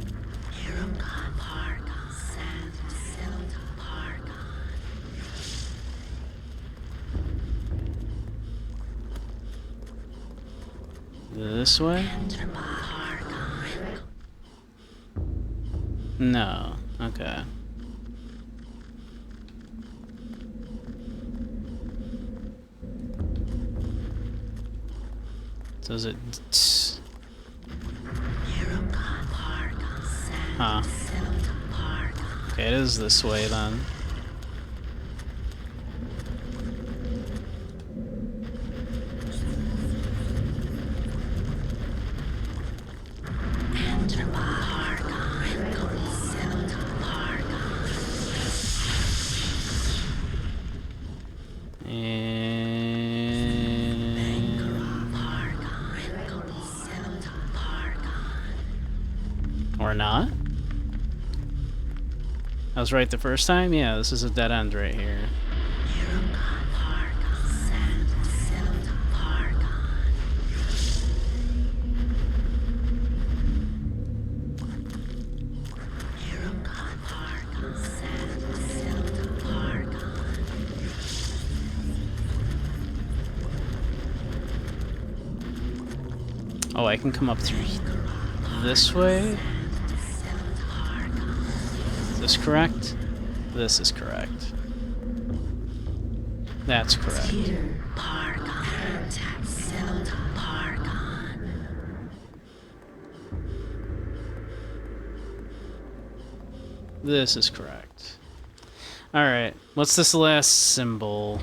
This way? No. Okay. Does it... Huh. Okay, it is this way then. Or not? I was right the first time? Yeah, this is a dead end right here. Oh, I can come up through this way? Is this correct? This is correct. That's correct. This is correct. Alright, what's this last symbol?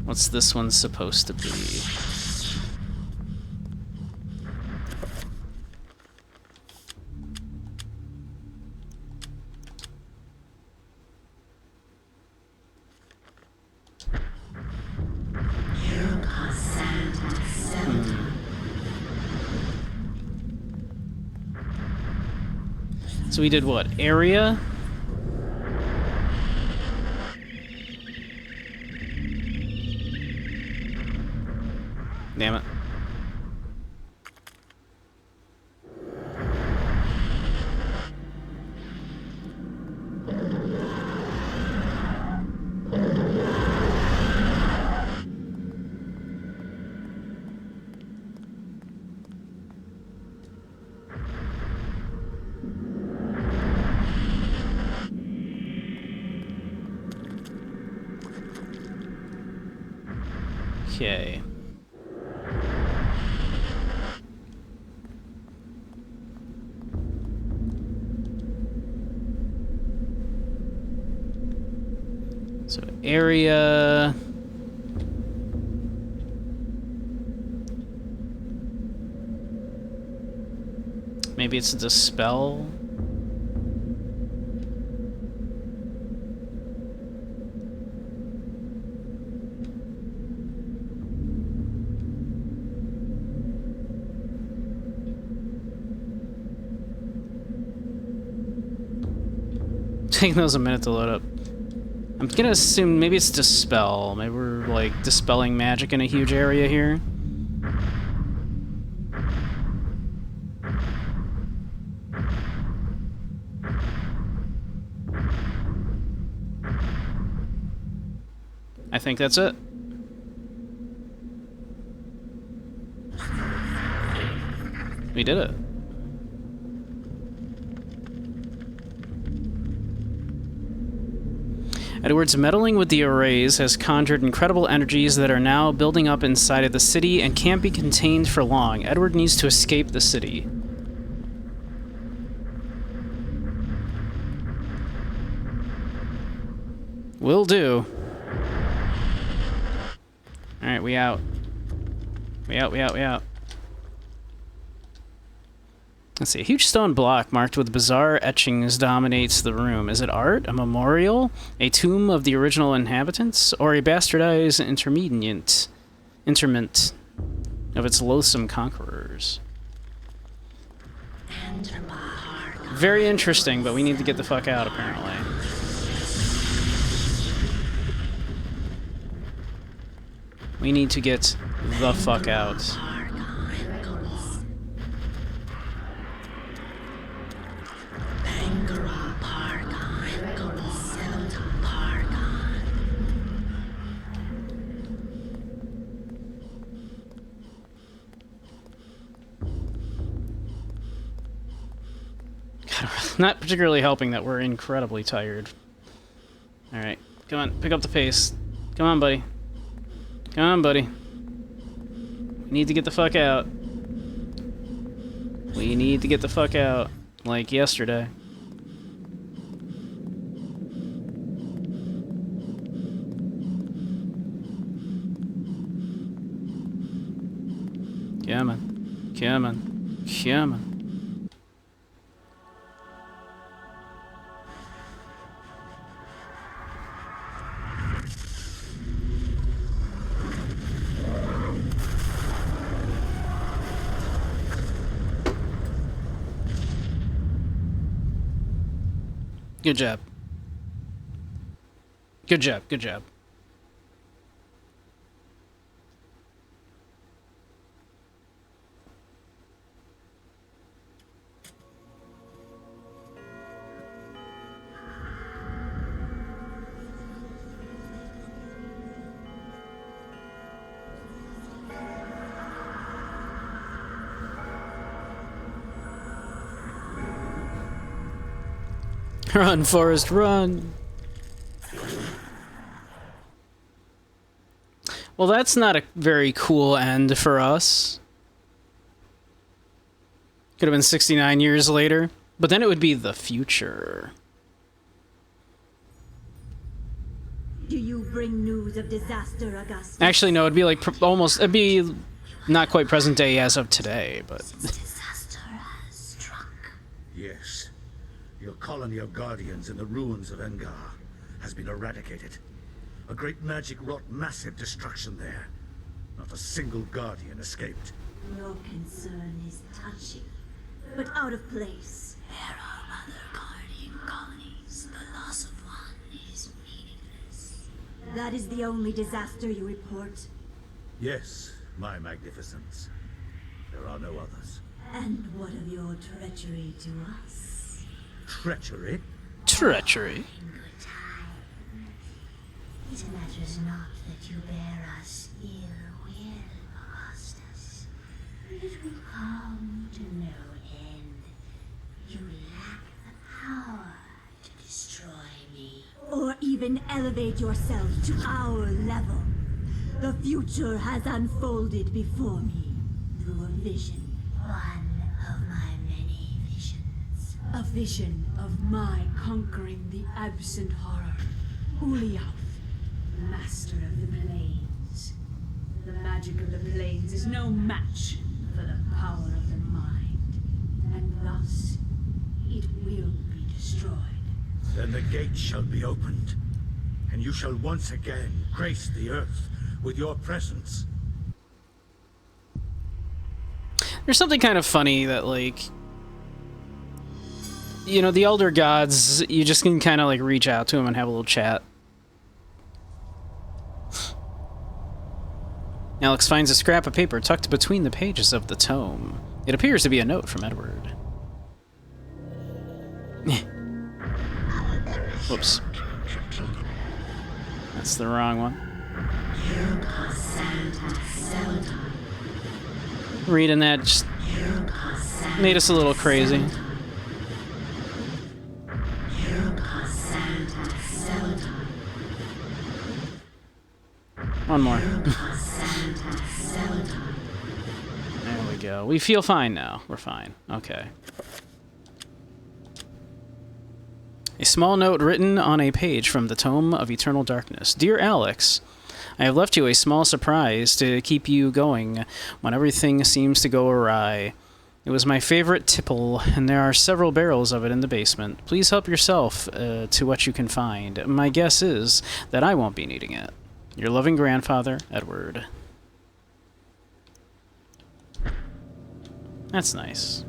What's this one supposed to be? So we did what? Area? Damn it. Okay. area. Maybe it's a dispel. Taking those a minute to load up. I'm gonna assume maybe it's dispel. Maybe we're like dispelling magic in a huge area here. I think that's it. We did it. Edward's meddling with the arrays has conjured incredible energies that are now building up inside of the city and can't be contained for long. Edward needs to escape the city. Will do. Alright, we out. We out. Let's see, a huge stone block marked with bizarre etchings dominates the room. Is it art, a memorial, a tomb of the original inhabitants, or a bastardized interment of its loathsome conquerors? Very interesting, but we need to get the fuck out, apparently. We need to get the fuck out. Not particularly helping that we're incredibly tired. Alright, come on, pick up the pace. Come on, buddy. Come on, buddy. We need to get the fuck out. We need to get the fuck out. Like yesterday. Come on. Come on. Come on. Good job. Good job, good job. Run, Forrest, run! Well, that's not a very cool end for us. Could have been 69 years later, but then it would be the future. Do you bring news of disaster, Augustus? Actually, no, it'd be like it'd be not quite present day as of today, but... Disaster has struck. Yes. Your colony of guardians in the ruins of Engar has been eradicated. A great magic wrought massive destruction there. Not a single guardian escaped. Your concern is touching, but out of place. There are other guardian colonies. The loss of one is meaningless. That is the only disaster you report? Yes, my magnificence. There are no others. And what of your treachery to us? Treachery? Treachery. In good time. It matters not that you bear us ill will, Augustus. It will come to no end. You lack the power to destroy me. Or even elevate yourself to our level. The future has unfolded before me through a vision. One of my many visions. A vision of my conquering the absent horror, Ulyaoth, master of the plains. The magic of the plains is no match for the power of the mind, and thus it will be destroyed. Then the gate shall be opened, and you shall once again grace the earth with your presence. There's something kind of funny that, like, you know, the Elder Gods, you just can kind of, like, reach out to them and have a little chat. Alex finds a scrap of paper tucked between the pages of the tome. It appears to be a note from Edward. Whoops. That's the wrong one. Reading that just made us a little crazy. One more. There we go. We feel fine now. We're fine. Okay. A small note written on a page from the Tome of Eternal Darkness. Dear Alex, I have left you a small surprise to keep you going when everything seems to go awry. It was my favorite tipple, and there are several barrels of it in the basement. Please help yourself to what you can find. My guess is that I won't be needing it. Your loving grandfather, Edward. That's nice.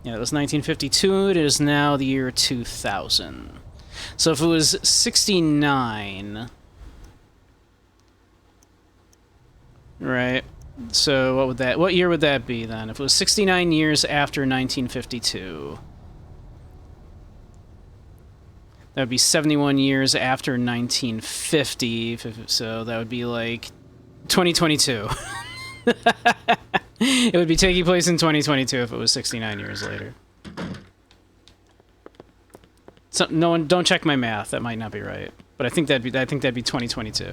Yeah, it was 1952. It is now the year 2000. So if it was 69... Right. So what year would that be then? If it was 69 years after 1952. That would be 71 years after 1950. So that would be like 2022. It would be taking place in 2022 if it was 69 years later. So no one, don't check my math. That might not be right, but I think that'd be 2022.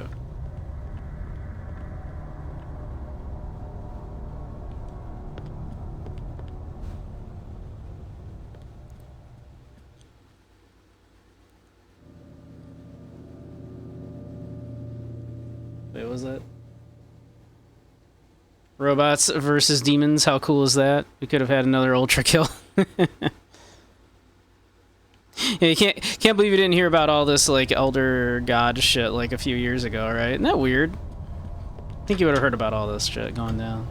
Wait, what was that? Robots versus demons, how cool is that? We could have had another Ultra Kill. Yeah, you can't believe you didn't hear about all this, like, Elder God shit, like, a few years ago, right? Isn't that weird? I think you would have heard about all this shit going down.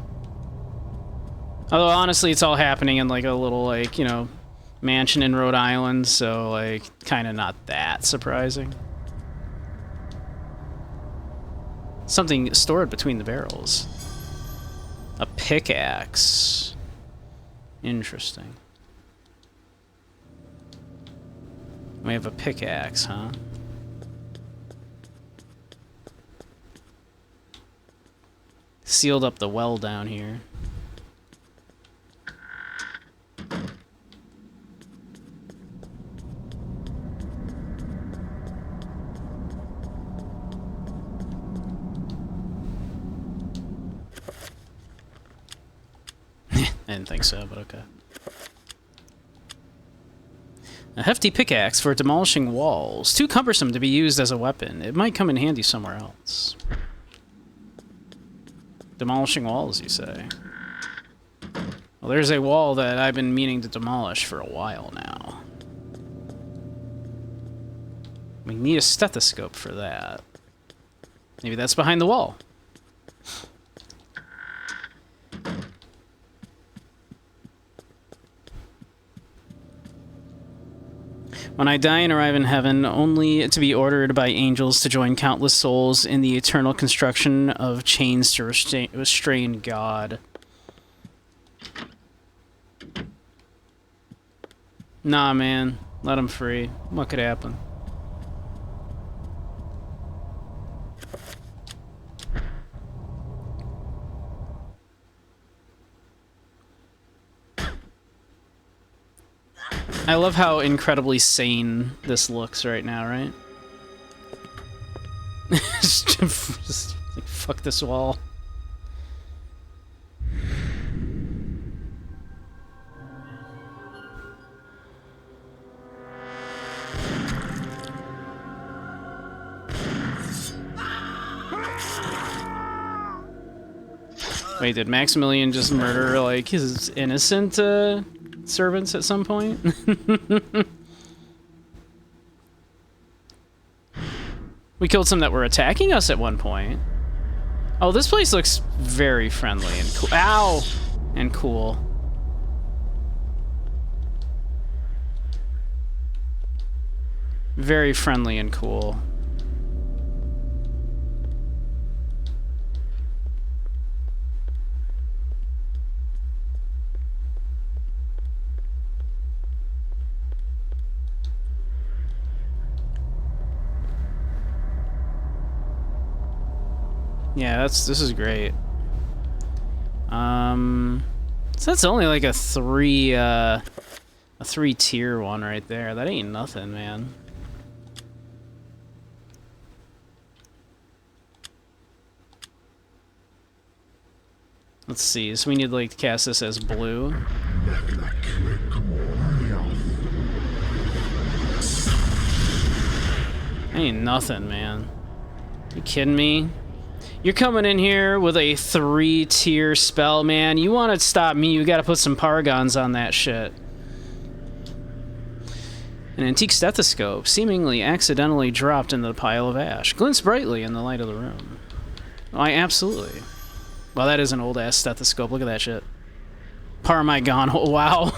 Although, honestly, it's all happening in, like, a little, like, you know, mansion in Rhode Island, so, like, kind of not that surprising. Something stored between the barrels. A pickaxe. Interesting. We have a pickaxe, huh? Sealed up the well down here. I didn't think so, but okay. A hefty pickaxe for demolishing walls. Too cumbersome to be used as a weapon. It might come in handy somewhere else. Demolishing walls, you say? Well, there's a wall that I've been meaning to demolish for a while now. We need a stethoscope for that. Maybe that's behind the wall. When I die and arrive in heaven, only to be ordered by angels to join countless souls in the eternal construction of chains to restrain God. Nah, man. Let him free. What could happen? I love how incredibly sane this looks right now, right? Just, like, fuck this wall. Wait, did Maximilian just murder, like, his innocent servants at some point? We killed some that were attacking us at one point. Oh, this place looks very friendly and cool. Ow! And cool. Very friendly and cool. Yeah, this is great. So that's only like a three tier one right there. That ain't nothing, man. Let's see. So we need like to cast this as blue. Ain't nothing, man. You kidding me? You're coming in here with a 3-tier spell, man. You want to stop me, you gotta put some paragons on that shit. An antique stethoscope, seemingly accidentally dropped into the pile of ash, glints brightly in the light of the room. Why, absolutely. Well, that is an old-ass stethoscope. Look at that shit. Parmegon, oh, wow.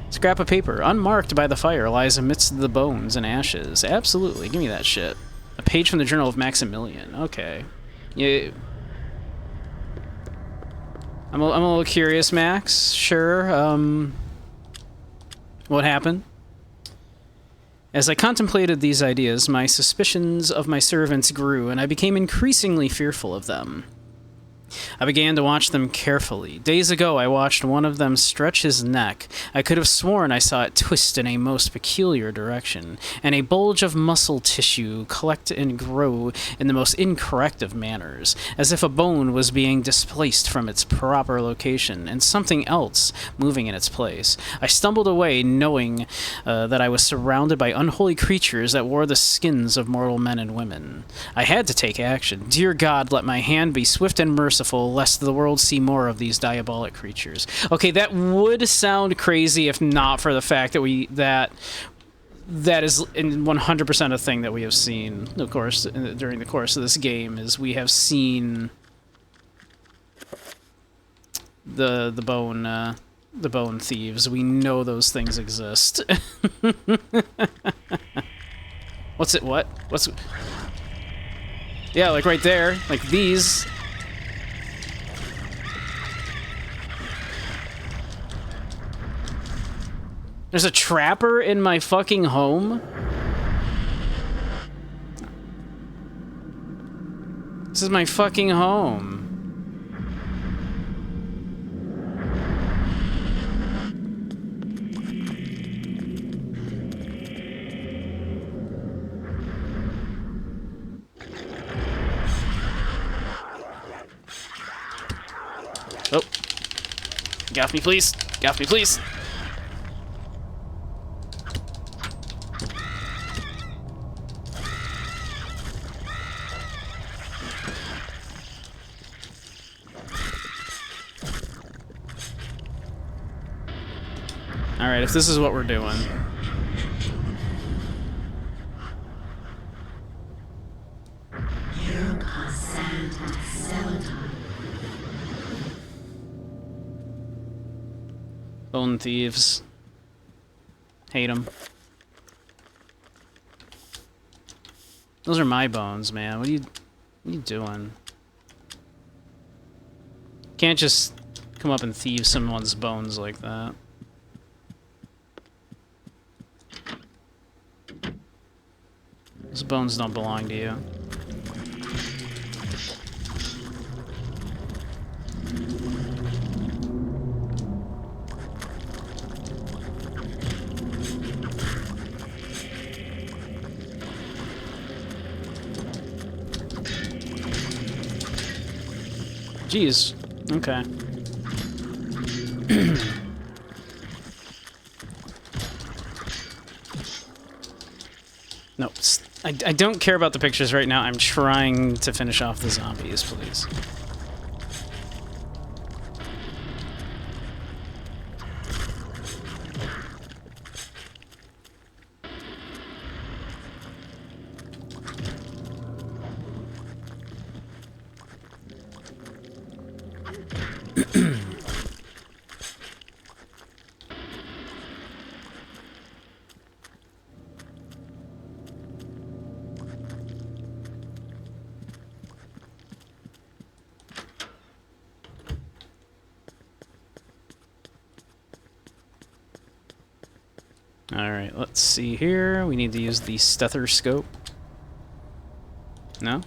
Scrap of paper, unmarked by the fire, lies amidst the bones and ashes. Absolutely, give me that shit. A page from the Journal of Maximilian. Okay. Yeah. I'm a little curious, Max. Sure. What happened? As I contemplated these ideas, my suspicions of my servants grew, and I became increasingly fearful of them. I began to watch them carefully. Days ago, I watched one of them stretch his neck. I could have sworn I saw it twist in a most peculiar direction, and a bulge of muscle tissue collect and grow in the most incorrect of manners, as if a bone was being displaced from its proper location, and something else moving in its place. I stumbled away, knowing that I was surrounded by unholy creatures that wore the skins of mortal men and women. I had to take action. Dear God, let my hand be swift and merciful, lest the world see more of these diabolic creatures. Okay, that would sound crazy if not for the fact that that is in 100% a thing that we have seen, of course, during the course of this game, is we have seen the bone thieves. We know those things exist. What's it? What? What's? Yeah, like right there, like these. There's a trapper in my fucking home? This is my fucking home. Oh. Get off me, please. Get off me, please. Alright, if this is what we're doing. Bone thieves. Hate them. Those are my bones, man. What are you doing? Can't just come up and thieve someone's bones like that. Those bones don't belong to you. geez. Okay. No, I don't care about the pictures right now. I'm trying to finish off the zombies, please. Alright, let's see here. We need to use the stethoscope. No?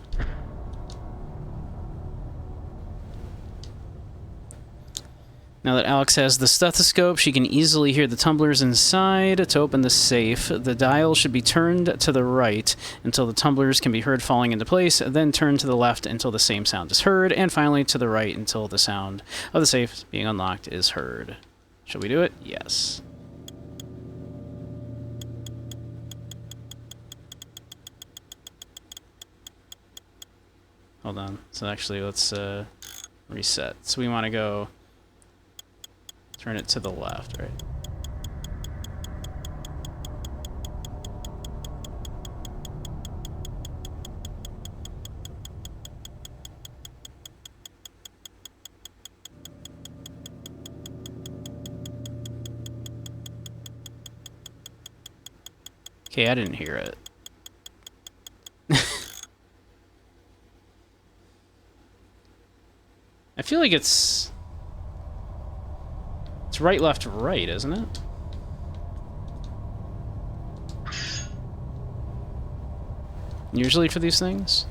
Now that Alex has the stethoscope, she can easily hear the tumblers inside. To open the safe, the dial should be turned to the right until the tumblers can be heard falling into place, then turn to the left until the same sound is heard, and finally to the right until the sound of the safe being unlocked is heard. Shall we do it? Yes. Hold on. So actually, let's reset. So we want to go turn it to the left, right? Okay, I didn't hear it. I feel like it's right, left, right, isn't it? Usually for these things?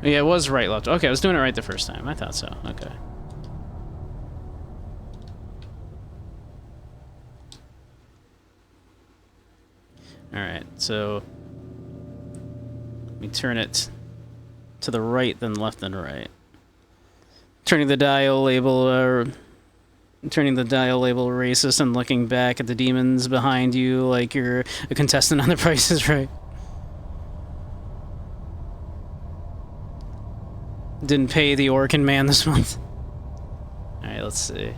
Yeah, it was right, left. Okay, I was doing it right the first time. I thought so. Okay. Alright, so we turn it to the right, then left, then right. Turning the dial label racist and looking back at the demons behind you like you're a contestant on The Price is Right. Didn't pay the Orkin man this month. Alright, let's see.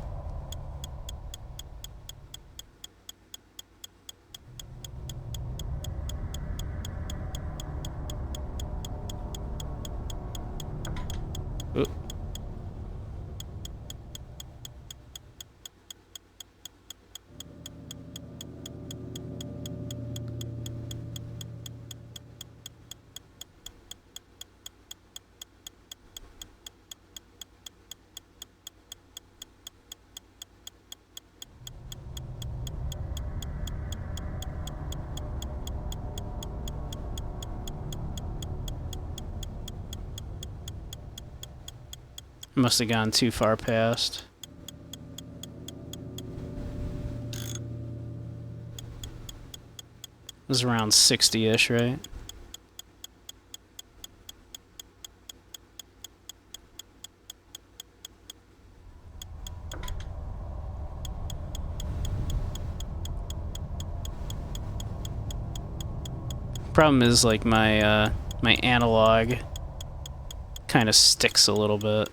Oop. Must have gone too far past. It was around 60-ish, right? Problem is, like, my my analog kind of sticks a little bit.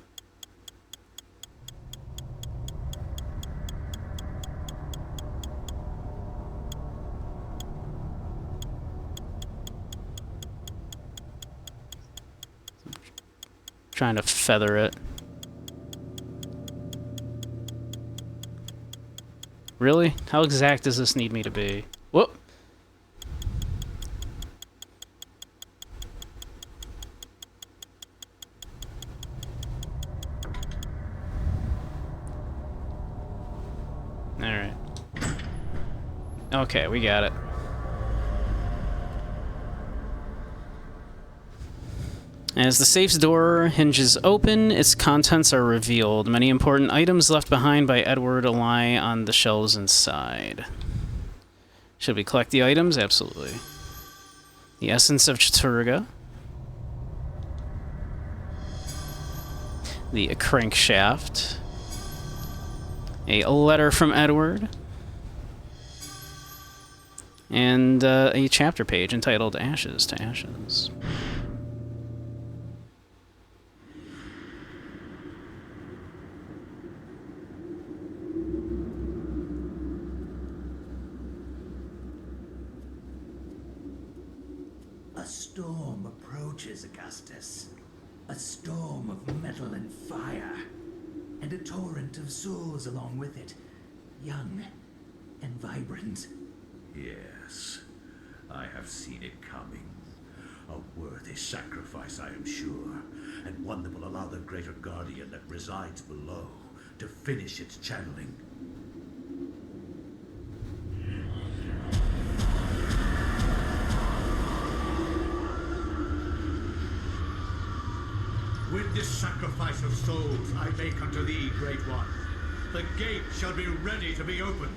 Trying to feather it. Really? How exact does this need me to be? Whoop! Alright. Okay, we got it. As the safe's door hinges open, its contents are revealed. Many important items left behind by Edward lie on the shelves inside. Should we collect the items? Absolutely. The Essence of Chaturga. The Crankshaft. A Letter from Edward. And a chapter page entitled Ashes to Ashes. A storm approaches, Augustus. A storm of metal and fire. And a torrent of souls along with it. Young and vibrant. Yes, I have seen it coming. A worthy sacrifice, I am sure, and one that will allow the greater guardian that resides below to finish its channeling. With this sacrifice of souls I make unto thee, Great One, the gate shall be ready to be opened,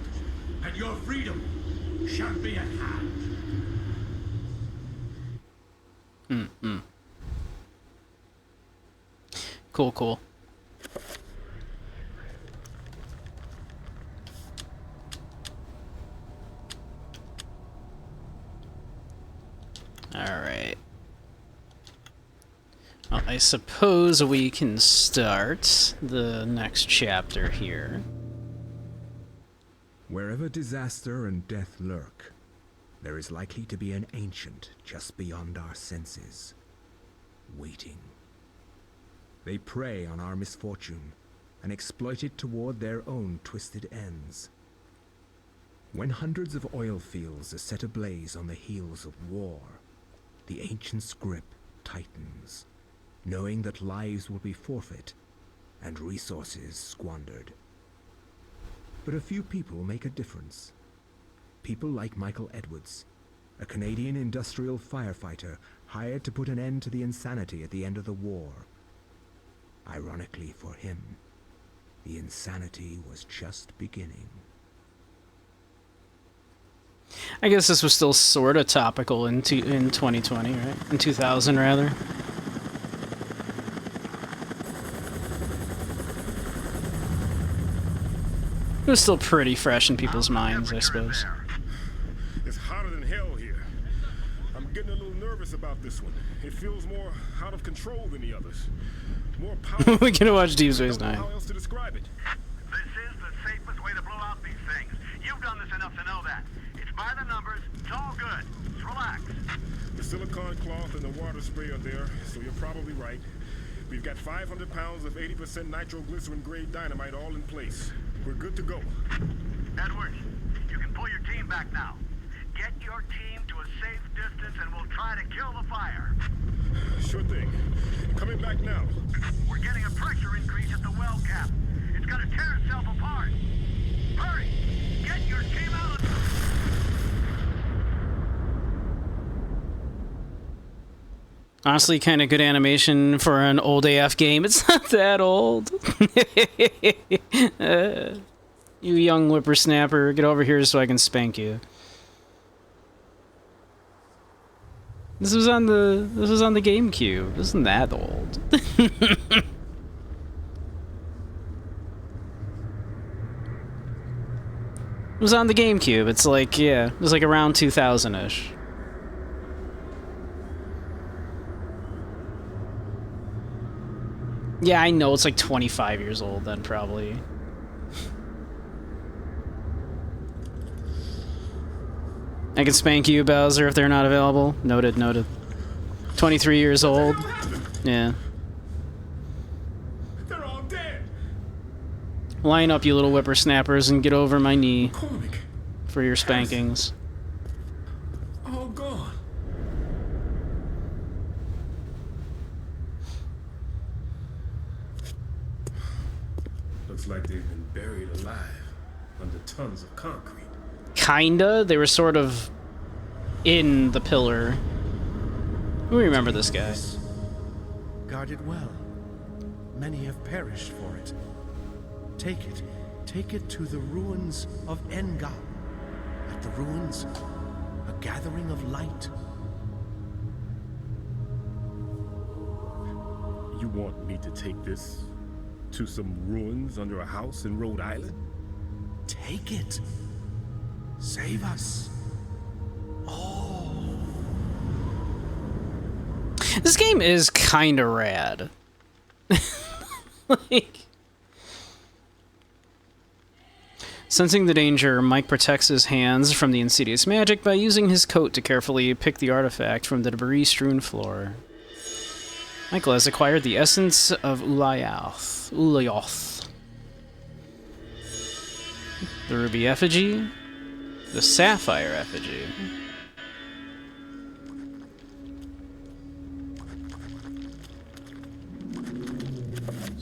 and your freedom shall be at hand. Cool, cool. Alright. Well, I suppose we can start the next chapter here. Wherever disaster and death lurk, there is likely to be an ancient just beyond our senses, waiting. They prey on our misfortune and exploit it toward their own twisted ends. When hundreds of oil fields are set ablaze on the heels of war, the ancient's grip tightens, knowing that lives will be forfeit and resources squandered. But a few people make a difference. People like Michael Edwards, a Canadian industrial firefighter hired to put an end to the insanity at the end of the war. Ironically for him, the insanity was just beginning. I guess this was still sort of topical in 2020, right? In 2000, rather. It was still pretty fresh in people's minds, I suppose. It's hotter than hell here. I'm getting a little nervous about this one. It feels more out of control than the others. More powerful. We're gonna watch Deep Space Nine. How else to describe it? This is the safest way to blow out these things. You've done this enough to know that. It's by the numbers. It's all good. Just relax. The silicone cloth and the water spray are there, so you're probably right. We've got 500 pounds of 80% nitroglycerin-grade dynamite all in place. We're good to go. Edwards, you can pull your team back now. Get your team to a safe distance and we'll try to kill the fire. Sure thing. Coming back now. We're getting a pressure increase at the well cap. It's gonna tear itself apart. Hurry! Get your team out of... Honestly, kind of good animation for an old AF game. It's not that old. You young whippersnapper, get over here so I can spank you. This was on the GameCube. This isn't that old. It was on the GameCube. It's like, yeah, it was like around 2000-ish. Yeah, I know, it's like 25 years old then, probably. I can spank you, Bowser, if they're not available. Noted, noted. 23 years old. Yeah. They're all dead. Line up, you little whippersnappers, and get over my knee McCormick. for your spankings. All gone. Looks like they've been buried alive under tons of concrete. Kinda. They were sort of in the pillar. We remember this guy. Guarded well. Many have perished for it. Take it. Take it to the ruins of Engam. At the ruins, a gathering of light. You want me to take this to some ruins under a house in Rhode Island? Take it. Save us. Oh. This game is kind of rad. Like, sensing the danger, Mike protects his hands from the insidious magic by using his coat to carefully pick the artifact from the debris-strewn floor. Michael has acquired the essence of Ulayoth. The ruby effigy, the sapphire effigy.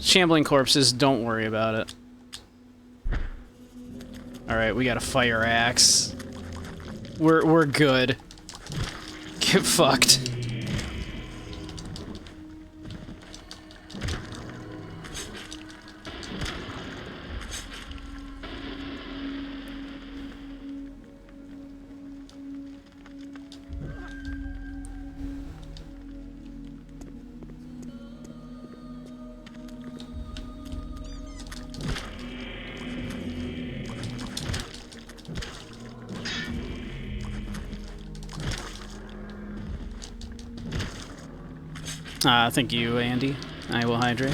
Shambling corpses, don't worry about it. Alright, we got a fire axe. We're good. Get fucked. Thank you, Andy. I will hydrate.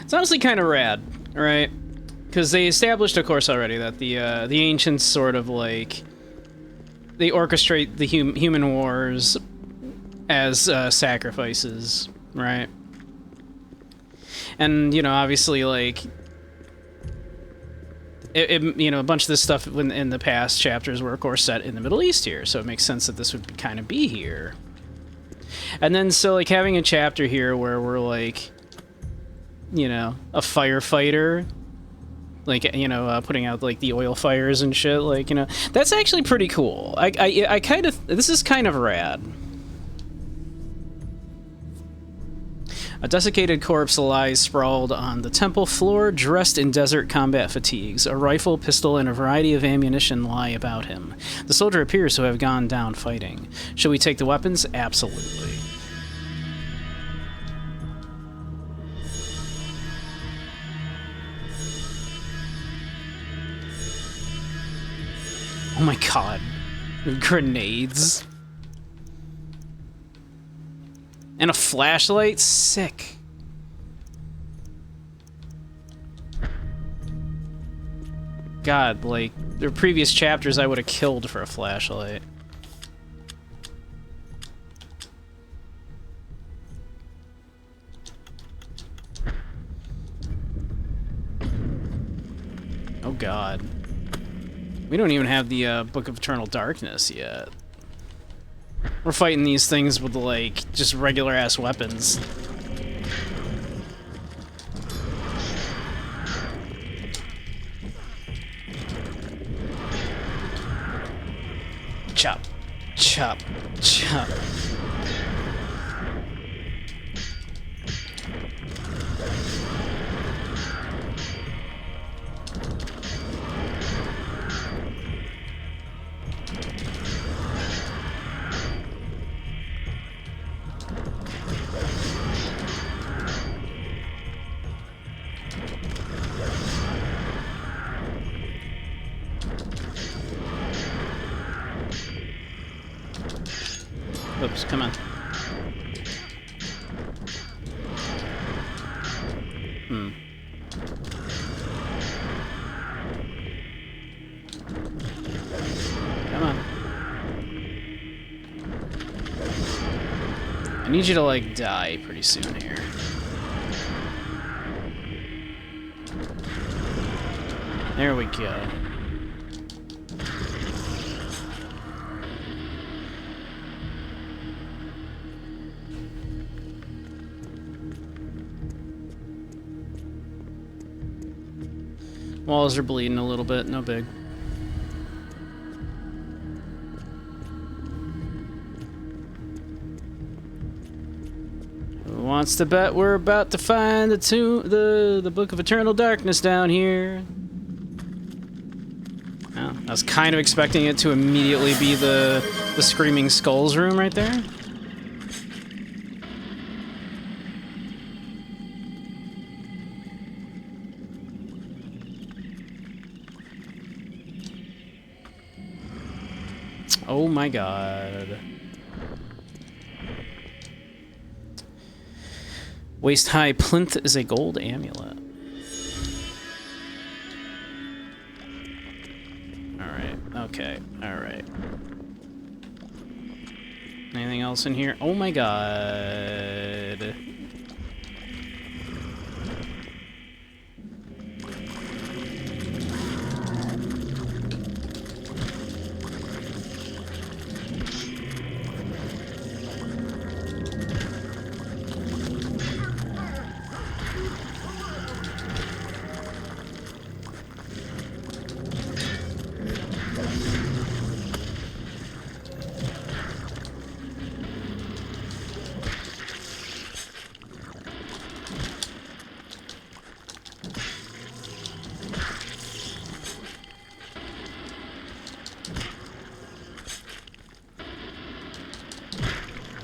It's honestly kind of rad, right? Because they established, of course, already that the ancients sort of like they orchestrate the human wars as sacrifices, right? And, you know, obviously, like, you know, a bunch of this stuff in the past chapters were, of course, set in the Middle East here, so it makes sense that this would kind of be here. And then, so, like, having a chapter here where we're, like, you know, a firefighter, like, you know, putting out, like, the oil fires and shit, like, you know, that's actually pretty cool. I kind of, this is kind of rad. A desiccated corpse lies sprawled on the temple floor, dressed in desert combat fatigues. A rifle, pistol, and a variety of ammunition lie about him. The soldier appears to have gone down fighting. Should we take the weapons? Absolutely. Oh my god. Grenades. And a flashlight? Sick. God, like, their previous chapters I would have killed for a flashlight. Oh god. We don't even have the Book of Eternal Darkness yet. We're fighting these things with, like, just regular-ass weapons. Chop. Chop. Chop. Oops, come on. Come on. I need you to, like, die pretty soon here. There we go. Walls are bleeding a little bit, no big. wants to bet we're about to find the Book of Eternal Darkness down here? Well, I was kind of expecting it to immediately be the Screaming Skulls room right there. Oh my god. Waist-high plinth is a gold amulet. Alright, okay, alright. Anything else in here? Oh my god.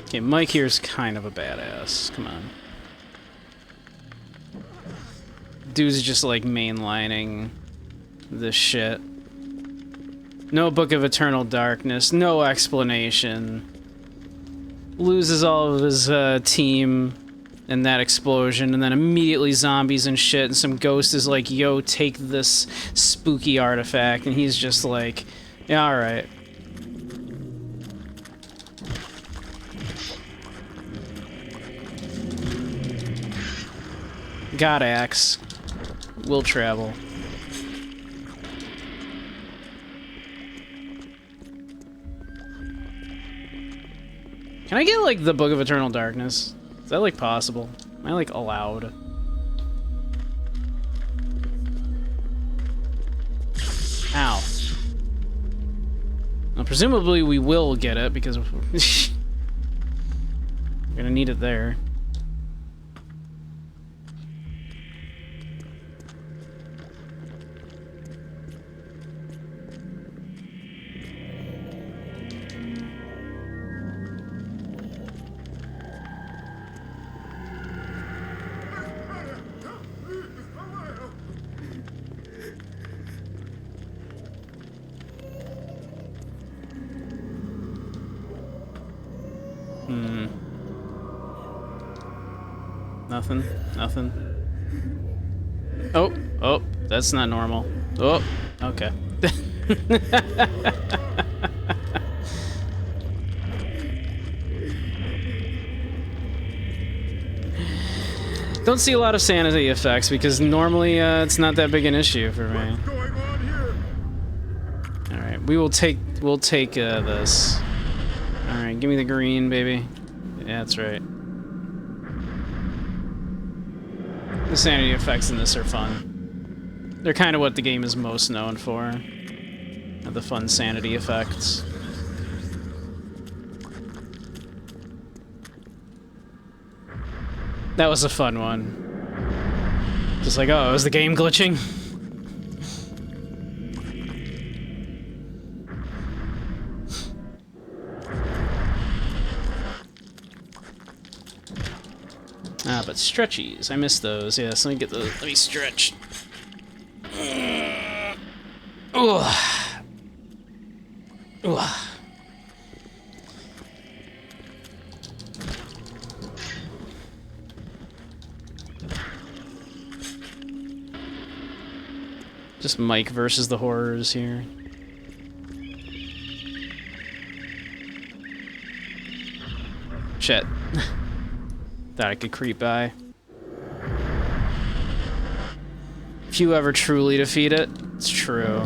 Okay, Mike here's kind of a badass. Come on. Dude's just like mainlining this shit. No Book of Eternal Darkness, no explanation. Loses all of his team in that explosion, and then immediately zombies and shit, and some ghost is like, yo, take this spooky artifact, and he's just like, yeah, alright. God axe. Will travel. Can I get, like, the Book of Eternal Darkness? Is that, like, possible? Am I, like, allowed? Ow. Well, presumably we will get it, because we're gonna need it there. Nothing. Nothing. Oh, oh, that's not normal. Oh, okay. Don't see a lot of sanity effects because normally it's not that big an issue for me. All right, we'll take this. All right, give me the green, baby. Yeah, that's right. The sanity effects in this are fun. They're kind of what the game is most known for. The fun sanity effects. That was a fun one. Just like, oh, is the game glitching? Ah, but stretchies. I missed those. Yes, let me get those. Let me stretch. Ugh. Ugh. Just Mike versus the horrors here. Shit. Thought I could creep by. If you ever truly defeat it, it's true.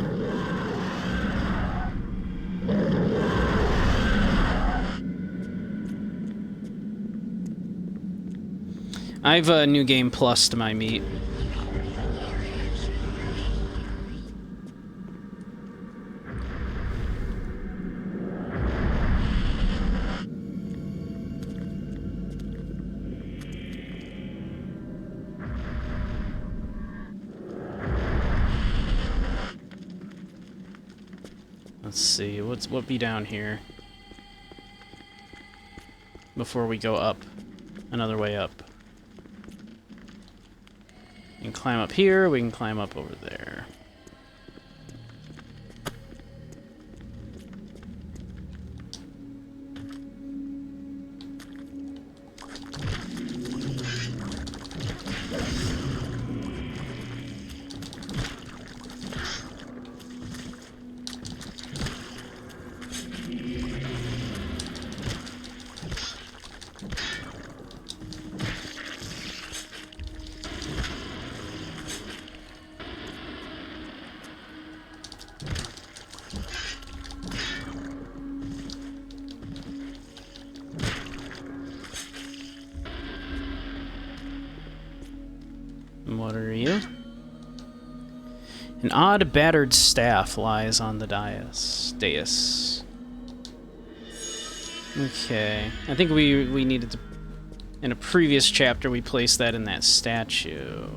I've New Game Plus to my meat. Let's see, what be down here? Before we go up. Another way up. We can climb up here, we can climb up over there. What are you? An odd, battered staff lies on the dais. Okay. I think we needed to... In a previous chapter, we placed that in that statue.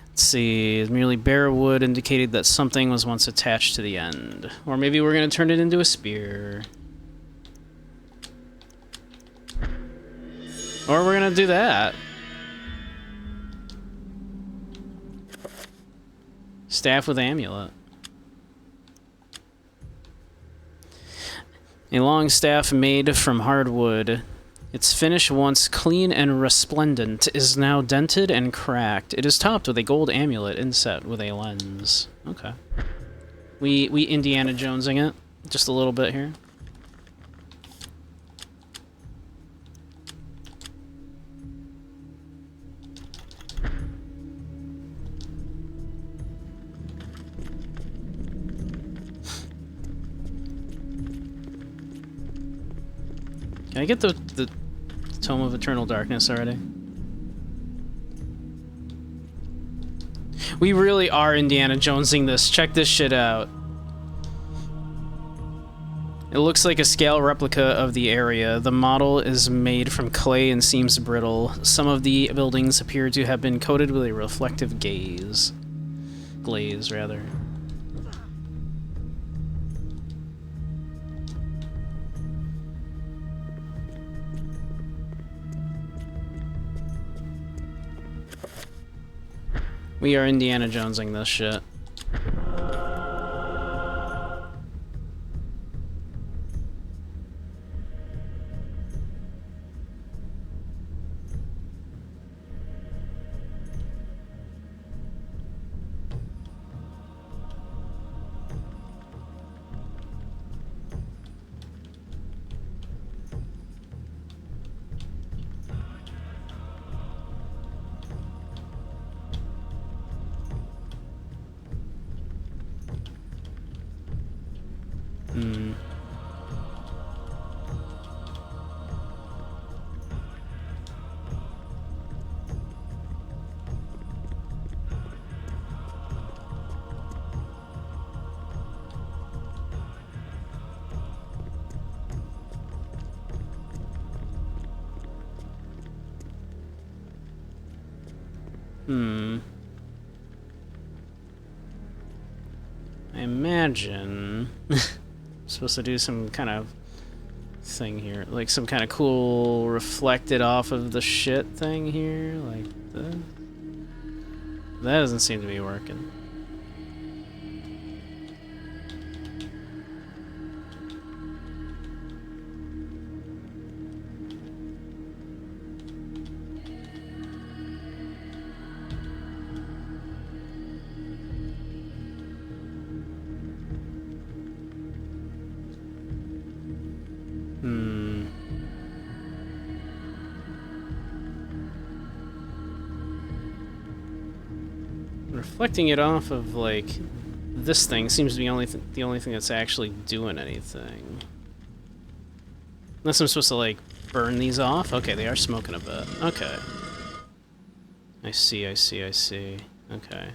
Let's see, merely bare wood indicated that something was once attached to the end. Or maybe we're going to turn it into a spear. Or we're going to do that. Staff with amulet. A long staff made from hardwood. Its finish, once clean and resplendent, is now dented and cracked. It is topped with a gold amulet inset with a lens. Okay. We Indiana Jonesing it just a little bit here. Can I get the Tome of Eternal Darkness already? We really are Indiana Jonesing this. Check this shit out. It looks like a scale replica of the area. The model is made from clay and seems brittle. Some of the buildings appear to have been coated with a reflective glaze, rather. We are Indiana Jonesing this shit. I imagine I'm supposed to do some kind of thing here, like some kind of cool reflected off of the shit thing here, like this. That doesn't seem to be working. Reflecting it off of, like, this thing seems to be the only thing that's actually doing anything. Unless I'm supposed to, like, burn these off? Okay, they are smoking a bit. Okay. I see. Okay.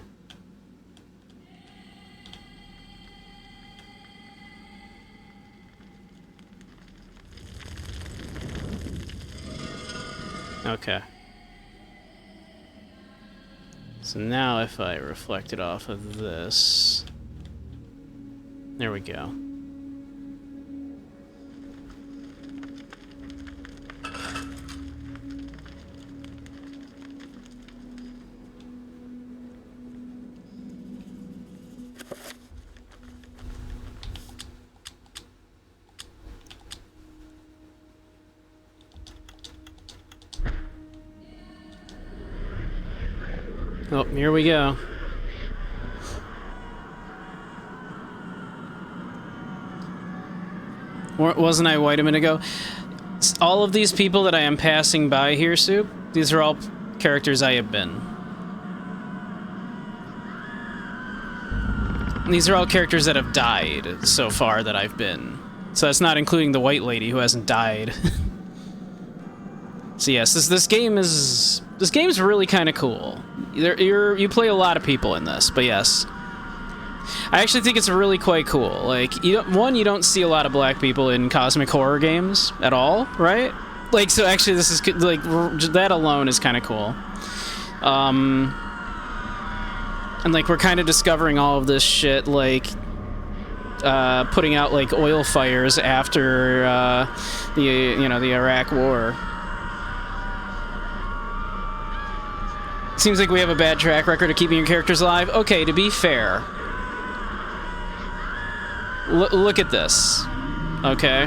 Okay. So now if I reflect it off of this... There we go. Oh, here we go. Wasn't I white a minute ago? All of these people that I am passing by here, Soup, these are all characters I have been. And these are all characters that have died so far that I've been. So that's not including the white lady who hasn't died. So yes, this game is really kind of cool. You play a lot of people in this, but yes. I actually think it's really quite cool. Like, you don't see a lot of black people in cosmic horror games at all, right? Like, so actually this is, like, that alone is kind of cool. And, like, we're kind of discovering all of this shit, like, putting out, like, oil fires after, the Iraq War. Seems like we have a bad track record of keeping your characters alive. Okay, to be fair, look at this. Okay.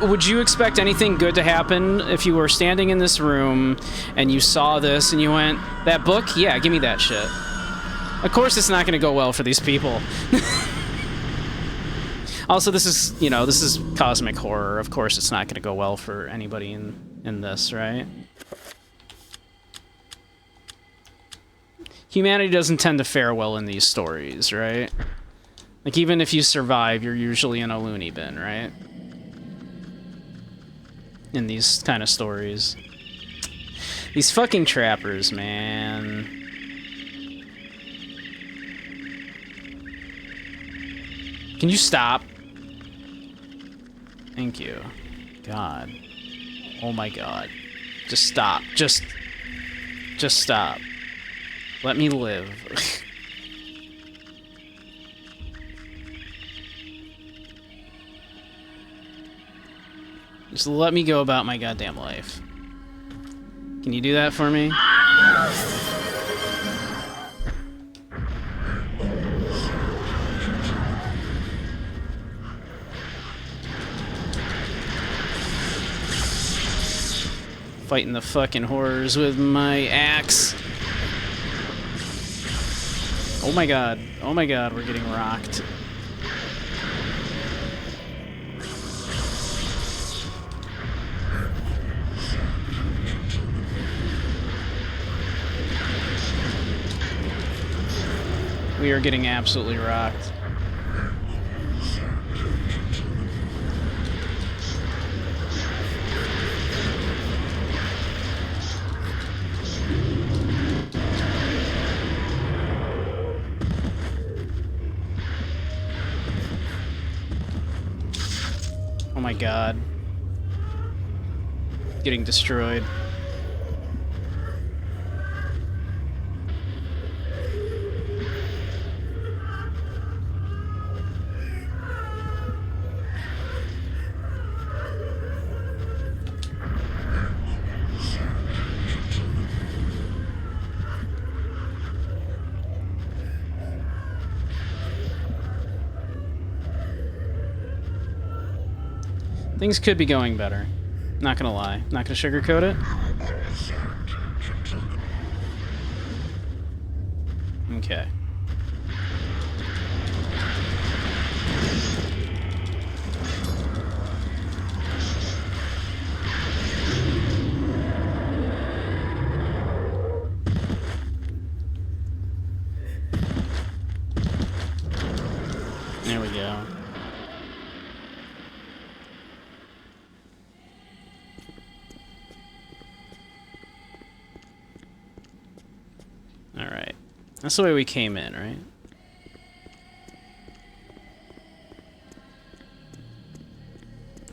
Would you expect anything good to happen if you were standing in this room and you saw this and you went, that book? Yeah, give me that shit. Of course it's not going to go well for these people. Also, this is cosmic horror. Of course it's not going to go well for anybody in this, right? Humanity doesn't tend to fare well in these stories, right? Like, even if you survive, you're usually in a loony bin, right? In these kind of stories. These fucking trappers, man. Can you stop? Thank you. God. Oh my god. Just stop. Just stop. Let me live. Just let me go about my goddamn life. Can you do that for me? Fighting the fucking horrors with my axe. Oh my god, we're getting rocked. We are getting absolutely rocked. Oh my god. Getting destroyed. Things could be going better. Not gonna lie. Not gonna sugarcoat it. Okay. There we go. Alright. That's the way we came in, right?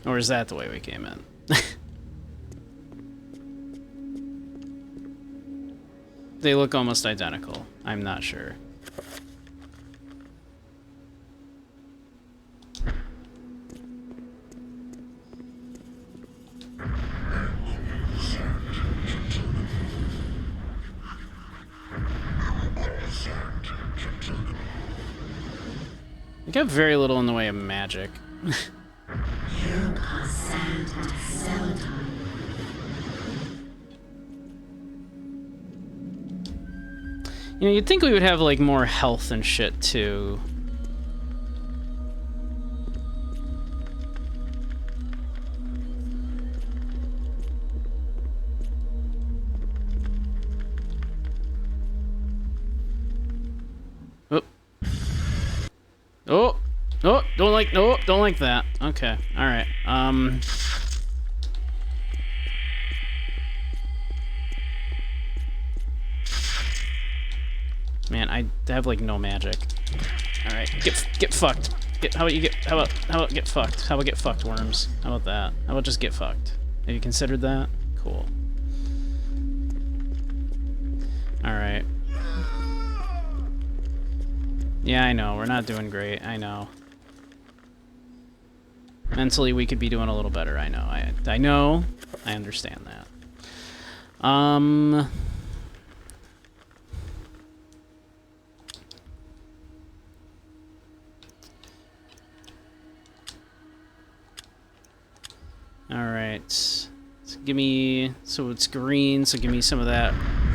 Or is that the way we came in? they look almost identical. I'm not sure. I got very little in the way of magic. You know, you'd think we would have, like, more health and shit, too. Oh. Oh! Oh! Don't like that. Okay, alright. Man, I have like no magic. All right, get fucked. How about get fucked? How about get fucked, worms? How about that? How about just get fucked? Have you considered that? Cool. All right. Yeah, I know. We're not doing great. I know. Mentally, we could be doing a little better. I know. I know. I understand that. Alright. So give me... So it's green, so give me some of that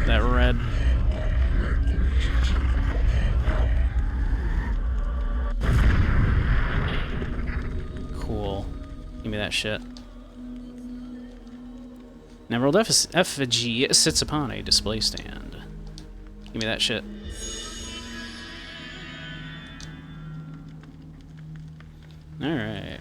red. Cool. Give me that shit. An emerald effigy sits upon a display stand. Give me that shit. Alright.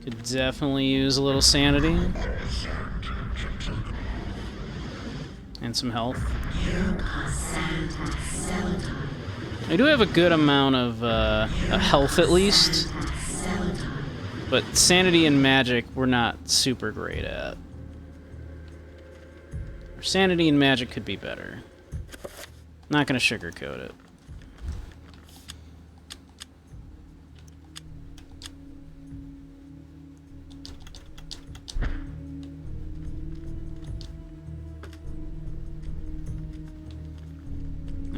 Could definitely use a little sanity. And some health. I do have a good amount of health at least. But sanity and magic we're not super great at. Our sanity and magic could be better. Not gonna sugarcoat it.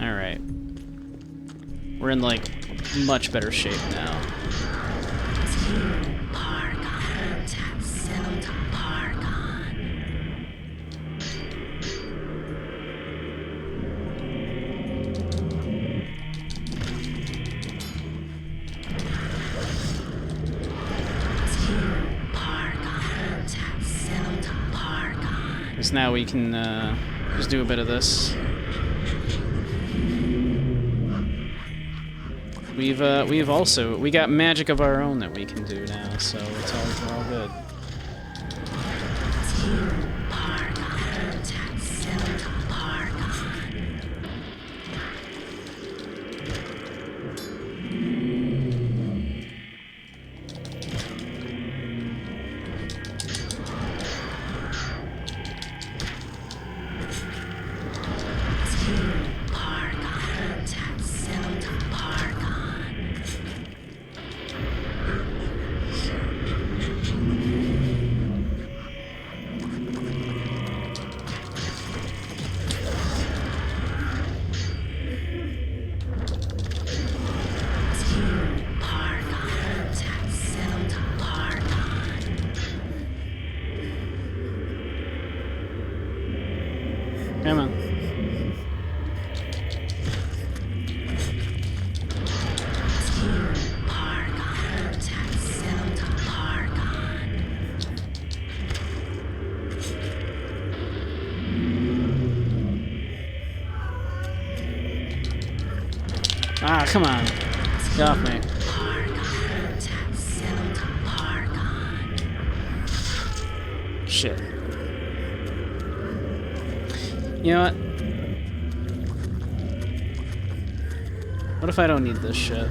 Alright. We're in, like, much better shape now. Because now we can just do a bit of this. We got magic of our own that we can do now, so we're all good. Come on. Ah, come on. Get off me. Shit. You know what? What if I don't need this shit?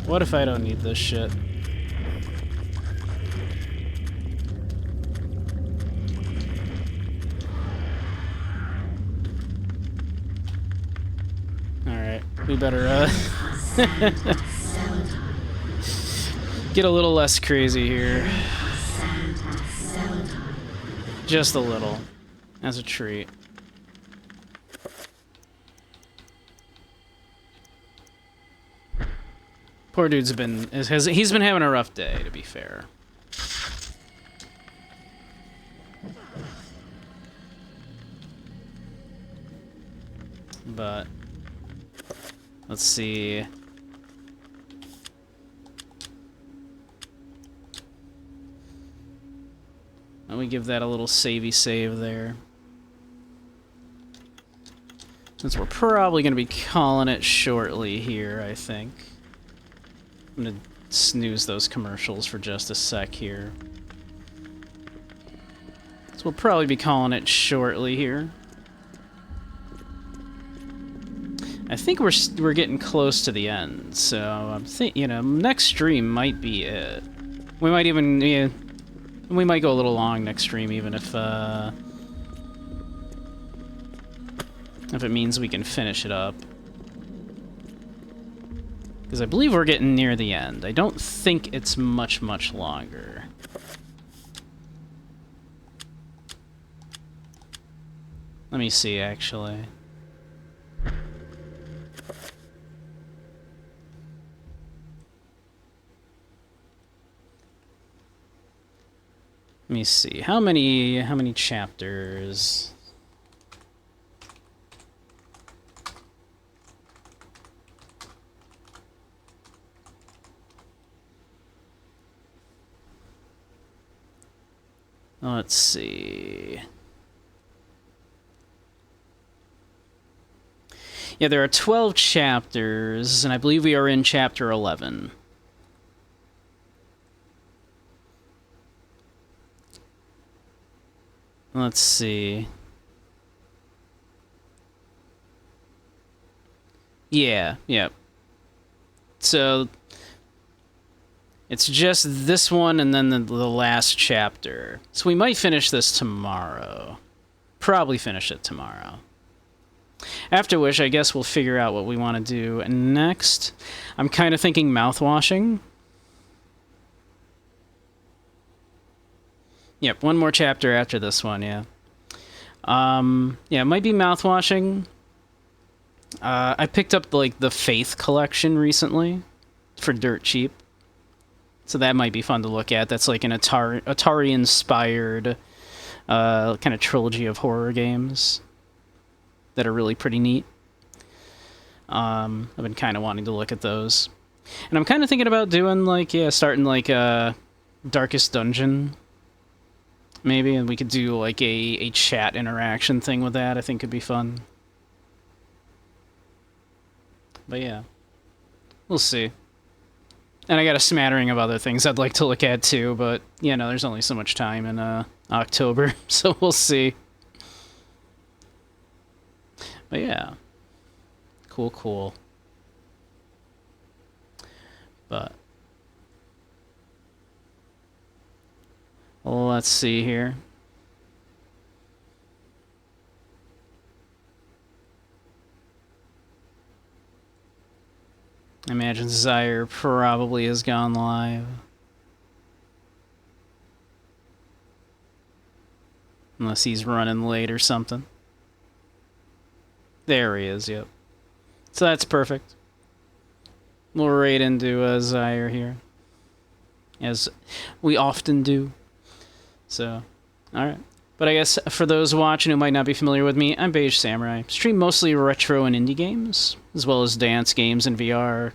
What if I don't need this shit? Alright, we better, get a little less crazy here. Just a little. As a treat. Poor dude's been... he's been having a rough day, to be fair. But... let's see... Let me give that a little savey save there. Since we're probably going to be calling it shortly here, I think. I'm going to snooze those commercials for just a sec here. So we'll probably be calling it shortly here. I think we're getting close to the end, so I'm you know, next stream might be it. We might even... yeah, we might go a little long next stream, even if it means we can finish it up. Because I believe we're getting near the end. I don't think it's much longer. Let me see, actually. Let me see. How many chapters? Let's see. Yeah, there are 12 chapters, and I believe we are in chapter 11. Let's see. Yeah. So it's just this one and then the last chapter. So we might finish this tomorrow. Probably finish it tomorrow. After which, I guess we'll figure out what we want to do next. I'm kind of thinking mouthwashing. Yep, one more chapter after this one, yeah. Yeah, it might be mouthwashing. I picked up, like, the Faith collection recently for dirt cheap. So that might be fun to look at. That's like an Atari-inspired kind of trilogy of horror games that are really pretty neat. I've been kind of wanting to look at those. And I'm kind of thinking about doing, like, yeah, starting, like, Darkest Dungeon, maybe, and we could do, like, a chat interaction thing with that. I think could be fun. But, yeah. We'll see. And I got a smattering of other things I'd like to look at, too, but, you know, there's only so much time in October, so we'll see. But, yeah. Cool. But... let's see here. I imagine Zaire probably has gone live. Unless he's running late or something. There he is, yep. So that's perfect. We'll raid into Zaire here. As we often do. So, alright. But I guess for those watching who might not be familiar with me, I'm Beige Samurai. Stream mostly retro and indie games, as well as dance games and VR,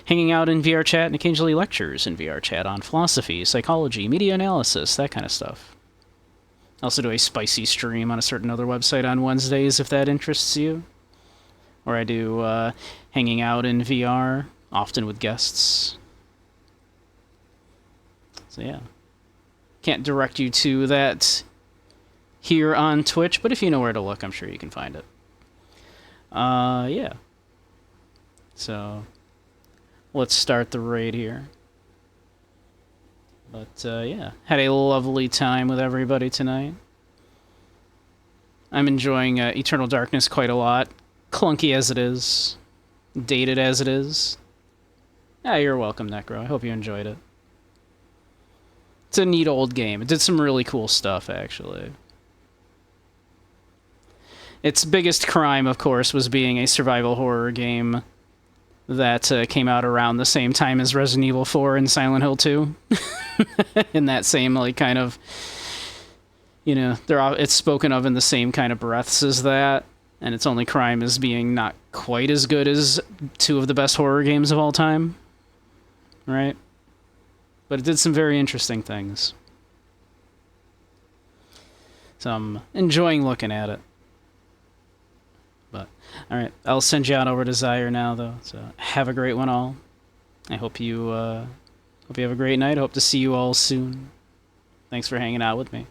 hanging out in VR chat and occasionally lectures in VR chat on philosophy, psychology, media analysis, that kind of stuff. I also do a spicy stream on a certain other website on Wednesdays if that interests you. Where I do hanging out in VR, often with guests. So yeah. Can't direct you to that here on Twitch, but if you know where to look, I'm sure you can find it. Yeah. So, let's start the raid here. But, yeah. Had a lovely time with everybody tonight. I'm enjoying Eternal Darkness quite a lot. Clunky as it is. Dated as it is. Ah, you're welcome, Necro. I hope you enjoyed it. It's a neat old game. It did some really cool stuff, actually. Its biggest crime, of course, was being a survival horror game that came out around the same time as Resident Evil 4 and Silent Hill 2. In that same, like, kind of... You know, it's spoken of in the same kind of breaths as that, and its only crime is being not quite as good as two of the best horror games of all time. Right? But it did some very interesting things. So I'm enjoying looking at it. But, alright, I'll send you on over to Zaire now, though. So have a great one, all. I hope you have a great night. I hope to see you all soon. Thanks for hanging out with me.